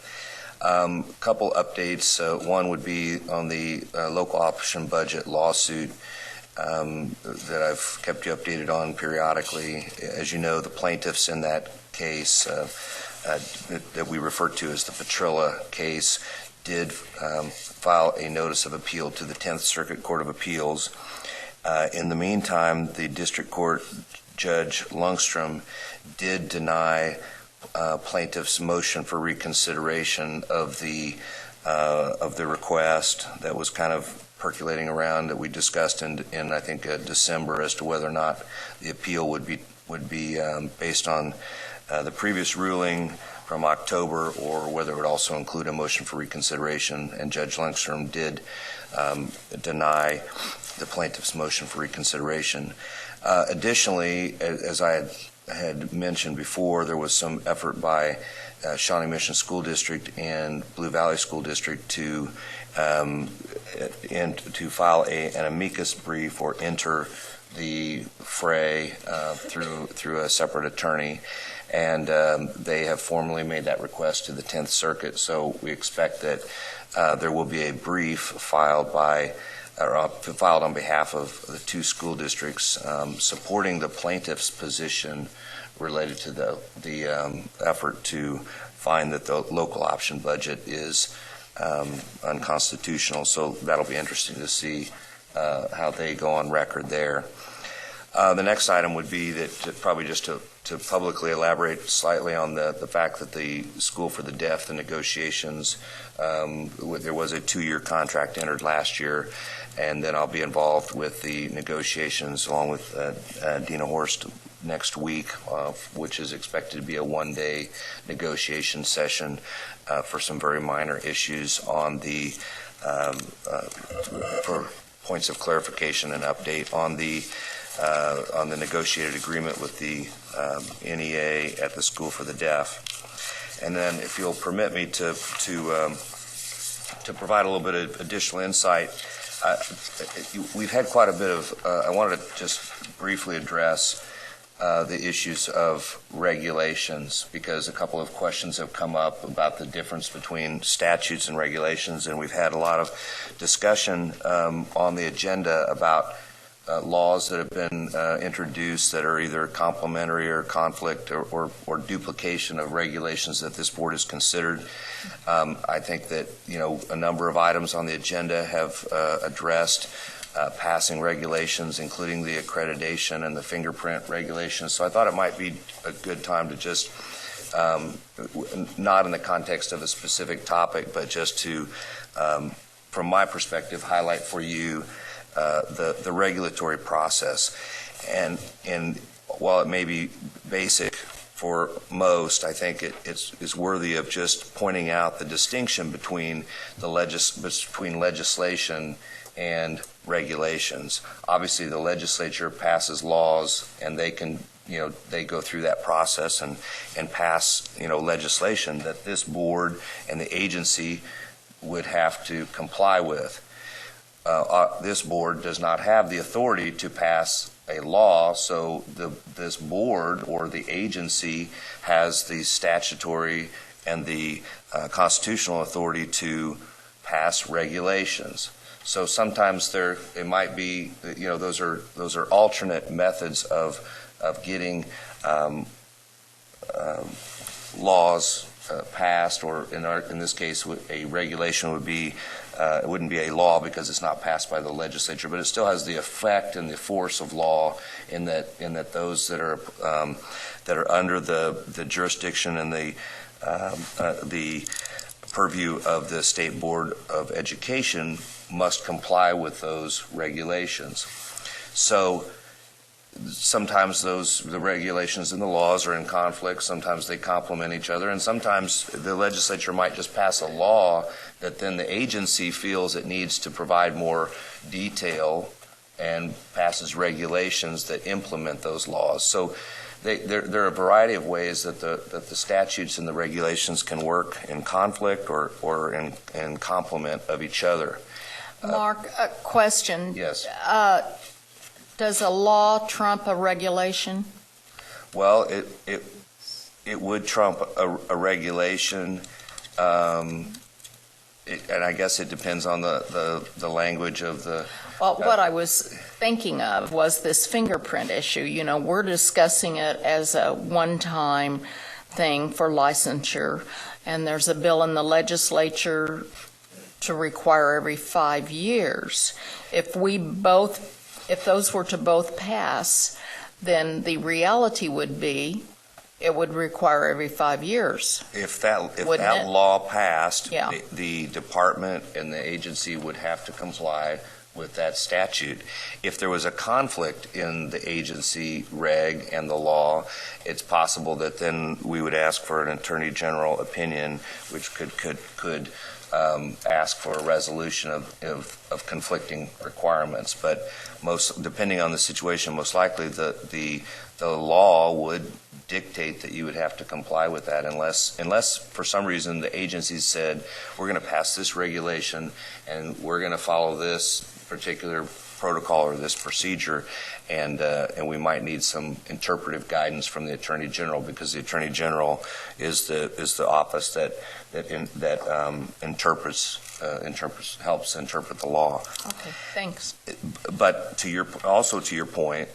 A couple updates. One would be on the local option budget lawsuit that I've kept you updated on periodically. As you know, the plaintiffs in that case that we refer to as the Petrilla case did file a notice of appeal to the 10th Circuit Court of Appeals. In the meantime, the District Court Judge Lundstrom did deny plaintiff's motion for reconsideration of the request that was kind of percolating around that we discussed in I think December as to whether or not the appeal would be based on the previous ruling from October or whether it would also include a motion for reconsideration, and Judge Lundstrom did deny the plaintiff's motion for reconsideration. Additionally, as I had mentioned before, there was some effort by Shawnee Mission School District and Blue Valley School District to file an amicus brief or enter the fray through a separate attorney, and they have formally made that request to the 10th Circuit. So we expect that there will be a brief filed on behalf of the two school districts supporting the plaintiff's position related to the effort to find that the local option budget is unconstitutional. So that'll be interesting to see how they go on record there. The next item would be that probably just to publicly elaborate slightly on the fact that the School for the Deaf, the negotiations, there was a 2-year contract entered last year, and then I'll be involved with the negotiations along with Dina Horst next week, which is expected to be a 1-day negotiation session for some very minor issues on the for points of clarification and update on the negotiated agreement with the NEA at the School for the Deaf. And then, if you'll permit me to provide a little bit of additional insight, we've had quite a bit of. I wanted to just briefly address the issues of regulations, because a couple of questions have come up about the difference between statutes and regulations, and we've had a lot of discussion on the agenda about laws that have been introduced that are either complementary or conflict or duplication of regulations that this board has considered. I think that a number of items on the agenda have addressed passing regulations, including the accreditation and the fingerprint regulations. So I thought it might be a good time to just, not in the context of a specific topic, but just to, from my perspective, highlight for you the regulatory process. And while it may be basic for most, I think it's worthy of just pointing out the distinction between between legislation and regulations. Obviously, the legislature passes laws, and they can, they go through that process and pass, legislation that this board and the agency would have to comply with. This board does not have the authority to pass a law, so this board or the agency has the statutory and the constitutional authority to pass regulations. So sometimes it might be, those are alternate methods of getting laws passed, or in this case, a regulation would be. It wouldn't be a law because it's not passed by the legislature, but it still has the effect and the force of law in that those that are under the jurisdiction and the purview of the State Board of Education must comply with those regulations. So sometimes the regulations and the laws are in conflict, sometimes they complement each other, and sometimes the legislature might just pass a law that then the agency feels it needs to provide more detail and passes regulations that implement those laws. So there are a variety of ways that the statutes and the regulations can work in conflict or in complement of each other. Mark, a question. Yes. Does a law trump a regulation? Well, it would trump a regulation, and I guess it depends on the language of the. Well, what I was thinking of was this fingerprint issue. You know, we're discussing it as a one-time thing for licensure, and there's a bill in the legislature to require every 5 years. If those were to both pass, then the reality would be it would require every 5 years. If that law passed, the department and the agency would have to comply with that statute. If there was a conflict in the agency reg and the law, it's possible that then we would ask for an attorney general opinion, which could ask for a resolution of conflicting requirements. But depending on the situation, most likely the law would dictate that you would have to comply with that unless for some reason the agency said, we're going to pass this regulation and we're going to follow this particular protocol or this procedure, and we might need some interpretive guidance from the Attorney General, because the Attorney General is the office that helps interpret the law. Okay, thanks. But to your point,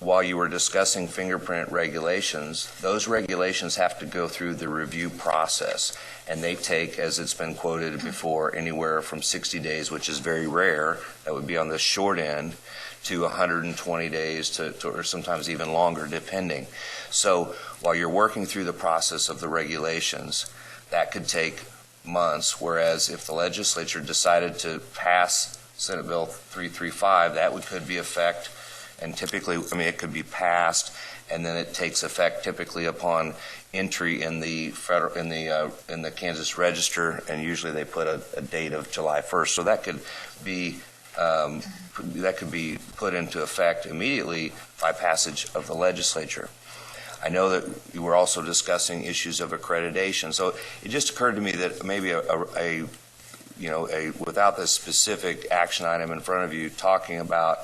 while you were discussing fingerprint regulations, those regulations have to go through the review process, and they take, as it's been quoted before, anywhere from 60 days, which is very rare, that would be on the short end, to 120 days or sometimes even longer, depending. So while you're working through the process of the regulations, that could take months, whereas if the legislature decided to pass Senate Bill 335, that could be effect. And typically, it could be passed, and then it takes effect typically upon entry in the Kansas Register, and usually they put a date of July 1st. So that could be put into effect immediately by passage of the legislature. I know that you were also discussing issues of accreditation. So it just occurred to me that maybe without this specific action item in front of you, talking about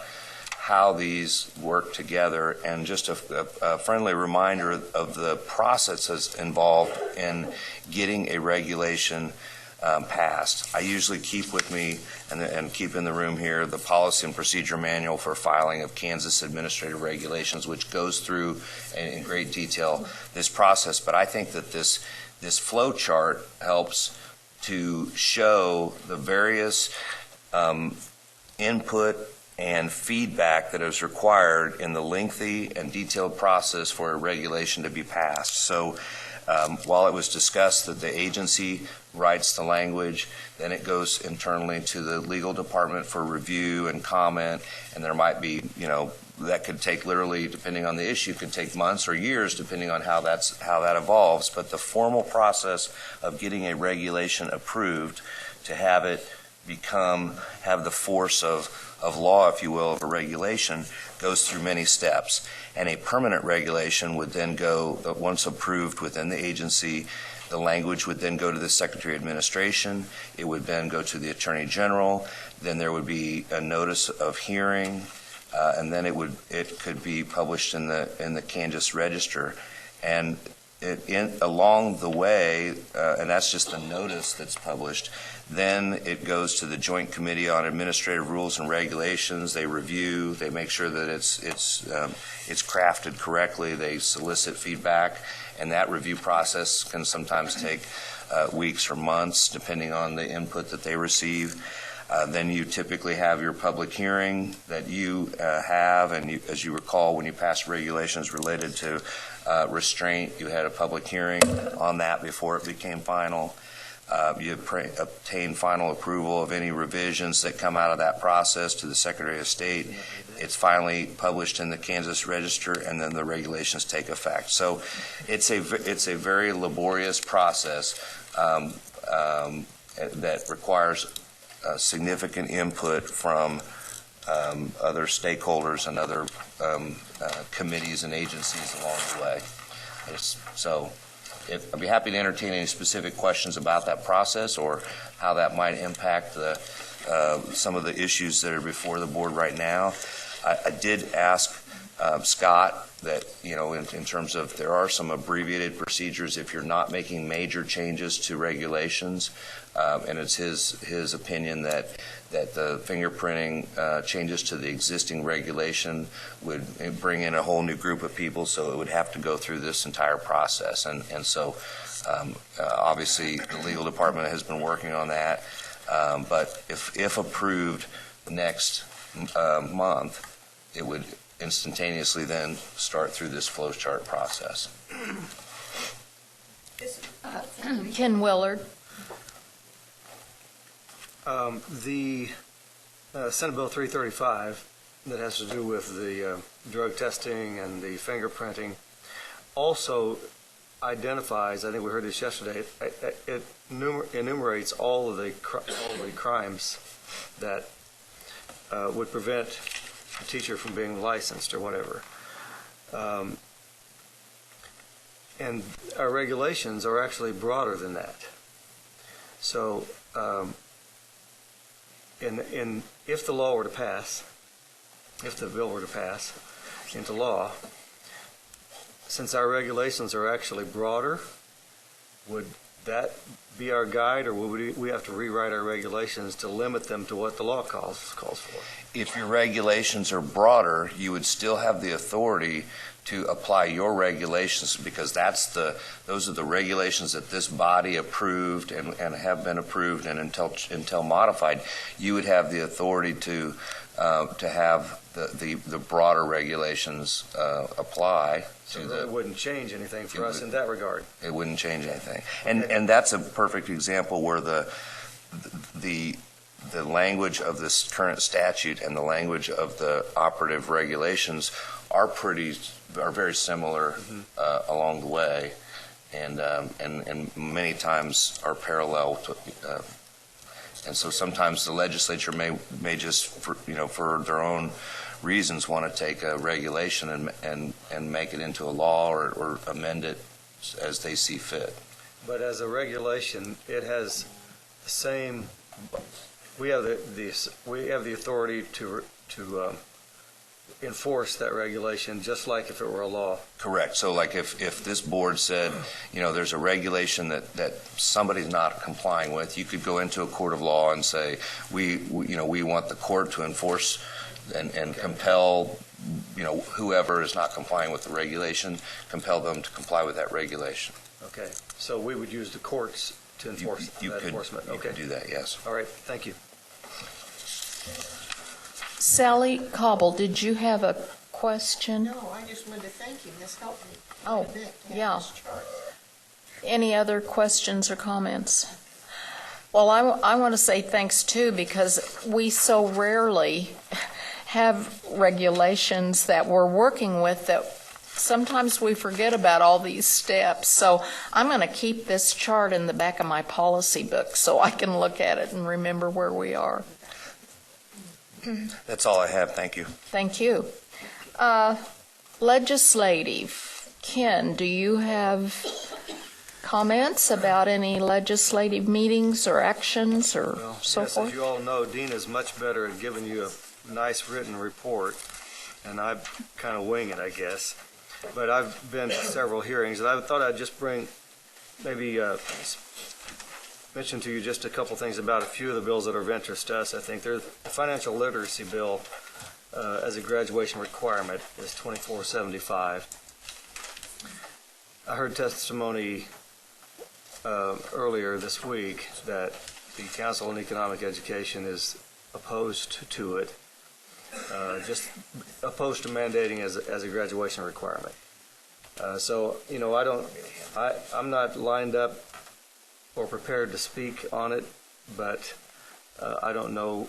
how these work together, and just a friendly reminder of the processes involved in getting a regulation passed. I usually keep with me and keep in the room here the policy and procedure manual for filing of Kansas administrative regulations, which goes through in great detail this process. But I think that this flow chart helps to show the various input and feedback that is required in the lengthy and detailed process for a regulation to be passed. So while it was discussed that the agency writes the language, then it goes internally to the legal department for review and comment, and there might be, that could take literally, depending on the issue, could take months or years, depending on how that evolves. But the formal process of getting a regulation approved to have it have the force of law, if you will, of a regulation, goes through many steps. And a permanent regulation would then go, once approved within the agency, the language would then go to the Secretary of Administration. It would then go to the Attorney General. Then there would be a notice of hearing, and then it could be published in the Kansas Register. And along the way, and that's just the notice that's published, then it goes to the Joint Committee on Administrative Rules and Regulations. They review, they make sure that it's crafted correctly. They solicit feedback, and that review process can sometimes take weeks or months, depending on the input that they receive. Then you typically have your public hearing that you have, and as you recall, when you passed regulations related to restraint, you had a public hearing on that before it became final. You obtain final approval of any revisions that come out of that process to the Secretary of State. It's finally published in the Kansas Register, and then the regulations take effect. So it's a very laborious process that requires significant input from other stakeholders and other committees and agencies along the way. I'd be happy to entertain any specific questions about that process or how that might impact some of the issues that are before the board right now. I did ask Scott that, in terms of there are some abbreviated procedures if you're not making major changes to regulations, and it's his opinion that the fingerprinting changes to the existing regulation would bring in a whole new group of people, so it would have to go through this entire process. And so obviously the legal department has been working on that, but if approved next month, it would instantaneously then start through this flow chart process. Ken Willard. The Senate Bill 335 that has to do with the drug testing and the fingerprinting also identifies, I think we heard this yesterday, it enumerates all of the crimes that would prevent a teacher from being licensed or whatever. And our regulations are actually broader than that. So if the law were to pass, if the bill were to pass into law, since our regulations are actually broader, would that be our guide, or would we have to rewrite our regulations to limit them to what the law calls for? If your regulations are broader, you would still have the authority to apply your regulations, because those are the regulations that this body approved and have been approved, and until modified, you would have the authority to have the broader regulations apply. So it wouldn't change anything for us in that regard. It wouldn't change anything, and that's a perfect example where the language of this current statute and the language of the operative regulations are very similar along the way, and many times are parallel to. And so sometimes the legislature may just for their own reasons want to take a regulation and make it into a law or amend it as they see fit. But as a regulation, it has the same. We have the authority to enforce that regulation just like if it were a law. Correct. So like if this board said, there's a regulation that somebody's not complying with, you could go into a court of law and say, we want the court to enforce and compel, whoever is not complying with the regulation, compel them to comply with that regulation. Okay. So we would use the courts to enforce that enforcement. You could do that, yes. All right. Thank you. Sally Cobble, did you have a question? No, I just wanted to thank you. This helped me Oh, quite a bit. yeah. Any other questions or comments? Well, I want to say thanks too, because we so rarely have regulations that we're working with that sometimes we forget about all these steps. So I'm going to keep this chart in the back of my policy book so I can look at it and remember where we are. That's all I have. Thank you. Thank you. Legislative. Ken, do you have comments about any legislative meetings or actions or so yes, forth? as you all know, Dean is much better at giving you a nice written report, and I kind of wing it, I guess. But I've been to several hearings, and I thought I'd just mention to you just a couple things about a few of the bills that are of interest to us. I think there's the financial literacy bill as a graduation requirement is 2475. I heard testimony earlier this week that the Council on Economic Education is opposed to it, just opposed to mandating as a graduation requirement. So I'm not lined up or prepared to speak on it, but I don't know.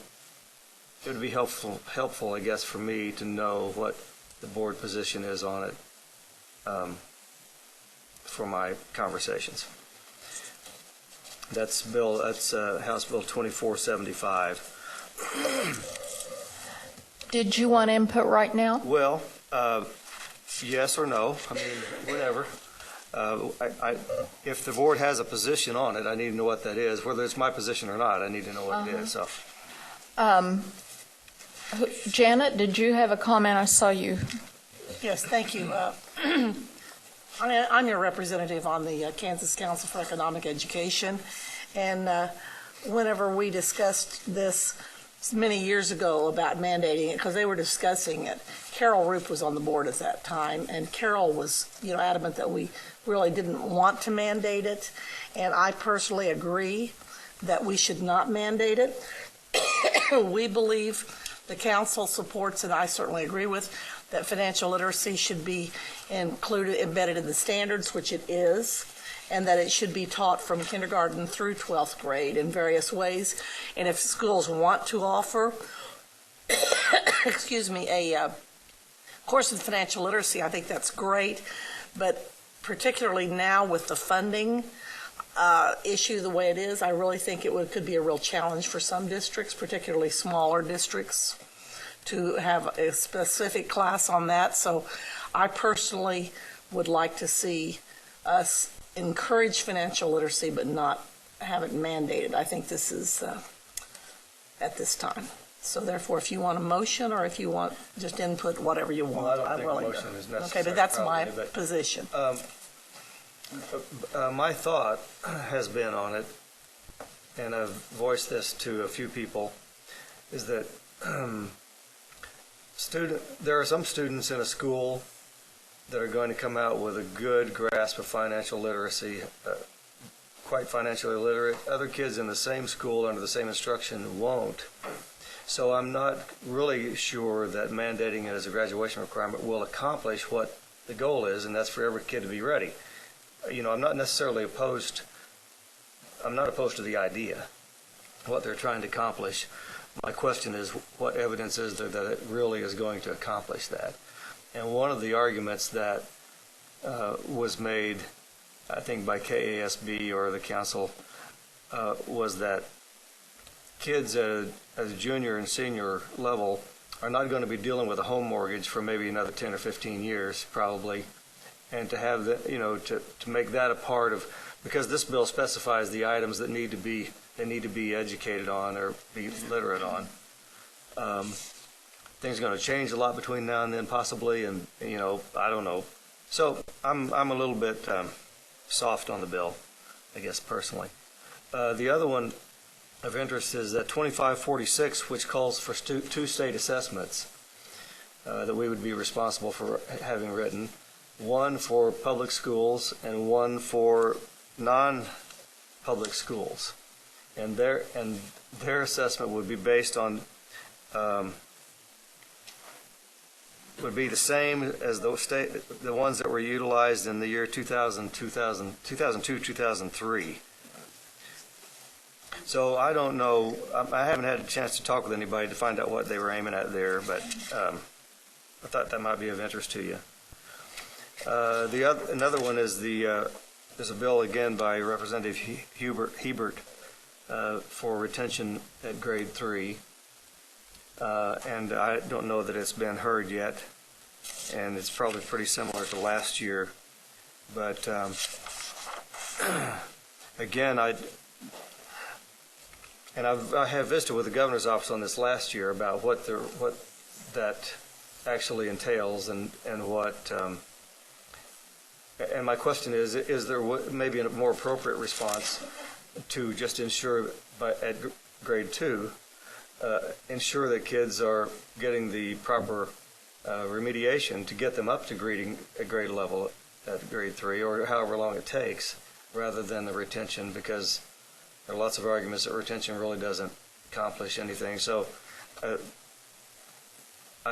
It would be helpful, I guess, for me to know what the board position is on it for my conversations. That's House Bill 2475. Did you want input right now? Well, yes or no. I mean, whatever. If the board has a position on it, I need to know what that is. Whether it's my position or not, I need to know what it is. So, Janet, did you have a comment? I saw you. Yes, thank you. I'm your representative on the Kansas Council for Economic Education, and whenever we discussed this many years ago about mandating it, because they were discussing it, Carol Roop was on the board at that time, and Carol was, adamant that we really didn't want to mandate it, and I personally agree that we should not mandate it. We believe the council supports, and I certainly agree with, that financial literacy should be embedded in the standards, which it is, and that it should be taught from kindergarten through 12th grade in various ways. And if schools want to offer, a course in financial literacy, I think that's great. But particularly now with the funding issue the way it is, I really think it could be a real challenge for some districts, particularly smaller districts, to have a specific class on that. So I personally would like to see us encourage financial literacy but not have it mandated. I think this is at this time. So therefore, if you want a motion or if you want just input, whatever you want. Well, I don't think a motion is necessary. Okay, but that's my probably, position. My thought has been on it, and I've voiced this to a few people, is that there are some students in a school that are going to come out with a good grasp of financial literacy, quite financially literate. Other kids in the same school under the same instruction won't. So I'm not really sure that mandating it as a graduation requirement will accomplish what the goal is, and that's for every kid to be ready. I'm not necessarily opposed. I'm not opposed to the idea, what they're trying to accomplish. My question is, what evidence is there that it really is going to accomplish that? And one of the arguments that was made, I think, by KSDE or the council was that kids at a junior and senior level are not going to be dealing with a home mortgage for maybe another 10 or 15 years, probably, and to have to make that a part of, because this bill specifies the items that need to be educated on or be literate on. Things are going to change a lot between now and then, possibly, and I don't know. So I'm a little bit soft on the bill, I guess, personally. The other one of interest is that 2546, which calls for two state assessments that we would be responsible for having written, one for public schools and one for non-public schools. And their assessment would be based on would be the same as the ones that were utilized in the year 2002, 2003. So I don't know. I haven't had a chance to talk with anybody to find out what they were aiming at there, but I thought that might be of interest to you. Another one is there's a bill again by Representative Hebert for retention at grade 3, and I don't know that it's been heard yet, and it's probably pretty similar to last year. But again, I have visited with the governor's office on this last year about what that actually entails and what. And my question is there maybe a more appropriate response to just ensure at grade 2, ensure that kids are getting the proper remediation to get them up to grade level at grade 3 or however long it takes, rather than the retention, because there are lots of arguments that retention really doesn't accomplish anything. So I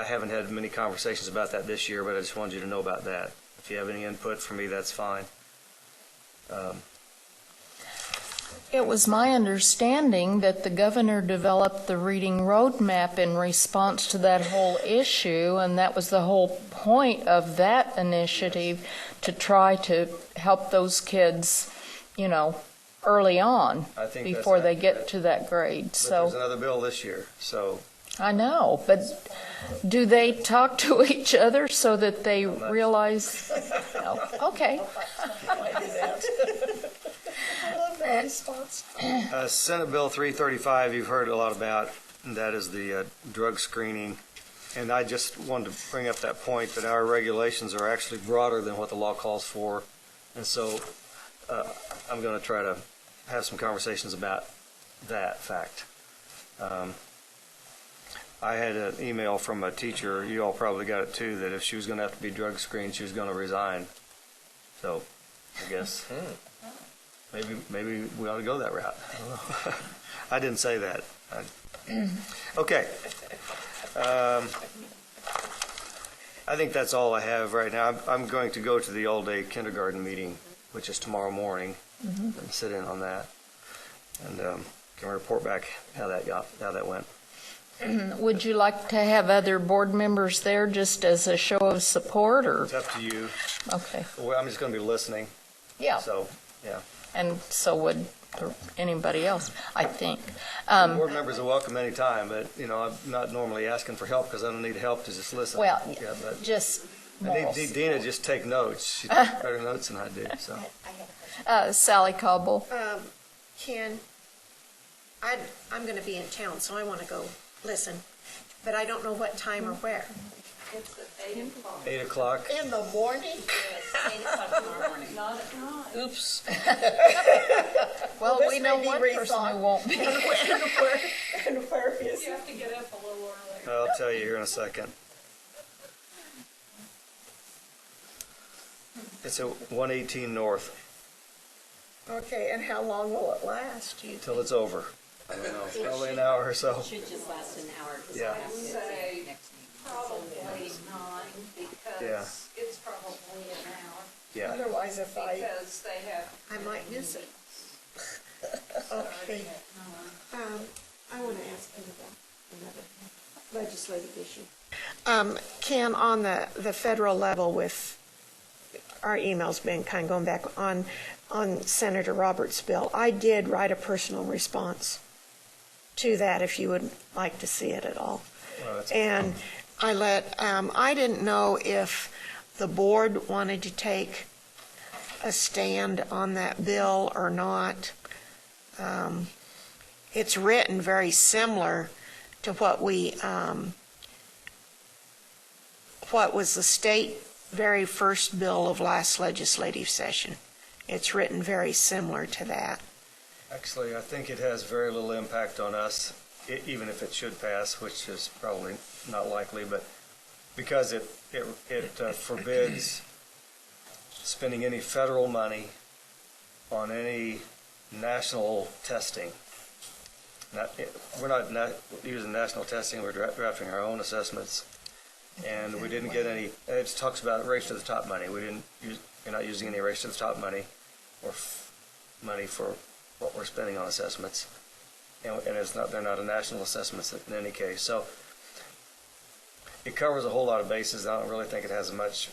haven't had many conversations about that this year, but I just wanted you to know about that. If you have any input for me, that's fine. It was my understanding that the governor developed the reading roadmap in response to that whole issue, and that was the whole point of that initiative, to try to help those kids, early on, I think before they get accurate. to that grade. But So there's another bill this year, so I know, but do they talk to each other so that they realize? No. Okay. Senate Bill 335, you've heard a lot about, and that is the drug screening. And I just wanted to bring up that point that our regulations are actually broader than what the law calls for. And so I'm going to try to have some conversations about that fact. I had an email from a teacher, you all probably got it too, that if she was going to have to be drug screened, she was going to resign. So I guess maybe we ought to go that route. I don't know. I didn't say that. Okay. I think that's all I have right now. I'm going to go to the all-day kindergarten meeting, which is tomorrow morning, and sit in on that, and can report back how that went. Would you like to have other board members there just as a show of support, or? It's up to you. Okay. Well, I'm just going to be listening. Yeah. So, yeah. And so would anybody else, I think. Board members are welcome anytime, but, I'm not normally asking for help because I don't need help to just listen. Well, yeah, but just I need Dina to just take notes. She takes better notes than I do. So, Sally Cobble. Ken, I'm going to be in town, so I want to go listen, but I don't know what time or where. It's at 8 o'clock. 8 o'clock. In the morning? Yes, 8 o'clock tomorrow morning. Not at night. Oops. Well, we know one person who won't be. And where is You have to get up a little early. I'll tell you here in a second. It's at 118 North. Okay, and how long will it last? Till it's over. I don't know, probably an hour or so. Should just last an hour. Yeah. I would say probably 9 Yeah. because it's probably an hour. Yeah. Otherwise, if Because they have. I might miss it. Okay. I want to ask you about another legislative issue. Ken, on the federal level, with our emails been kind of going back on Senator Roberts' bill, I did write a personal response to that, if you would like to see it at all. Well, And I didn't know if the board wanted to take a stand on that bill or not. It's written very similar to what was the state very first bill of last legislative session. It's written very similar to that. Actually, I think it has very little impact on us, even if it should pass, which is probably not likely, but because it forbids spending any federal money on any national testing. We're not using national testing, we're drafting our own assessments, and we didn't get any. It talks about race to the top money. We're not using any race to the top money or money for what we're spending on assessments, and they're not a national assessments in any case. So it covers a whole lot of bases. I don't really think it has much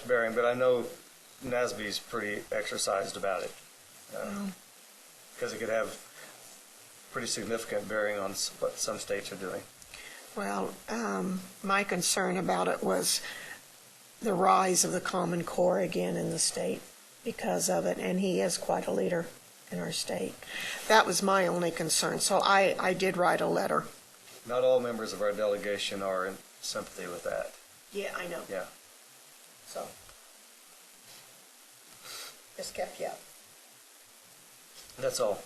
bearing, but I know NASB's pretty exercised about it because it could have pretty significant bearing on what some states are doing. Well, my concern about it was the rise of the Common Core again in the state because of it, and he is quite a leader in our state. That was my only concern, so I did write a letter. Not all members of our delegation are in sympathy with that. Yeah, I know. Yeah. So, just kept you up. That's all.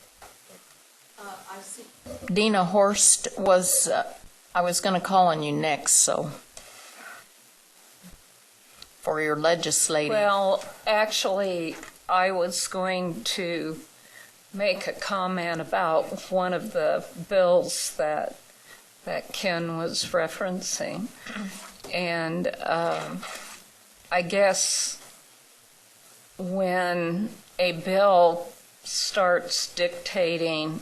I see. Dina Horst was, I was going to call on you next, so, for your legislative. Well, actually, I was going to make a comment about one of the bills that Ken was referencing. And I guess when a bill starts dictating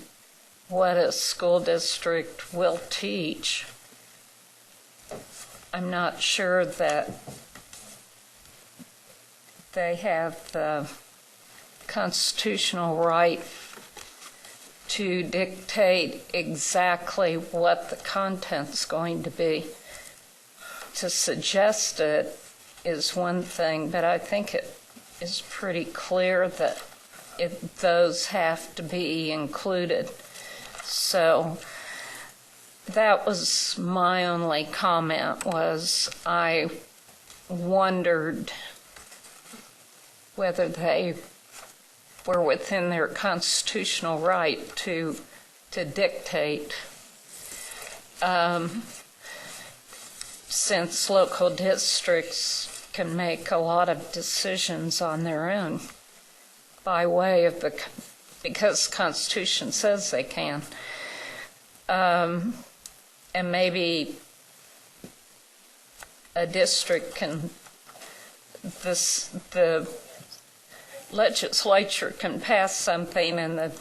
what a school district will teach, I'm not sure that they have the constitutional right to dictate exactly what the content's going to be. To suggest it is one thing, but I think it is pretty clear that those have to be included. So that was my only comment, was I wondered whether they were within their constitutional right to dictate, since local districts can make a lot of decisions on their own by way of because the Constitution says they can. And maybe a district can, the legislature can pass something and the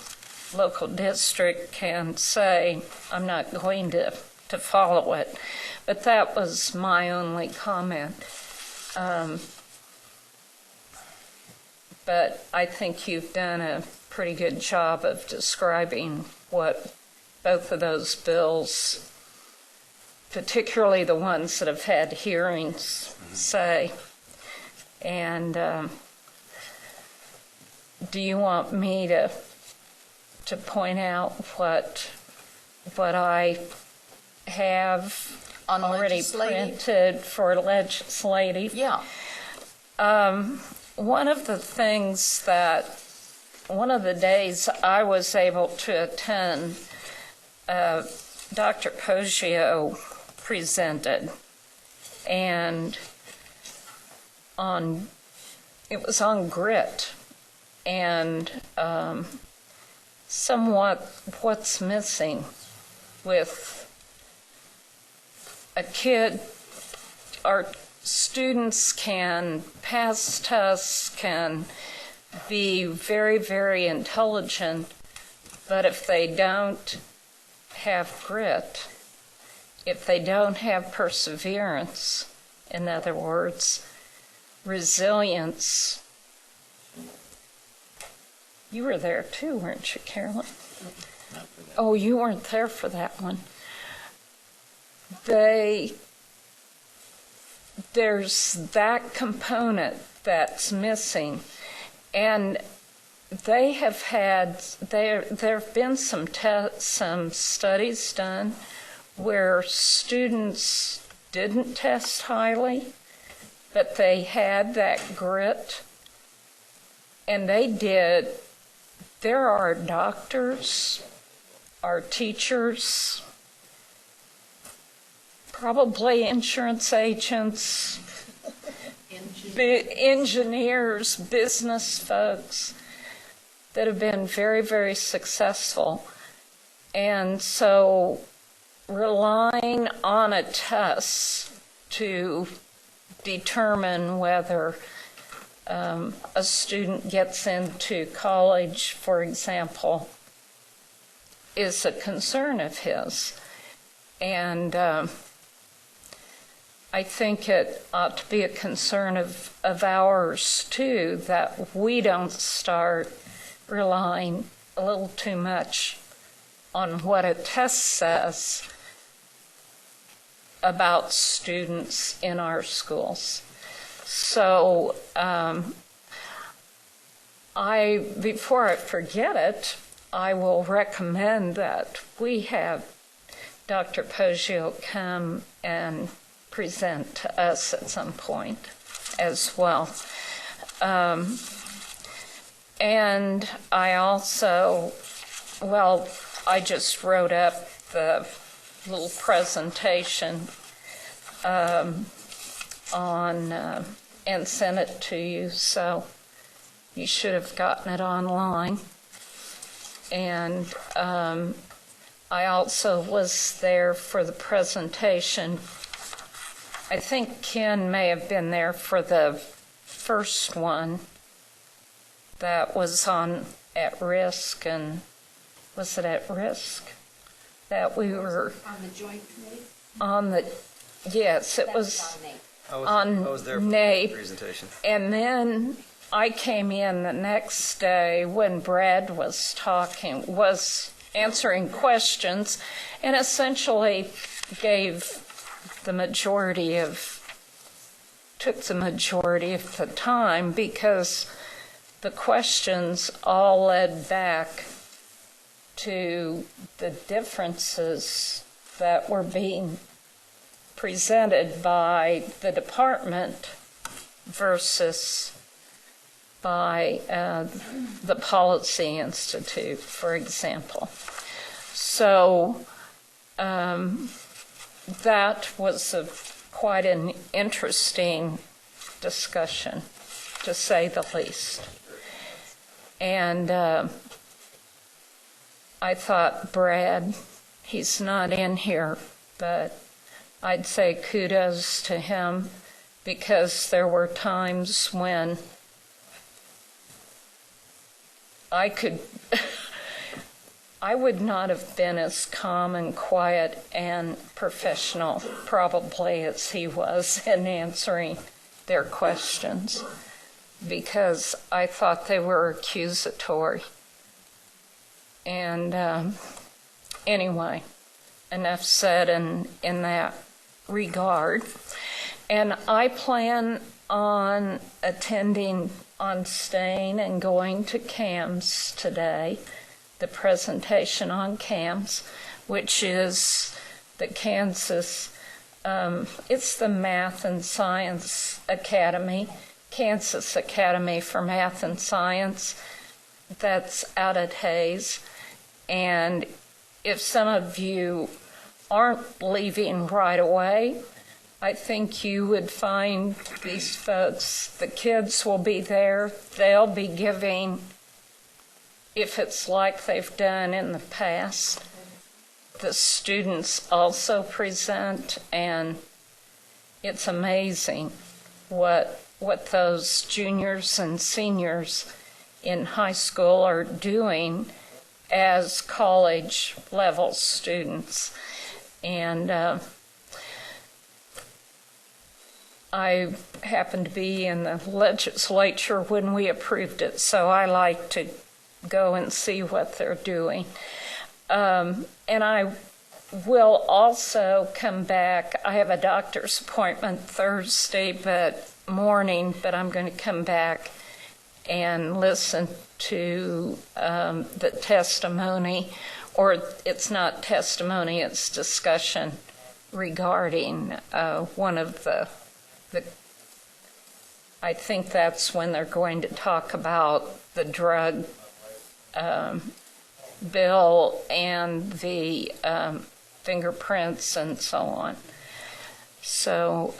local district can say, I'm not going to follow it. But that was my only comment. But I think you've done a pretty good job of describing what both of those bills, particularly the ones that have had hearings, say. And do you want me to point out what I have on already printed for legislative? Yeah. One of the things that, one of the days I was able to attend, Dr. Poggio presented, and it was on grit, and somewhat what's missing with a kid. Our students can pass tests, can be very, very intelligent, but if they don't have grit, if they don't have perseverance, in other words, resilience. You were there too, weren't you, Carolyn? Oh, you weren't there for that one. There's that component that's missing, and they have had, there have been some studies done where students didn't test highly, but they had that grit, and they did. There are doctors, our teachers, probably insurance agents, engineers, business folks that have been very, very successful. And so relying on a test to determine whether a student gets into college, for example, is a concern of his. And I think it ought to be a concern of ours, too, that we don't start relying a little too much on what a test says about students in our schools. So before I forget it, I will recommend that we have Dr. Poggio come and present to us at some point as well. And I also, I just wrote up the little presentation and sent it to you, so you should have gotten it online. And I also was there for the presentation. I think Ken may have been there for the first one that was on at risk, and was it at risk that we were On the joint committee? on the, yes, it was on I was there for NAEP. the presentation. And then I came in the next day when Brad was answering questions, and essentially took the majority of the time, because the questions all led back to the differences that were being presented by the department versus by the Policy Institute, for example. So that was quite an interesting discussion, to say the least. And I thought, Brad, he's not in here, but I'd say kudos to him, because there were times when I would not have been as calm and quiet and professional probably as he was in answering their questions, because I thought they were accusatory. And anyway, enough said in that regard. And I plan on staying and going to CAMS today, the presentation on CAMS, which is the Kansas, it's the Math and Science Academy, Kansas Academy for Math and Science, that's out at Hayes. And if some of you aren't leaving right away, I think you would find these folks, the kids will be there, they'll be giving, if it's like they've done in the past, the students also present, and it's amazing what those juniors and seniors in high school are doing as college level students. And I happened to be in the legislature when we approved it, so I like to go and see what they're doing. And I will also come back. I have a doctor's appointment Thursday morning, but I'm going to come back and listen to the testimony, or it's not testimony, it's discussion regarding one of the I think that's when they're going to talk about the drug bill and the fingerprints and so on. So,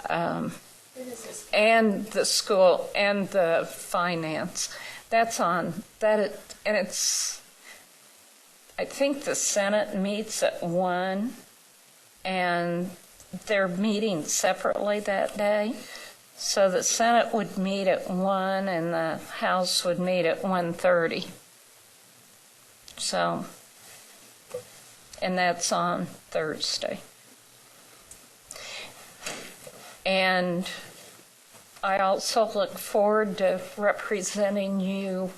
and the school and the finance. That's on, and it's, I think the Senate meets at 1, and they're meeting separately that day. So the Senate would meet at 1 and the House would meet at 1:30. So, and that's on Thursday. And I also look forward to representing you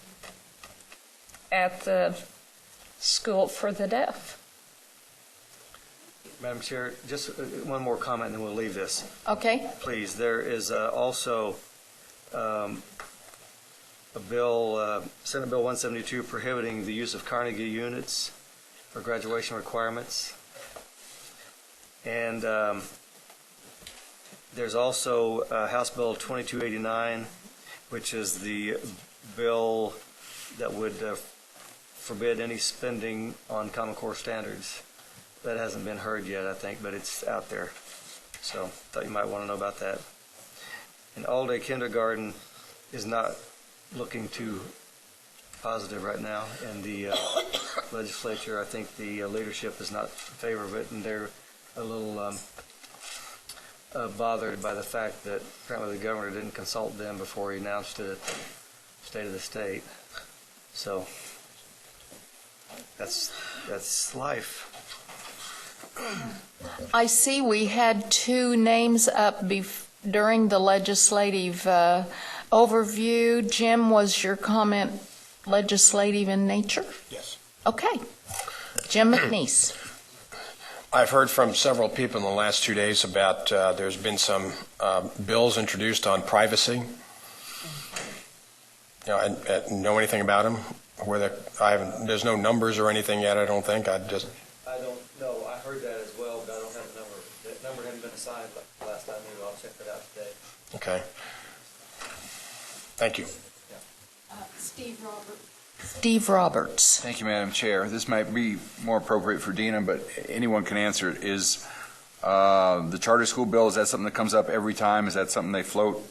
at the School for the Deaf. Madam Chair, just one more comment and then we'll leave this. Okay. Please, there is also a bill, Senate Bill 172, prohibiting the use of Carnegie units for graduation requirements. And there's also House Bill 2289, which is the bill that would forbid any spending on Common Core standards. That hasn't been heard yet, I think, but it's out there. So thought you might want to know about that. And all-day kindergarten is not looking too positive right now in the legislature. I think the leadership is not in favor of it, and they're a little bothered by the fact that apparently the governor didn't consult them before he announced it at the State of the State. So That's life. I see we had 2 names up during the legislative overview. Jim, was your comment legislative in nature? Yes. Okay. Jim McNeese. I've heard from several people in the last 2 days about there's been some bills introduced on privacy. You know, I know anything about them? There's no numbers or anything yet, I don't think. I don't know. I heard that as well, but I don't have a number. That number hadn't been assigned last time. Maybe I'll check that out today. Okay. Thank you. Steve Roberts. Steve Roberts. Thank you, Madam Chair. This might be more appropriate for Dina, but anyone can answer it. Is the charter school bill, is that something that comes up every time? Is that something they float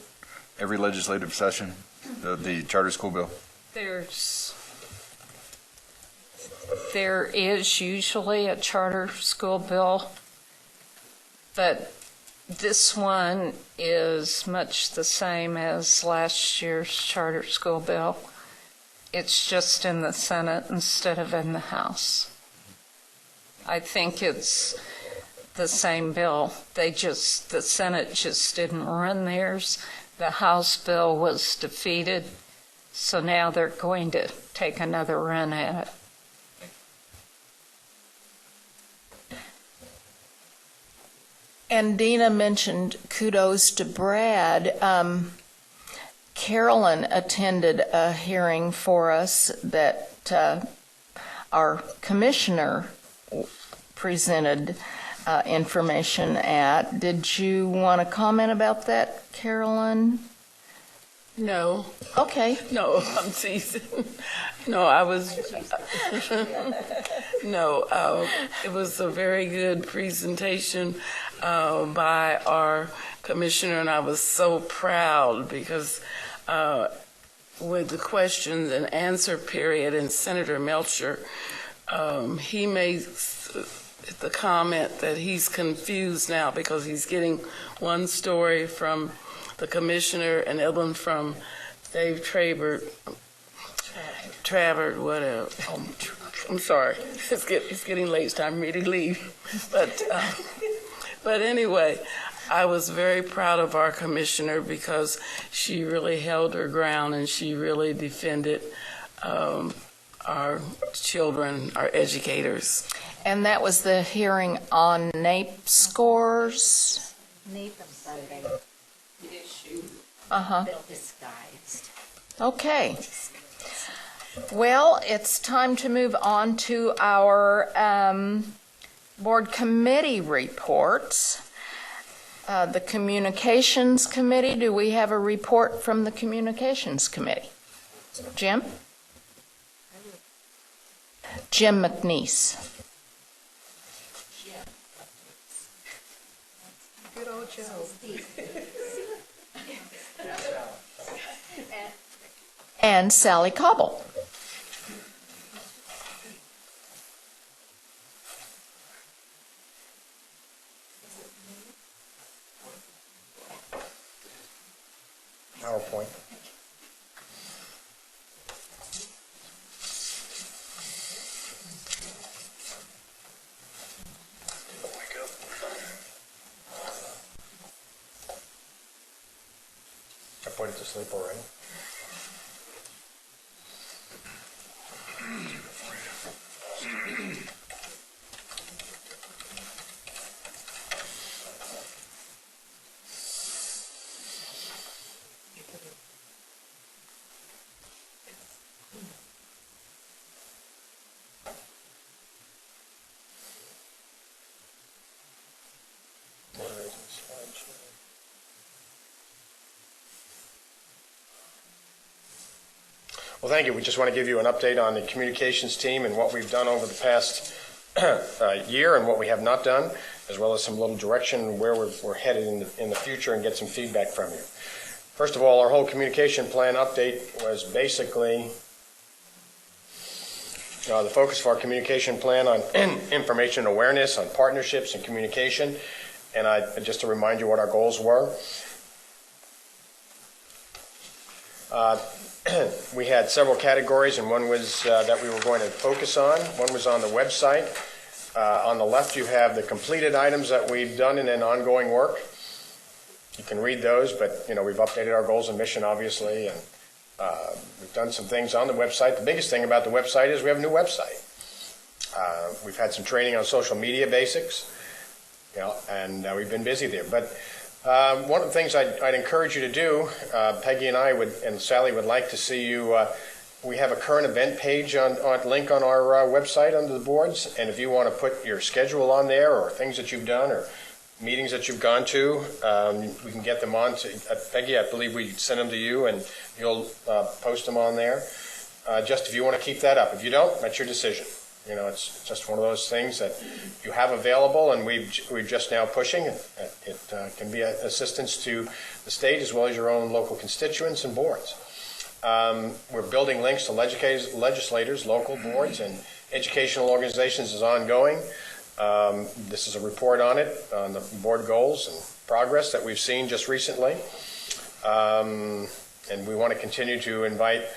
every legislative session, the charter school bill? There is usually a charter school bill, but this one is much the same as last year's charter school bill. It's just in the Senate instead of in the House. I think it's the same bill. The Senate just didn't run theirs. The House bill was defeated, so now they're going to take another run at it. And Dina mentioned kudos to Brad. Carolyn attended a hearing for us that our commissioner presented information at. Did you want to comment about that, Carolyn? No. Okay. No, I'm teasing. No, I was. No, it was a very good presentation by our commissioner, and I was so proud because with the question and answer period, and Senator Melcher, he made the comment that he's confused now because he's getting one story from the commissioner and other one from Dave Travert, whatever. I'm sorry. It's getting late. It's time for me to leave. But anyway, I was very proud of our commissioner because she really held her ground and she really defended our children, our educators. And that was the hearing on NAEP scores? NAEP funding. Issue. Disguised. Okay. Well, it's time to move on to our board committee reports. The Communications Committee, do we have a report from the Communications Committee? Jim? Jim McNeese. Good old Joe. And Sally Cobble. PowerPoint. I put it to sleep already. Well, thank you. We just want to give you an update on the communications team and what we've done over the past year and what we have not done, as well as some little direction where we're headed in the future and get some feedback from you. First of all, our whole communication plan update was basically the focus of our communication plan on information awareness, on partnerships and communication. And just to remind you what our goals were. We had several categories, and one was that we were going to focus on. One was on the website. On the left, you have the completed items that we've done and then ongoing work. You can read those, but we've updated our goals and mission, obviously, and we've done some things on the website. The biggest thing about the website is we have a new website. We've had some training on social media basics, and we've been busy there. But one of the things I'd encourage you to do, Peggy and I and Sally would like to see you. We have a current event page link on our website under the boards, and if you want to put your schedule on there or things that you've done or meetings that you've gone to, we can get them on to Peggy. I believe we send them to you, and you'll post them on there. Just if you want to keep that up. If you don't, that's your decision. It's just one of those things that you have available, and we're just now pushing. It can be an assistance to the state as well as your own local constituents and boards. We're building links to legislators, local boards, and educational organizations is ongoing. This is a report on it, on the board goals and progress that we've seen just recently. And we want to continue to invite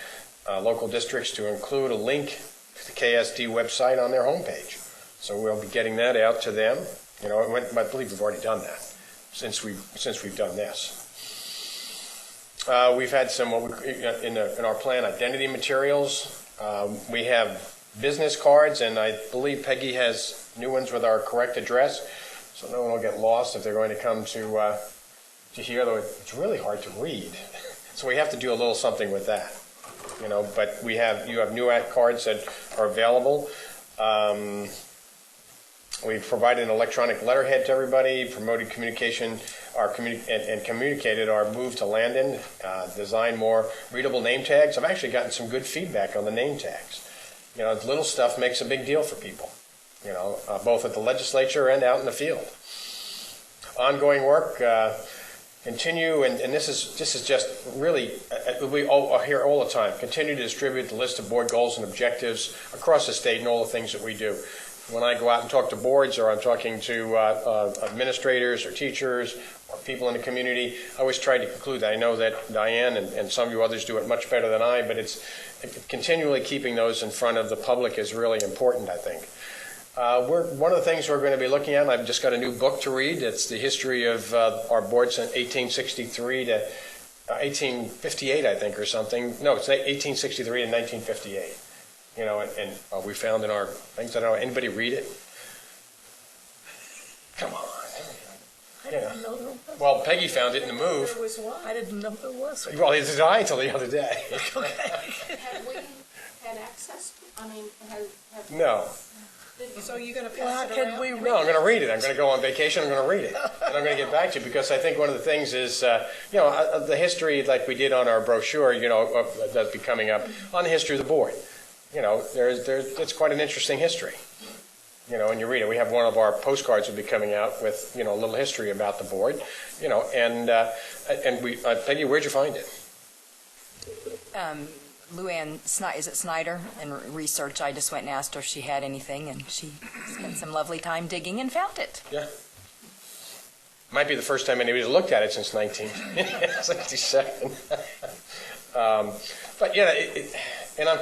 local districts to include a link to the KSDE website on their homepage. So we'll be getting that out to them. I believe we've already done that since we've done this. We've had some in our plan identity materials. We have business cards, and I believe Peggy has new ones with our correct address, so no one will get lost if they're going to come to here. Though it's really hard to read, so we have to do a little something with that. But you have new cards that are available. We've provided an electronic letterhead to everybody, promoted communication, and communicated our move to Landon, designed more readable name tags. I've actually gotten some good feedback on the name tags. Little stuff makes a big deal for people, both at the legislature and out in the field. Ongoing work, continue, and this is just really, we all hear all the time, continue to distribute the list of board goals and objectives across the state and all the things that we do. When I go out and talk to boards, or I'm talking to administrators or teachers or people in the community, I always try to conclude that. I know that Diane and some of you others do it much better than I, but it's continually keeping those in front of the public is really important, I think. One of the things we're going to be looking at, and I've just got a new book to read. It's the history of our boards in 1863 to 1858, I think, or something. No, it's 1863 to 1958. And we found in our things, I don't know, anybody read it? Come on. I didn't know there was. Well, Peggy found it in the move. There was one. I didn't know there was one. Well, it did I until the other day. Have we had access? No. So you're going to pass it around? No, I'm going to read it. I'm going to go on vacation. I'm going to read it. And I'm going to get back to you because I think one of the things is, the history like we did on our brochure, that'll be coming up, on the history of the board. It's quite an interesting history. And you read it. We have one of our postcards will be coming out with, a little history about the board, and we, Peggy, where'd you find it? Luann, is it Snyder? In research, I just went and asked her if she had anything, and she spent some lovely time digging and found it. Yeah. Might be the first time anybody's looked at it since 1967. But yeah, and I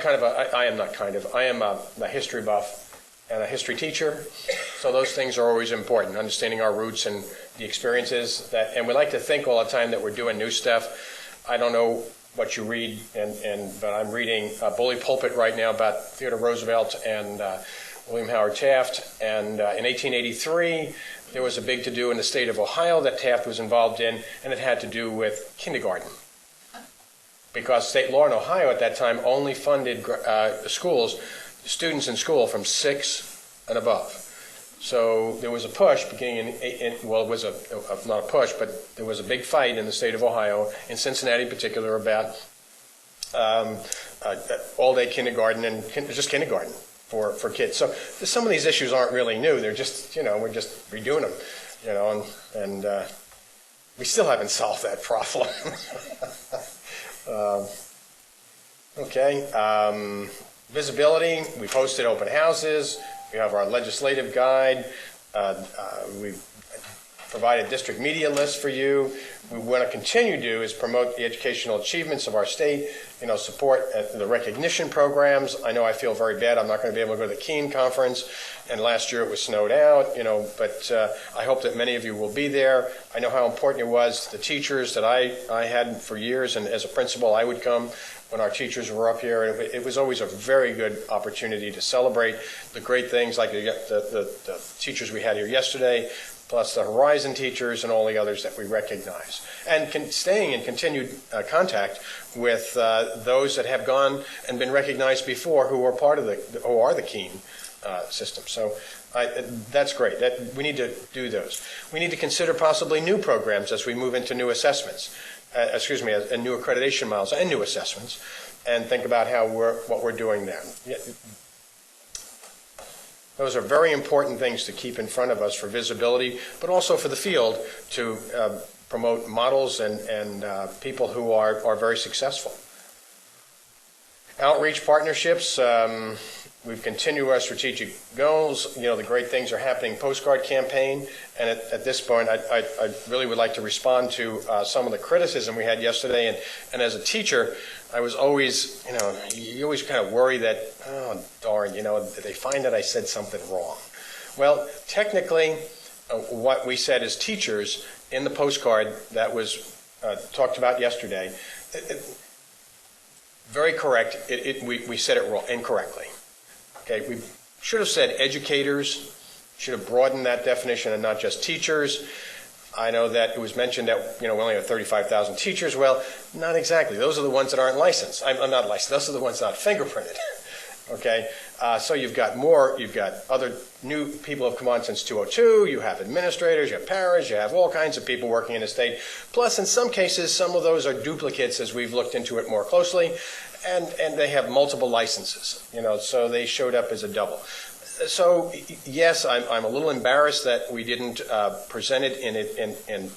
am a history buff and a history teacher, so those things are always important, understanding our roots and the experiences and we like to think all the time that we're doing new stuff. I don't know what you read, but I'm reading Bully Pulpit right now about Theodore Roosevelt and William Howard Taft, and in 1883 there was a big to-do in the state of Ohio that Taft was involved in, and it had to do with kindergarten. Because state law in Ohio at that time only funded students in school from 6 and above. So there was a push beginning it was not a push, but there was a big fight in the state of Ohio, in Cincinnati in particular, about all-day kindergarten and just kindergarten for kids. So some of these issues aren't really new. They're just, we're just redoing them, and we still haven't solved that problem. Visibility, we've hosted open houses, we have our legislative guide, we've provide a district media list for you. We want to continue to do is promote the educational achievements of our state, support the recognition programs. I know I feel very bad. I'm not going to be able to go to the Keene conference, and last year it was snowed out, but I hope that many of you will be there. I know how important it was to the teachers that I had for years, and as a principal, I would come when our teachers were up here. It was always a very good opportunity to celebrate the great things like the teachers we had here yesterday, plus the Horizon teachers and all the others that we recognize. And staying in continued contact with those that have gone and been recognized before who are who are the Keene system. So that's great. We need to do those. We need to consider possibly new programs as we move into new assessments. And new accreditation models and new assessments, and think about what we're doing there. Those are very important things to keep in front of us for visibility, but also for the field to promote models and people who are very successful. Outreach partnerships. We've continued our strategic goals. The great things are happening. Postcard campaign. And at this point, I really would like to respond to some of the criticism we had yesterday. And as a teacher, I was always, you always kind of worry that, oh, darn, they find that I said something wrong. Well, technically, what we said as teachers in the postcard that was talked about yesterday, very correct. We said it wrong, incorrectly. Okay, we should have said educators, should have broadened that definition and not just teachers. I know that it was mentioned that, we only have 35,000 teachers. Well, not exactly. Those are the ones that aren't licensed. I'm not licensed. Those are the ones not fingerprinted. Okay, so you've got other new people who have come on since 2002. You have administrators, you have paras, you have all kinds of people working in the state. Plus, in some cases, some of those are duplicates as we've looked into it more closely. And they have multiple licenses, so they showed up as a double. So yes, I'm a little embarrassed that we didn't present it in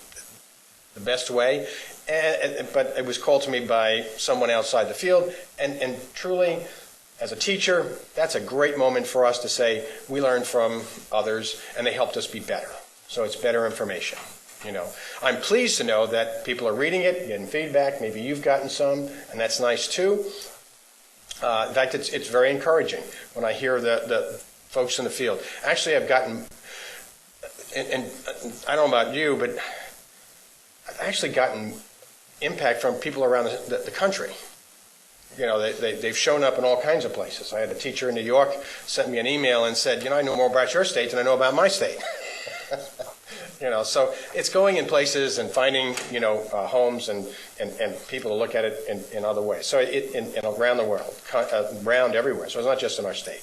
the best way, but it was called to me by someone outside the field, and truly, as a teacher, that's a great moment for us to say we learned from others and they helped us be better. So it's better information. I'm pleased to know that people are reading it, getting feedback. Maybe you've gotten some, and that's nice too. In fact, it's very encouraging when I hear the folks in the field. Actually, I've gotten, and I don't know about you, but I've actually gotten impact from people around the country. They've shown up in all kinds of places. I had a teacher in New York sent me an email and said, I know more about your state than I know about my state. So it's going in places and finding, homes and people to look at it in other ways. So around the world, around everywhere. So it's not just in our state.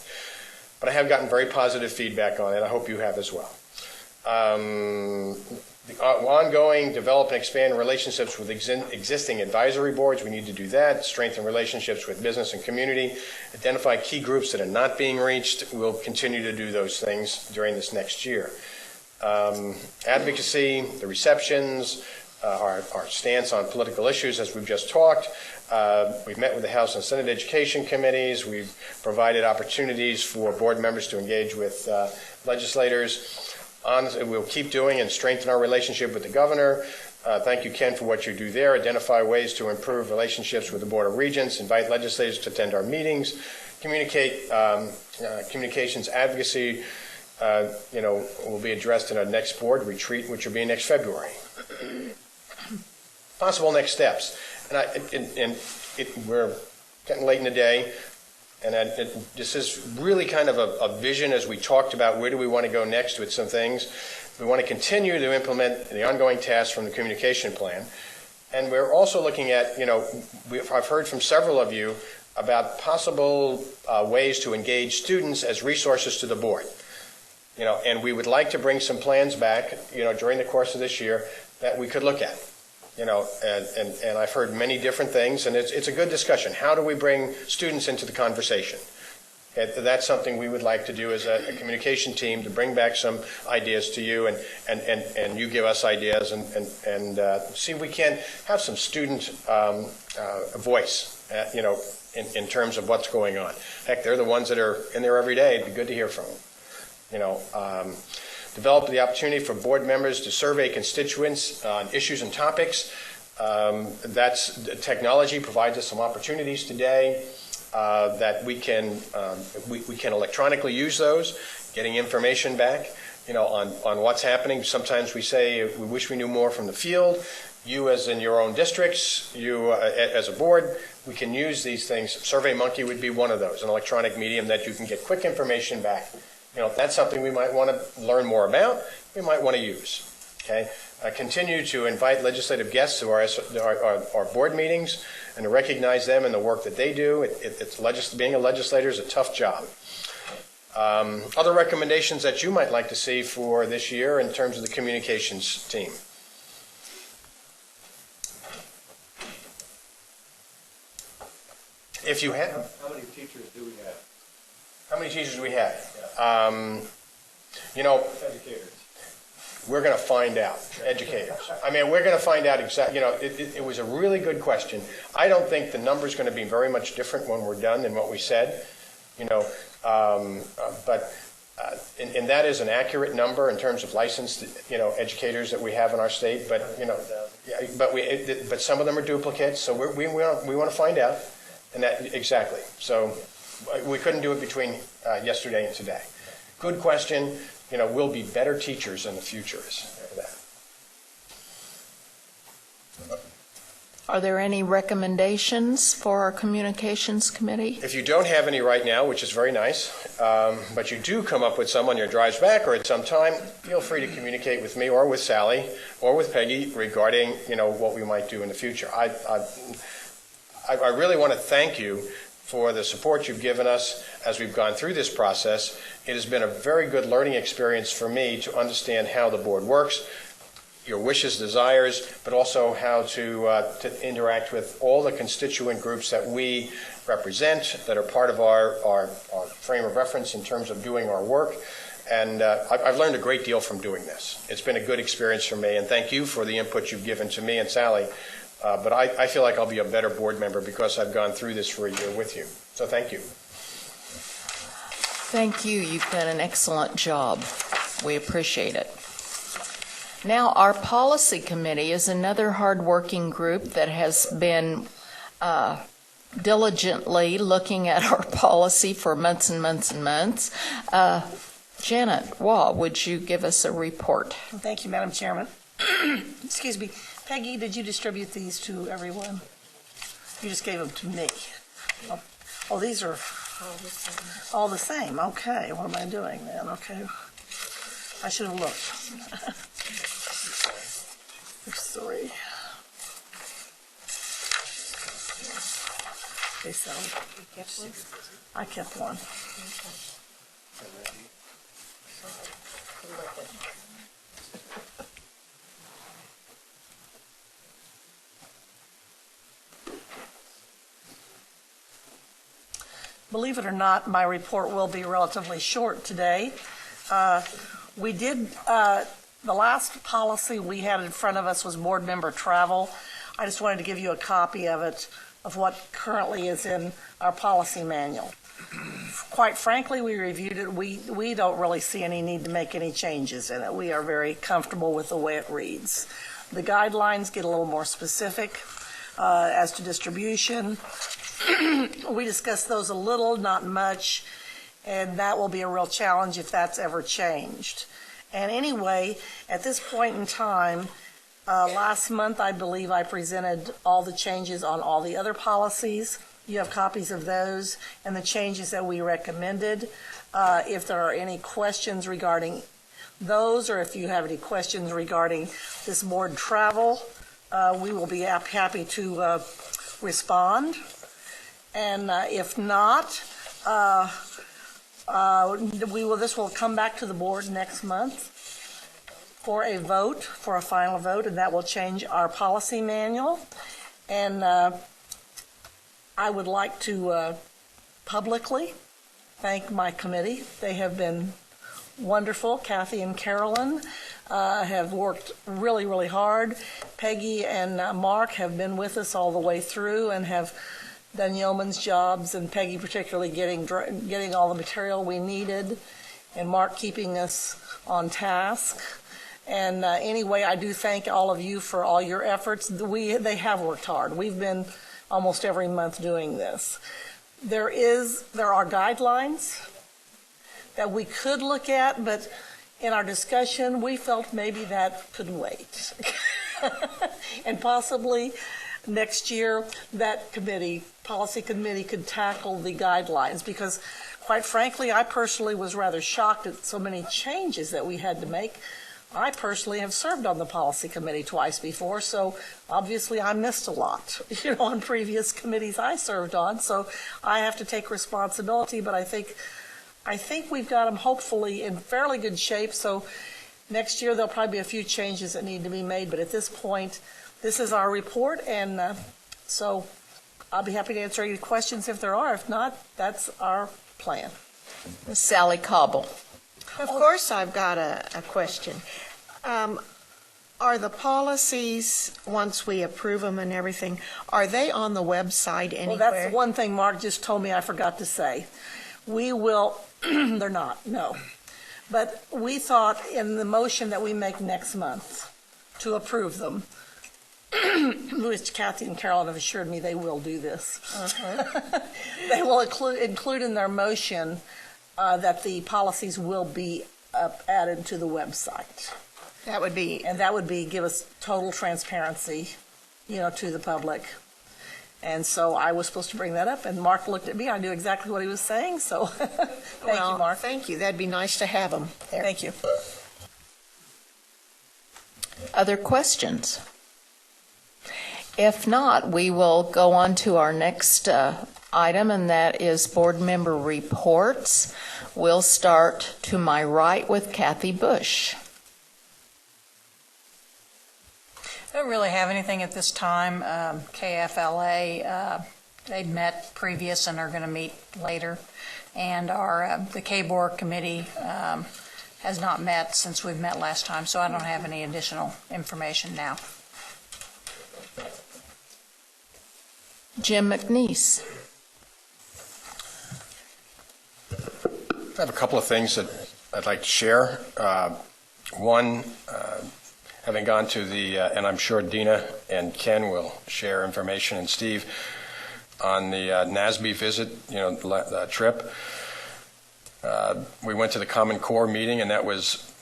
But I have gotten very positive feedback on it. I hope you have as well. The ongoing develop and expand relationships with existing advisory boards. We need to do that. Strengthen relationships with business and community. Identify key groups that are not being reached. We'll continue to do those things during this next year. Advocacy, the receptions, our stance on political issues, as we've just talked. We've met with the House and Senate Education Committees. We've provided opportunities for board members to engage with legislators. We'll keep doing and strengthen our relationship with the governor. Thank you, Ken, for what you do there. Identify ways to improve relationships with the Board of Regents. Invite legislators to attend our meetings. Communications advocacy will be addressed in our next board retreat, which will be next February. Possible next steps. We're getting late in the day, and this is really kind of a vision as we talked about where do we want to go next with some things. We want to continue to implement the ongoing tasks from the communication plan. And we're also looking at, I've heard from several of you about possible ways to engage students as resources to the board. And we would like to bring some plans back, during the course of this year that we could look at, and I've heard many different things, and it's a good discussion. How do we bring students into the conversation? Okay, that's something we would like to do as a communication team, to bring back some ideas to you, and you give us ideas, and see if we can have some student voice, in terms of what's going on. Heck, they're the ones that are in there every day. It'd be good to hear from them. develop the opportunity for board members to survey constituents on issues and topics. Technology provides us some opportunities today that we can electronically use those, getting information back, on what's happening. Sometimes we say we wish we knew more from the field. You, as in your own districts, you as a board, we can use these things. SurveyMonkey would be one of those, an electronic medium that you can get quick information back. If that's something we might want to learn more about, we might want to use. Okay. Continue to invite legislative guests to our board meetings and to recognize them and the work that they do. Being a legislator is a tough job. Other recommendations that you might like to see for this year in terms of the communications team. If you have. How many teachers do we have? How many teachers do we have? Educators. We're going to find out. Educators. We're going to find out exactly. It was a really good question. I don't think the number is going to be very much different when we're done than what we said. But that is an accurate number in terms of licensed, educators that we have in our state. But but some of them are duplicates. So we want to find out. And that exactly. So we couldn't do it between yesterday and today. Good question. We'll be better teachers in the future for that. Are there any recommendations for our communications committee? If you don't have any right now, which is very nice, but you do come up with some on your drives back or at some time, feel free to communicate with me or with Sally or with Peggy regarding what we might do in the future. I really want to thank you for the support you've given us as we've gone through this process. It has been a very good learning experience for me to understand how the board works, your wishes, desires, but also how to interact with all the constituent groups that we represent, that are part of our frame of reference in terms of doing our work. And I've learned a great deal from doing this. It's been a good experience for me, and thank you for the input you've given to me and Sally. But I feel like I'll be a better board member because I've gone through this for a year with you. So thank you. Thank you. You've done an excellent job. We appreciate it. Now, our policy committee is another hardworking group that has been diligently looking at our policy for months and months and months. Janet Waugh, would you give us a report? Thank you, Madam Chairman. Excuse me. Peggy, did you distribute these to everyone? You just gave them to me. Oh, these are all the same. Okay, what am I doing then? Okay, I should have looked. There's 3. Okay, so I kept one. Believe it or not, my report will be relatively short today. We did, the last policy we had in front of us was board member travel. I just wanted to give you a copy of it, of what currently is in our policy manual. Quite frankly, we reviewed it. We don't really see any need to make any changes in it. We are very comfortable with the way it reads. The guidelines get a little more specific as to distribution. We discussed those a little, not much, and that will be a real challenge if that's ever changed. And anyway, at this point in time, last month I believe I presented all the changes on all the other policies. You have copies of those and the changes that we recommended. If there are any questions regarding those, or if you have any questions regarding this board travel, we will be happy to respond. And if not, this will come back to the board next month for a vote, for a final vote, and that will change our policy manual. And I would like to publicly thank my committee. They have been wonderful. Kathy and Carolyn have worked really, really hard. Peggy and Mark have been with us all the way through and have done yeoman's jobs, and Peggy particularly getting all the material we needed, and Mark keeping us on task. And anyway, I do thank all of you for all your efforts. They have worked hard. We've been almost every month doing this. There are guidelines that we could look at, but in our discussion, we felt maybe that could wait. And possibly next year, that policy committee could tackle the guidelines, because quite frankly, I personally was rather shocked at so many changes that we had to make. I personally have served on the policy committee twice before, so obviously I missed a lot, on previous committees I served on, so I have to take responsibility, but I think we've got them hopefully in fairly good shape, so next year there'll probably be a few changes that need to be made, but at this point, this is our report, and so I'll be happy to answer any questions if there are. If not, that's our plan. Sally Cobble. Of course, I've got a question. Are the policies, once we approve them and everything, are they on the website anywhere? Well, that's one thing Mark just told me I forgot to say. We will, they're not, no. But we thought in the motion that we make next month to approve them, which Kathy and Carolyn have assured me they will do this. They will include in their motion that the policies will be added to the website. That would be give us total transparency, to the public. And so I was supposed to bring that up, and Mark looked at me. I knew exactly what he was saying, so thank you, Mark. Thank you. That'd be nice to have them there. Thank you. Other questions? If not, we will go on to our next item, and that is board member reports. We'll start to my right with Kathy Bush. I don't really have anything at this time. KFLA, they met previous and are going to meet later. And the K-Board committee has not met since we've met last time, so I don't have any additional information now. Jim McNeese. I have a couple of things that I'd like to share. One, having gone to and I'm sure Dina and Ken will share information, and Steve, on the NASB visit, trip. We went to the Common Core meeting, and that was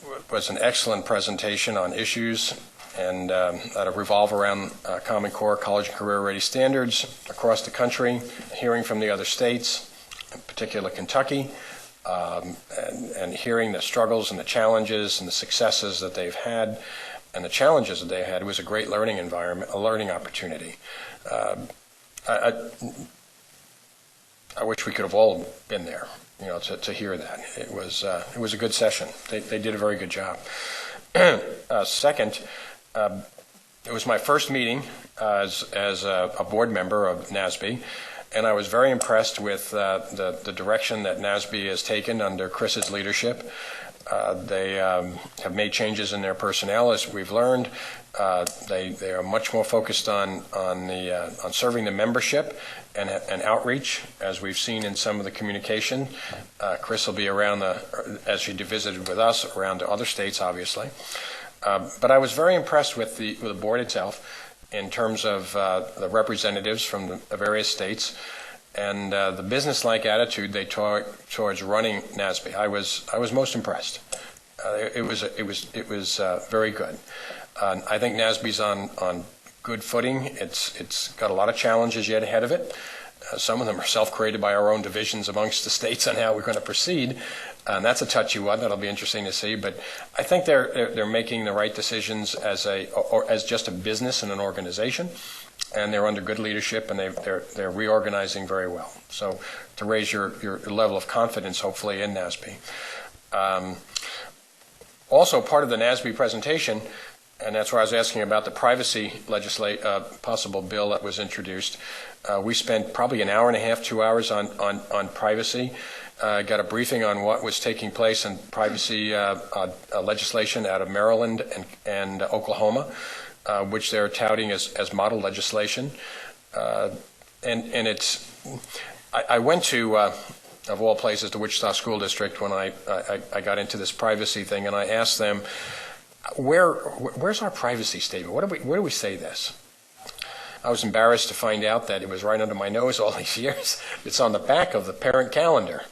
an excellent presentation on issues and that revolve around Common Core college and career ready standards across the country, hearing from the other states, in particular Kentucky, and hearing the struggles and the challenges and the successes that they've had and the challenges that they had. It was a great learning environment, a learning opportunity. I wish we could have all been there, to hear that. It was a good session. They did a very good job. Second, it was my first meeting as a board member of NASB, and I was very impressed with the direction that NASB has taken under Chris's leadership. They have made changes in their personnel, as we've learned. They are much more focused on serving the membership and outreach, as we've seen in some of the communication. Chris will be around, as she visited with us, around to other states, obviously. But I was very impressed with the board itself in terms of the representatives from the various states and the business-like attitude they towards running NASB. I was most impressed. It was very good. I think NASB's on good footing. It's got a lot of challenges yet ahead of it. Some of them are self-created by our own divisions amongst the states on how we're going to proceed. And that's a touchy one. That'll be interesting to see. But I think they're making the right decisions as just a business and an organization, and they're under good leadership, and they're reorganizing very well. So to raise your level of confidence, hopefully, in NASB. Also, part of the NASB presentation, and that's where I was asking about the privacy possible bill that was introduced. We spent probably an hour and a half, 2 hours on privacy. Got a briefing on what was taking place in privacy legislation out of Maryland and Oklahoma, which they're touting as model legislation. And it's, I went to of all places, the Wichita School District, when I got into this privacy thing, and I asked them, where's our privacy statement? Where do we say this? I was embarrassed to find out that it was right under my nose all these years. It's on the back of the parent calendar,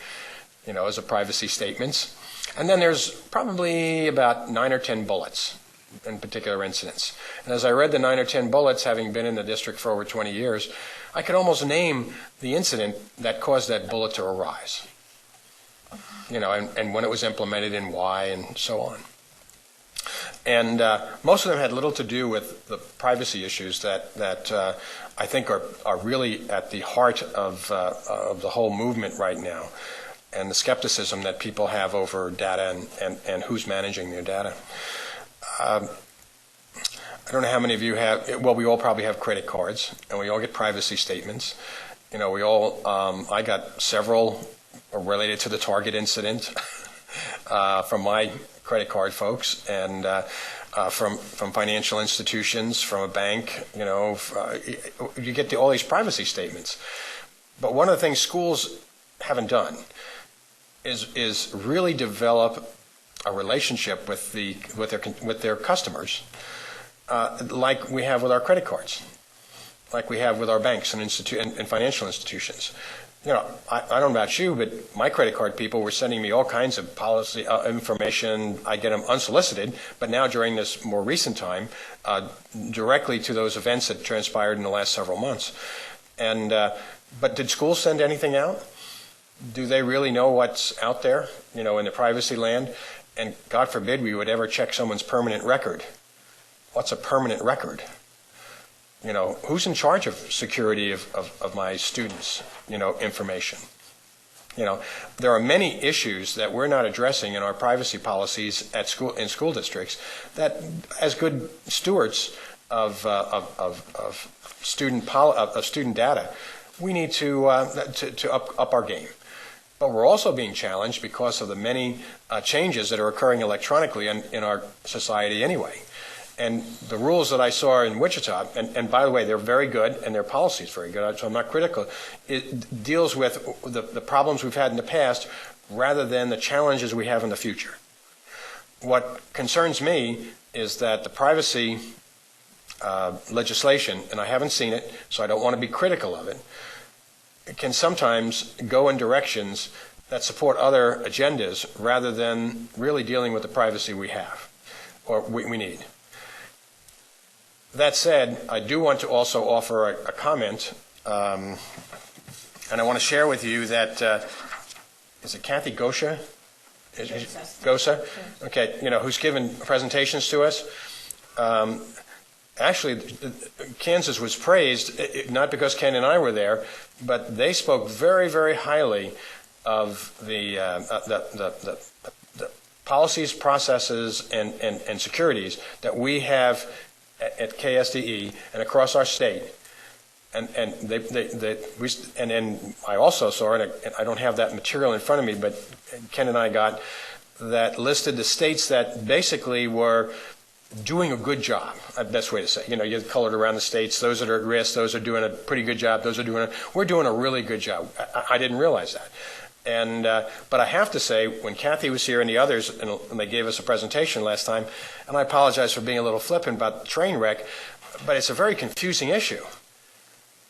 as a privacy statements. And then there's probably about 9 or 10 bullets in particular incidents. And as I read the 9 or 10 bullets, having been in the district for over 20 years, I could almost name the incident that caused that bullet to arise. And when it was implemented and why and so on. And most of them had little to do with the privacy issues that I think are really at the heart of the whole movement right now, and the skepticism that people have over data and who's managing their data. I don't know how many of you have, we all probably have credit cards, and we all get privacy statements. I got several related to the Target incident from my credit card folks, and from financial institutions, from a bank, you get all these privacy statements. But one of the things schools haven't done is really develop a relationship with their customers, like we have with our credit cards, like we have with our banks and financial institutions. I don't know about you, but my credit card people were sending me all kinds of policy information. I get them unsolicited, but now during this more recent time, directly to those events that transpired in the last several months. And but did schools send anything out? Do they really know what's out there, in the privacy land? And God forbid we would ever check someone's permanent record. What's a permanent record? Who's in charge of security of my students' information? There are many issues that we're not addressing in our privacy policies in school districts that, as good stewards of student data, we need to up our game. But we're also being challenged because of the many changes that are occurring electronically in our society anyway. And the rules that I saw in Wichita, and by the way, they're very good, and their policy is very good, so I'm not critical, it deals with the problems we've had in the past rather than the challenges we have in the future. What concerns me is that the privacy legislation, and I haven't seen it, so I don't want to be critical of it, can sometimes go in directions that support other agendas rather than really dealing with the privacy we have, or we need. That said, I do want to also offer a comment, and I want to share with you that, is it Kathy Gosha? Gosa? Okay, who's given presentations to us. Actually, Kansas was praised, not because Ken and I were there, but they spoke very, very highly of the policies, processes, and securities that we have at KSDE and across our state. And then I also saw, and I don't have that material in front of me, but Ken and I got that listed the states that basically were doing a good job, best way to say. You colored around the states, those that are at risk, those are doing a pretty good job, we're doing a really good job. I didn't realize that. And but I have to say, when Kathy was here and the others, and they gave us a presentation last time, and I apologize for being a little flippant about the train wreck, but it's a very confusing issue.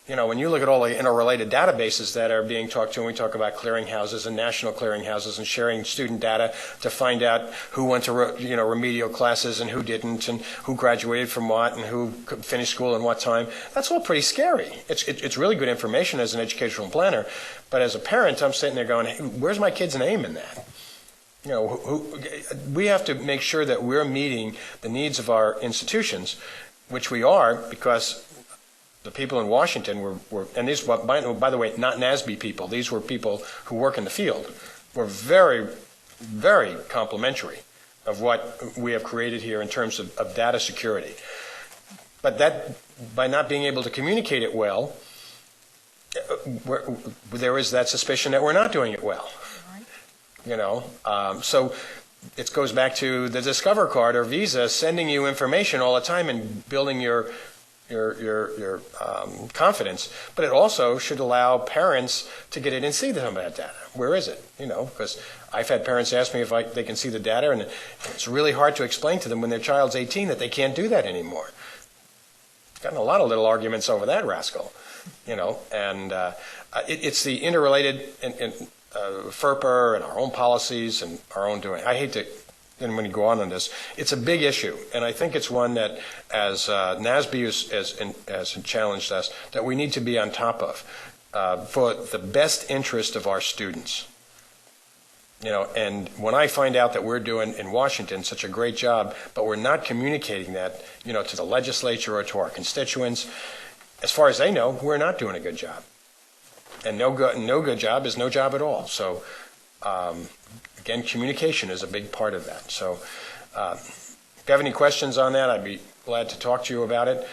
When you look at all the interrelated databases that are being talked to, and we talk about clearinghouses and national clearinghouses and sharing student data to find out who went to remedial classes and who didn't, and who graduated from what, and who finished school in what time, that's all pretty scary. It's really good information as an educational planner, but as a parent, I'm sitting there going, hey, where's my kid's name in that? We have to make sure that we're meeting the needs of our institutions, which we are, because the people in Washington were and these, by the way, not NASB people. These were people who work in the field. Were very, very complimentary of what we have created here in terms of data security. But that, by not being able to communicate it well, there is that suspicion that we're not doing it well. So it goes back to the Discover card or Visa sending you information all the time and building your your confidence, but it also should allow parents to get in and see some of that data. Where is it? Because I've had parents ask me if they can see the data, and it's really hard to explain to them when their child's 18 that they can't do that anymore. Gotten a lot of little arguments over that rascal, and it's the interrelated FERPA and our own policies and our own doing. I hate to. And when you go on this, it's a big issue, and I think it's one that, as NASB has challenged us, that we need to be on top of for the best interest of our students. And when I find out that we're doing in Washington such a great job, but we're not communicating that, to the legislature or to our constituents, as far as they know, we're not doing a good job. And no good job is no job at all. So. Again, communication is a big part of that. So if you have any questions on that, I'd be glad to talk to you about it.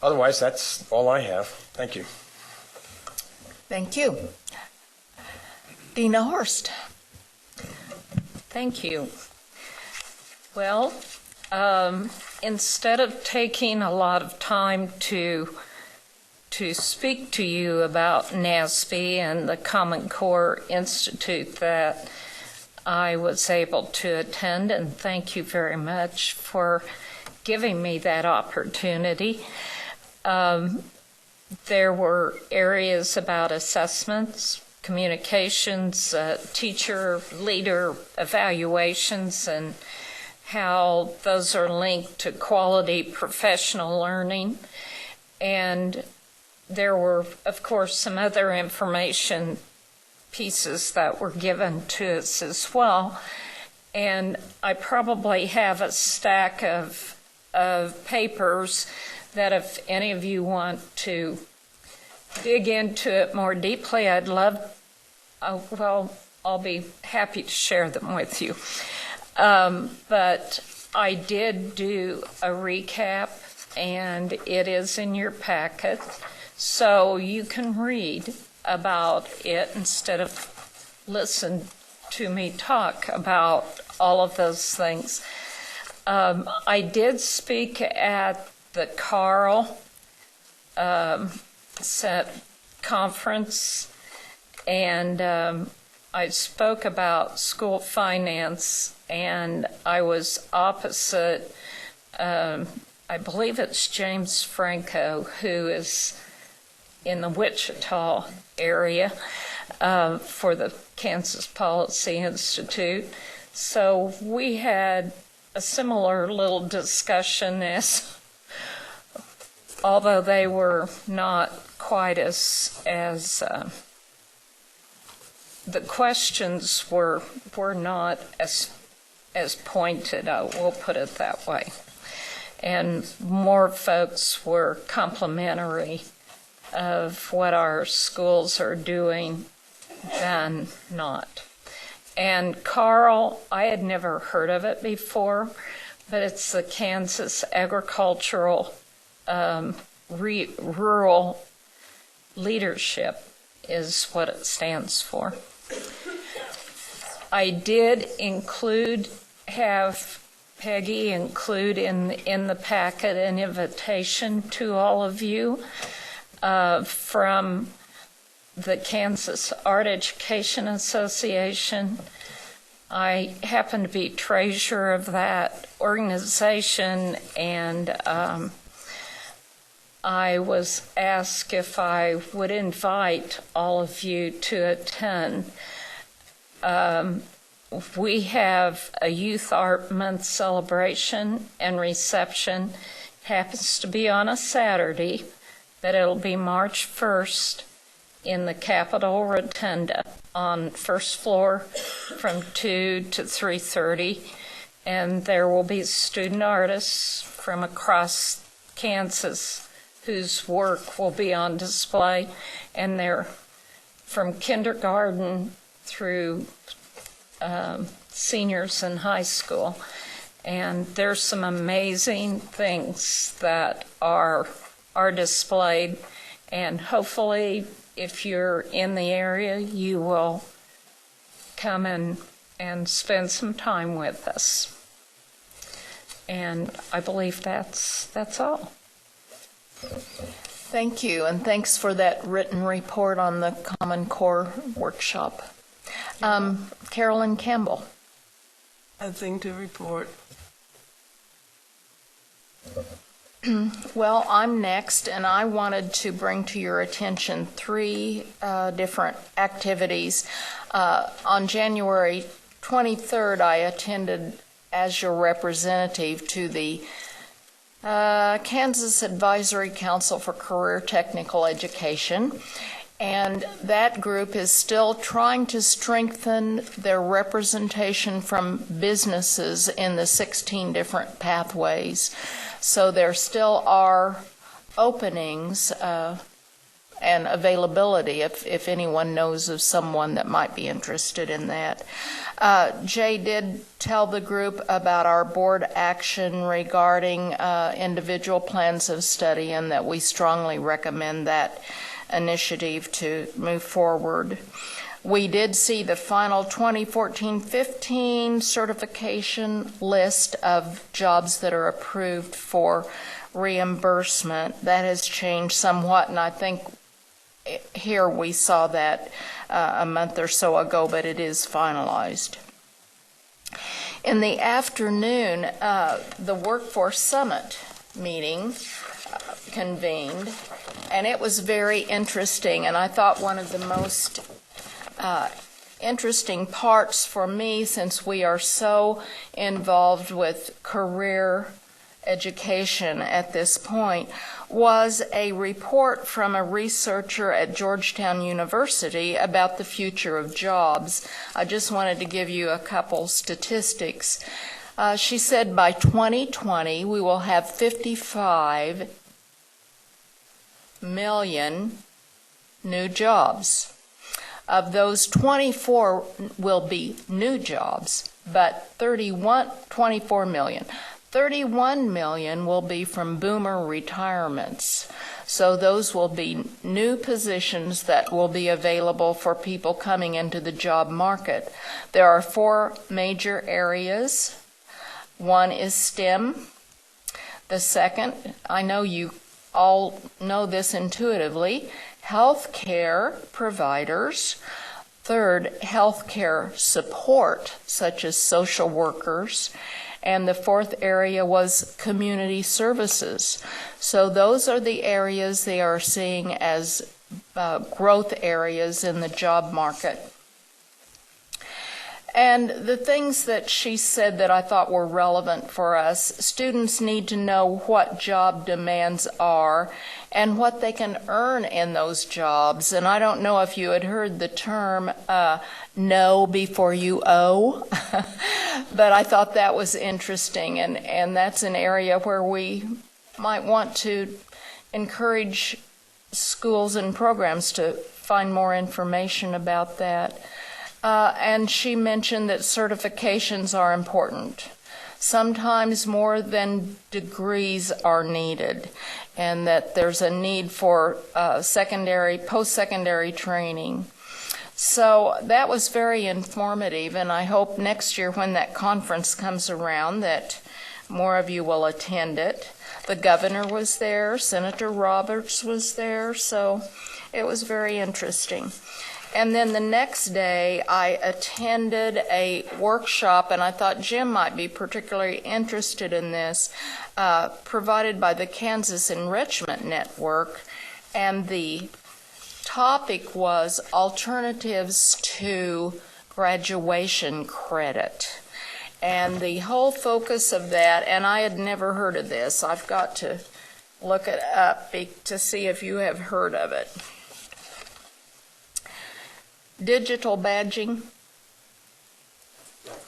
Otherwise, that's all I have. Thank you. Thank you. Dina Horst. Thank you. Well, instead of taking a lot of time to speak to you about NASB and the Common Core Institute that I was able to attend, and thank you very much for giving me that opportunity. There were areas about assessments, communications, teacher leader evaluations, and how those are linked to quality professional learning. And there were, of course, some other information pieces that were given to us as well. And I probably have a stack of papers that if any of you want to dig into it more deeply, I'll be happy to share them with you. But I did do a recap, and it is in your packet. So you can read about it instead of listen to me talk about all of those things. I did speak at the Carl conference, and I spoke about school finance, and I was opposite, I believe it's James Franco, who is in the Wichita area for the Kansas Policy Institute. So we had a similar little discussion, as although they were not quite as the questions were not as pointed, we'll put it that way. And more folks were complimentary of what our schools are doing than not. And Carl, I had never heard of it before, but it's the Kansas Agricultural Rural Leadership is what it stands for. I did have Peggy include in the packet an invitation to all of you from the Kansas Art Education Association. I happen to be treasurer of that organization, and I was asked if I would invite all of you to attend. We have a Youth Art Month celebration and reception. Happens to be on a Saturday, but it'll be March 1st in the Capitol Rotunda on first floor from 2 to 3:30. And there will be student artists from across Kansas whose work will be on display. And they're from kindergarten through seniors in high school. And there's some amazing things that are displayed. And hopefully, if you're in the area, you will come and spend some time with us. And I believe that's all. Thank you, and thanks for that written report on the Common Core workshop. Carolyn Campbell. Nothing to report. Well, I'm next, and I wanted to bring to your attention 3 different activities. On January 23rd, I attended as your representative to the Kansas Advisory Council for Career Technical Education, and that group is still trying to strengthen their representation from businesses in the 16 different pathways. So there still are openings and availability if anyone knows of someone that might be interested in that. Jay did tell the group about our board action regarding individual plans of study, and that we strongly recommend that initiative to move forward. We did see the final 2014-15 certification list of jobs that are approved for reimbursement. That has changed somewhat, and I think here we saw that a month or so ago, but it is finalized. In the afternoon, the Workforce Summit meeting convened, and it was very interesting, and I thought one of the most interesting parts for me, since we are so involved with career education at this point, was a report from a researcher at Georgetown University about the future of jobs. I just wanted to give you a couple statistics. She said by 2020 we will have 55 million new jobs. Of those, 24 will be new jobs, but 24 million. 31 million will be from boomer retirements. So those will be new positions that will be available for people coming into the job market. There are 4 major areas. One is STEM. The second, I know you all know this intuitively, healthcare providers. Third, healthcare support, such as social workers. And the 4th area was community services. So those are the areas they are seeing as growth areas in the job market. And the things that she said that I thought were relevant for us: students need to know what job demands are and what they can earn in those jobs. And I don't know if you had heard the term know before you owe, but I thought that was interesting, and that's an area where we might want to encourage schools and programs to find more information about that. And she mentioned that certifications are important. Sometimes more than degrees are needed, and that there's a need for post-secondary training. So that was very informative, and I hope next year when that conference comes around that more of you will attend it. The governor was there, Senator Roberts was there, so it was very interesting. And then the next day, I attended a workshop, and I thought Jim might be particularly interested in this, provided by the Kansas Enrichment Network, and the topic was alternatives to graduation credit. And the whole focus of that, and I had never heard of this, I've got to look it up to see if you have heard of it. Digital badging.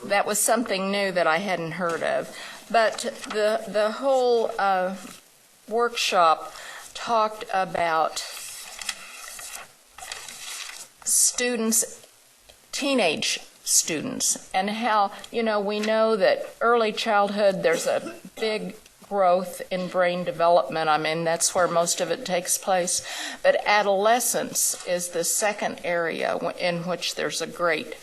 That was something new that I hadn't heard of. But the whole workshop talked about students, teenage students, and how, we know that early childhood, there's a big growth in brain development. I mean, that's where most of it takes place. But adolescence is the second area in which there's a great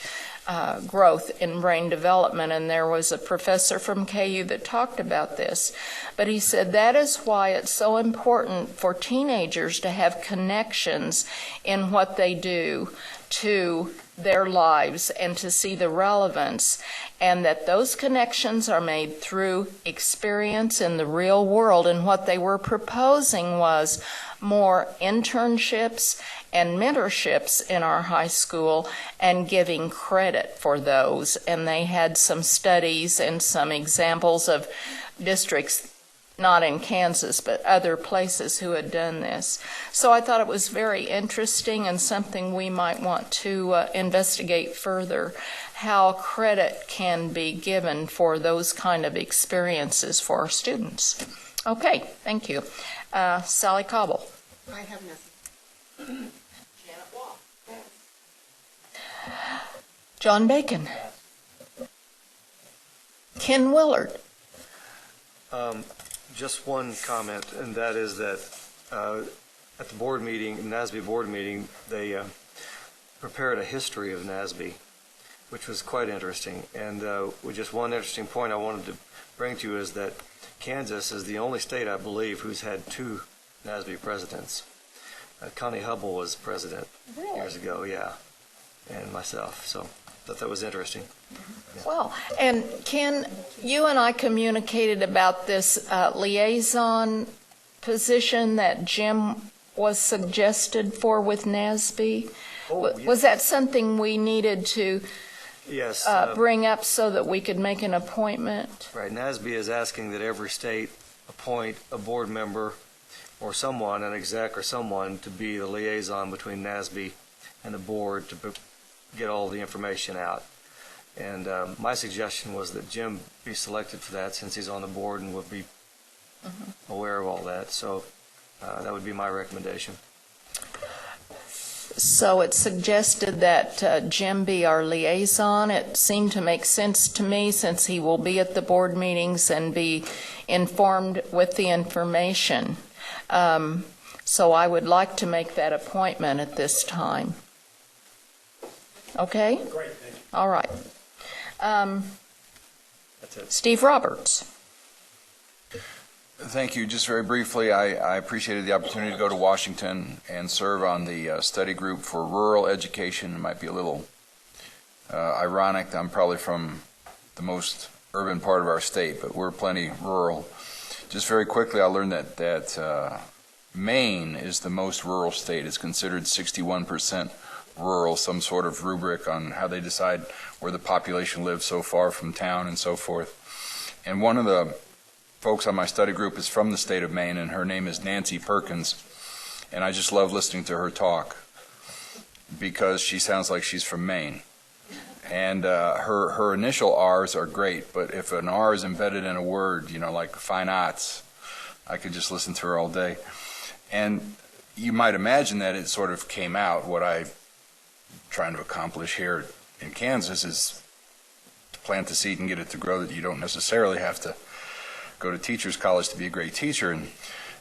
growth in brain development, and there was a professor from KU that talked about this. But he said that is why it's so important for teenagers to have connections in what they do to their lives and to see the relevance, and that those connections are made through experience in the real world. And what they were proposing was more internships and mentorships in our high school and giving credit for those. And they had some studies and some examples of districts, not in Kansas, but other places who had done this. So I thought it was very interesting and something we might want to investigate further, how credit can be given for those kind of experiences for our students. Okay, thank you. Sally Cobble. I have nothing. Janet Wall. John Bacon. Ken Willard. Just one comment, and that is that at the board meeting, NASB board meeting, they prepared a history of NASB, which was quite interesting. And with just one interesting point I wanted to bring to you is that Kansas is the only state, I believe, who's had 2 NASB presidents. Connie Hubble was president years ago, yeah, and myself. So I thought that was interesting. Well, and Ken, you and I communicated about this liaison position that Jim was suggested for with NASB. Was that something we needed to Yes. Bring up so that we could make an appointment? Right. NASB is asking that every state appoint a board member or someone, an exec or someone, to be the liaison between NASB and the board to get all the information out. And my suggestion was that Jim be selected for that, since he's on the board and would be aware of all that. So that would be my recommendation. So it's suggested that Jim be our liaison. It seemed to make sense to me, since he will be at the board meetings and be informed with the information. So I would like to make that appointment at this time. Okay? Great, thank you. All right. That's it. Steve Roberts. Thank you. Just very briefly, I appreciated the opportunity to go to Washington and serve on the study group for rural education. It might be a little ironic. I'm probably from the most urban part of our state, but we're plenty rural. Just very quickly, I learned that Maine is the most rural state. It's considered 61% rural, some sort of rubric on how they decide where the population lives so far from town and so forth. And one of the folks on my study group is from the state of Maine, and her name is Nancy Perkins, and I just love listening to her talk because she sounds like she's from Maine. And her initial R's are great, but if an R is embedded in a word, you know, like fine arts, I could just listen to her all day. And you might imagine that it sort of came out. What I'm trying to accomplish here in Kansas is to plant the seed and get it to grow, that you don't necessarily have to go to teachers college to be a great teacher. And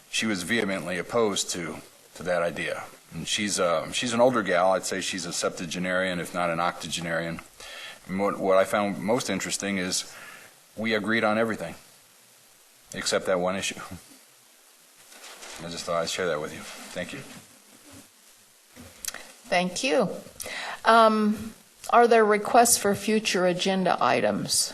she was vehemently opposed to that idea. And she's an older gal. I'd say she's a septuagenarian, if not an octogenarian. And what I found most interesting is we agreed on everything except that one issue. I just thought I'd share that with you. Thank you. Thank you. Are there requests for future agenda items?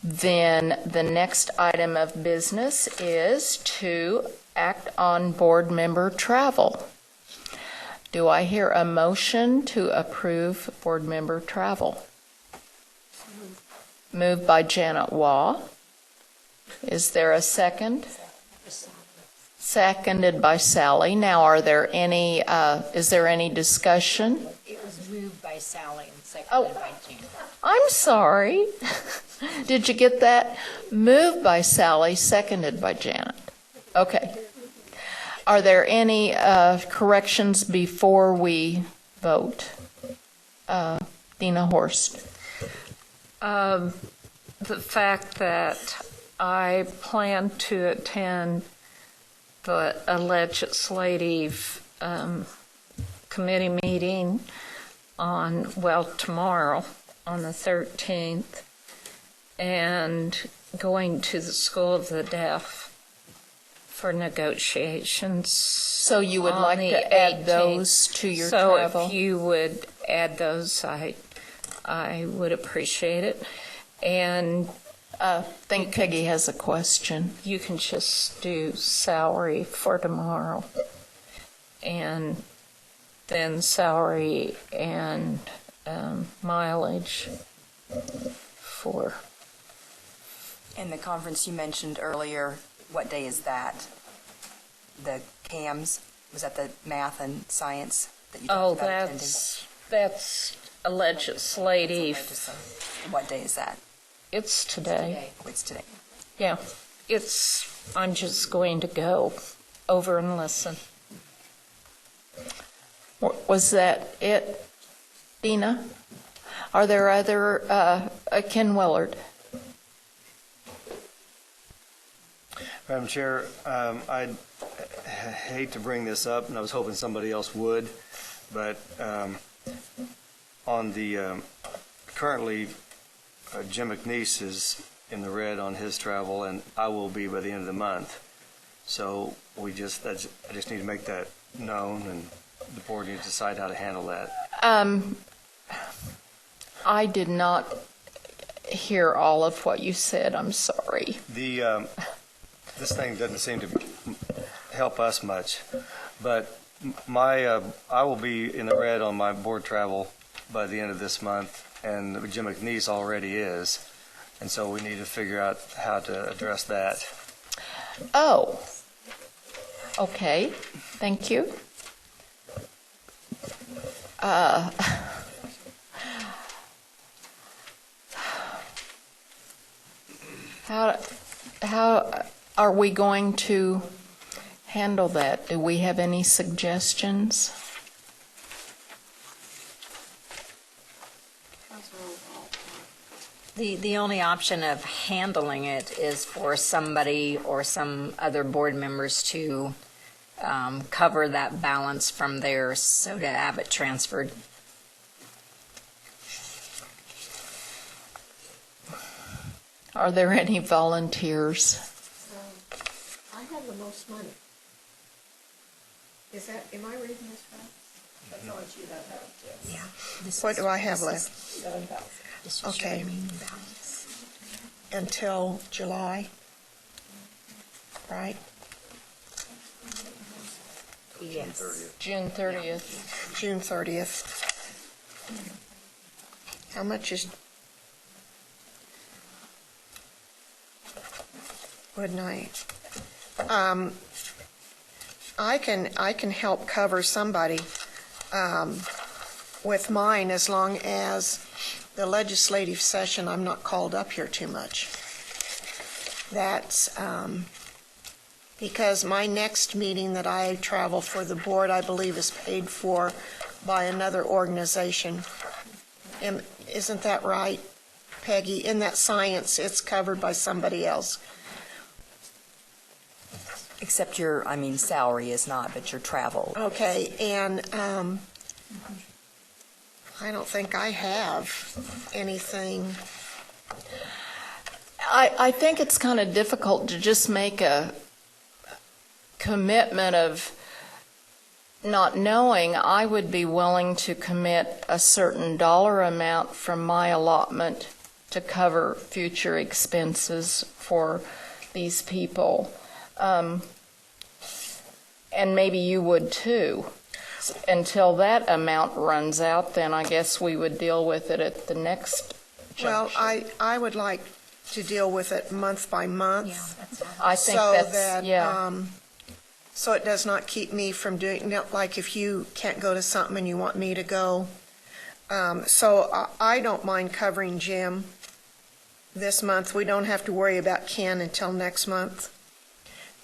Then the next item of business is to act on board member travel. Do I hear a motion to approve board member travel? Moved by Janet Waugh. Is there a second? Seconded by Sally. Now, are there any? Is there any discussion? It was moved by Sally and seconded by Janet. I'm sorry. Did you get that? Moved by Sally, seconded by Janet. Okay. Are there any corrections before we vote? Dina Horst. The fact that I plan to attend a legislative committee meeting tomorrow on the 13th, and going to the School of the Deaf for negotiations. So you would like to add those to your travel? So if you would add those, I would appreciate it. And I think Peggy has a question. You can just do salary for tomorrow, and then salary and mileage for. And the conference you mentioned earlier, what day is that? The CAMS, was that the math and science that you talked about attending? That's a legislative. What day is that? It's today. It's today. Yeah, I'm just going to go over and listen. Was that it, Dina? Are there other, Ken Willard? Madam Chair, I'd hate to bring this up, and I was hoping somebody else would, but on the currently Jim McNeese is in the red on his travel, and I will be by the end of the month. So I just need to make that known, and the board needs to decide how to handle that. I did not hear all of what you said. I'm sorry. This thing doesn't seem to help us much, but I will be in the red on my board travel by the end of this month, and Jim McNeese already is, and so we need to figure out how to address that. Oh, okay. Thank you. How are we going to handle that? Do we have any suggestions? The only option of handling it is for somebody or some other board members to cover that balance from theirs, so to have it transferred. Are there any volunteers? I have the most money. Am I reading this right? That's how much you have. Yeah. What do I have left? 7,000. Okay. Until July, right? Yes. June 30th. June 30th. How much is, wouldn't I? I can help cover somebody with mine, as long as the legislative session, I'm not called up here too much. That's because my next meeting that I travel for the board, I believe, is paid for by another organization. Isn't that right, Peggy? In that science, it's covered by somebody else. Except your, salary is not, but your travel. Okay, and I don't think I have anything. I think it's kind of difficult to just make a commitment of not knowing. I would be willing to commit a certain dollar amount from my allotment to cover future expenses for these people. And maybe you would too. Until that amount runs out, then I guess we would deal with it at the next junction. Well, I would like to deal with it month by month. Yeah, I think so that's, that, yeah. So it does not keep me from doing, like if you can't go to something and you want me to go. So I don't mind covering Jim this month. We don't have to worry about Ken until next month.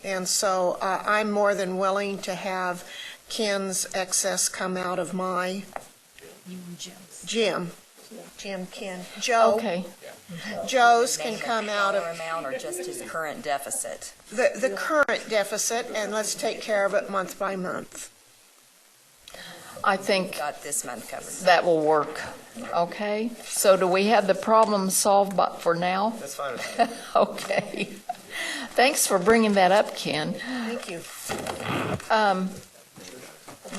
And so I'm more than willing to have Ken's excess come out of my Jim, Ken, Joe. Okay. Joe's can come out of amount or just his current deficit. the current deficit, and let's take care of it month by month. I think got this month covered. that will work. Okay? So do we have the problem solved for now? That's fine. Okay. Thanks for bringing that up, Ken. Thank you.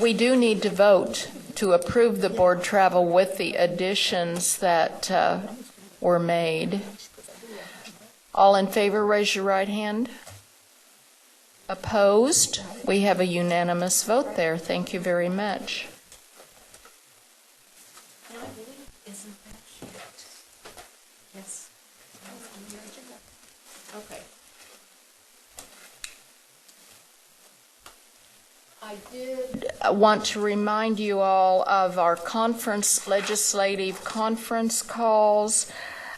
We do need to vote to approve the board travel with the additions that were made. All in favor, raise your right hand. Opposed? We have a unanimous vote there. Thank you very much. Yes. Okay. I did want to remind you all of our legislative conference calls.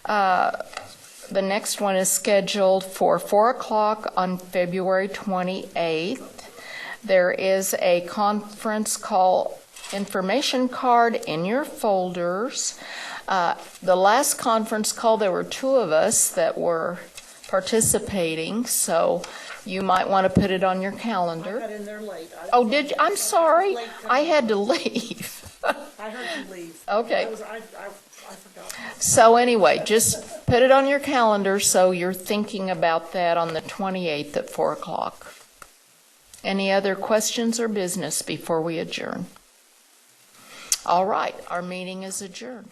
The next one is scheduled for 4 o'clock on February 28th. There is a conference call information card in your folders. The last conference call, there were 2 of us that were participating, so you might want to put it on your calendar. I got in there late. Oh, did you? I'm sorry. I had to leave. I heard you leave. Okay. I forgot. So anyway, just put it on your calendar so you're thinking about that on the 28th at 4 o'clock. Any other questions or business before we adjourn? All right, our meeting is adjourned.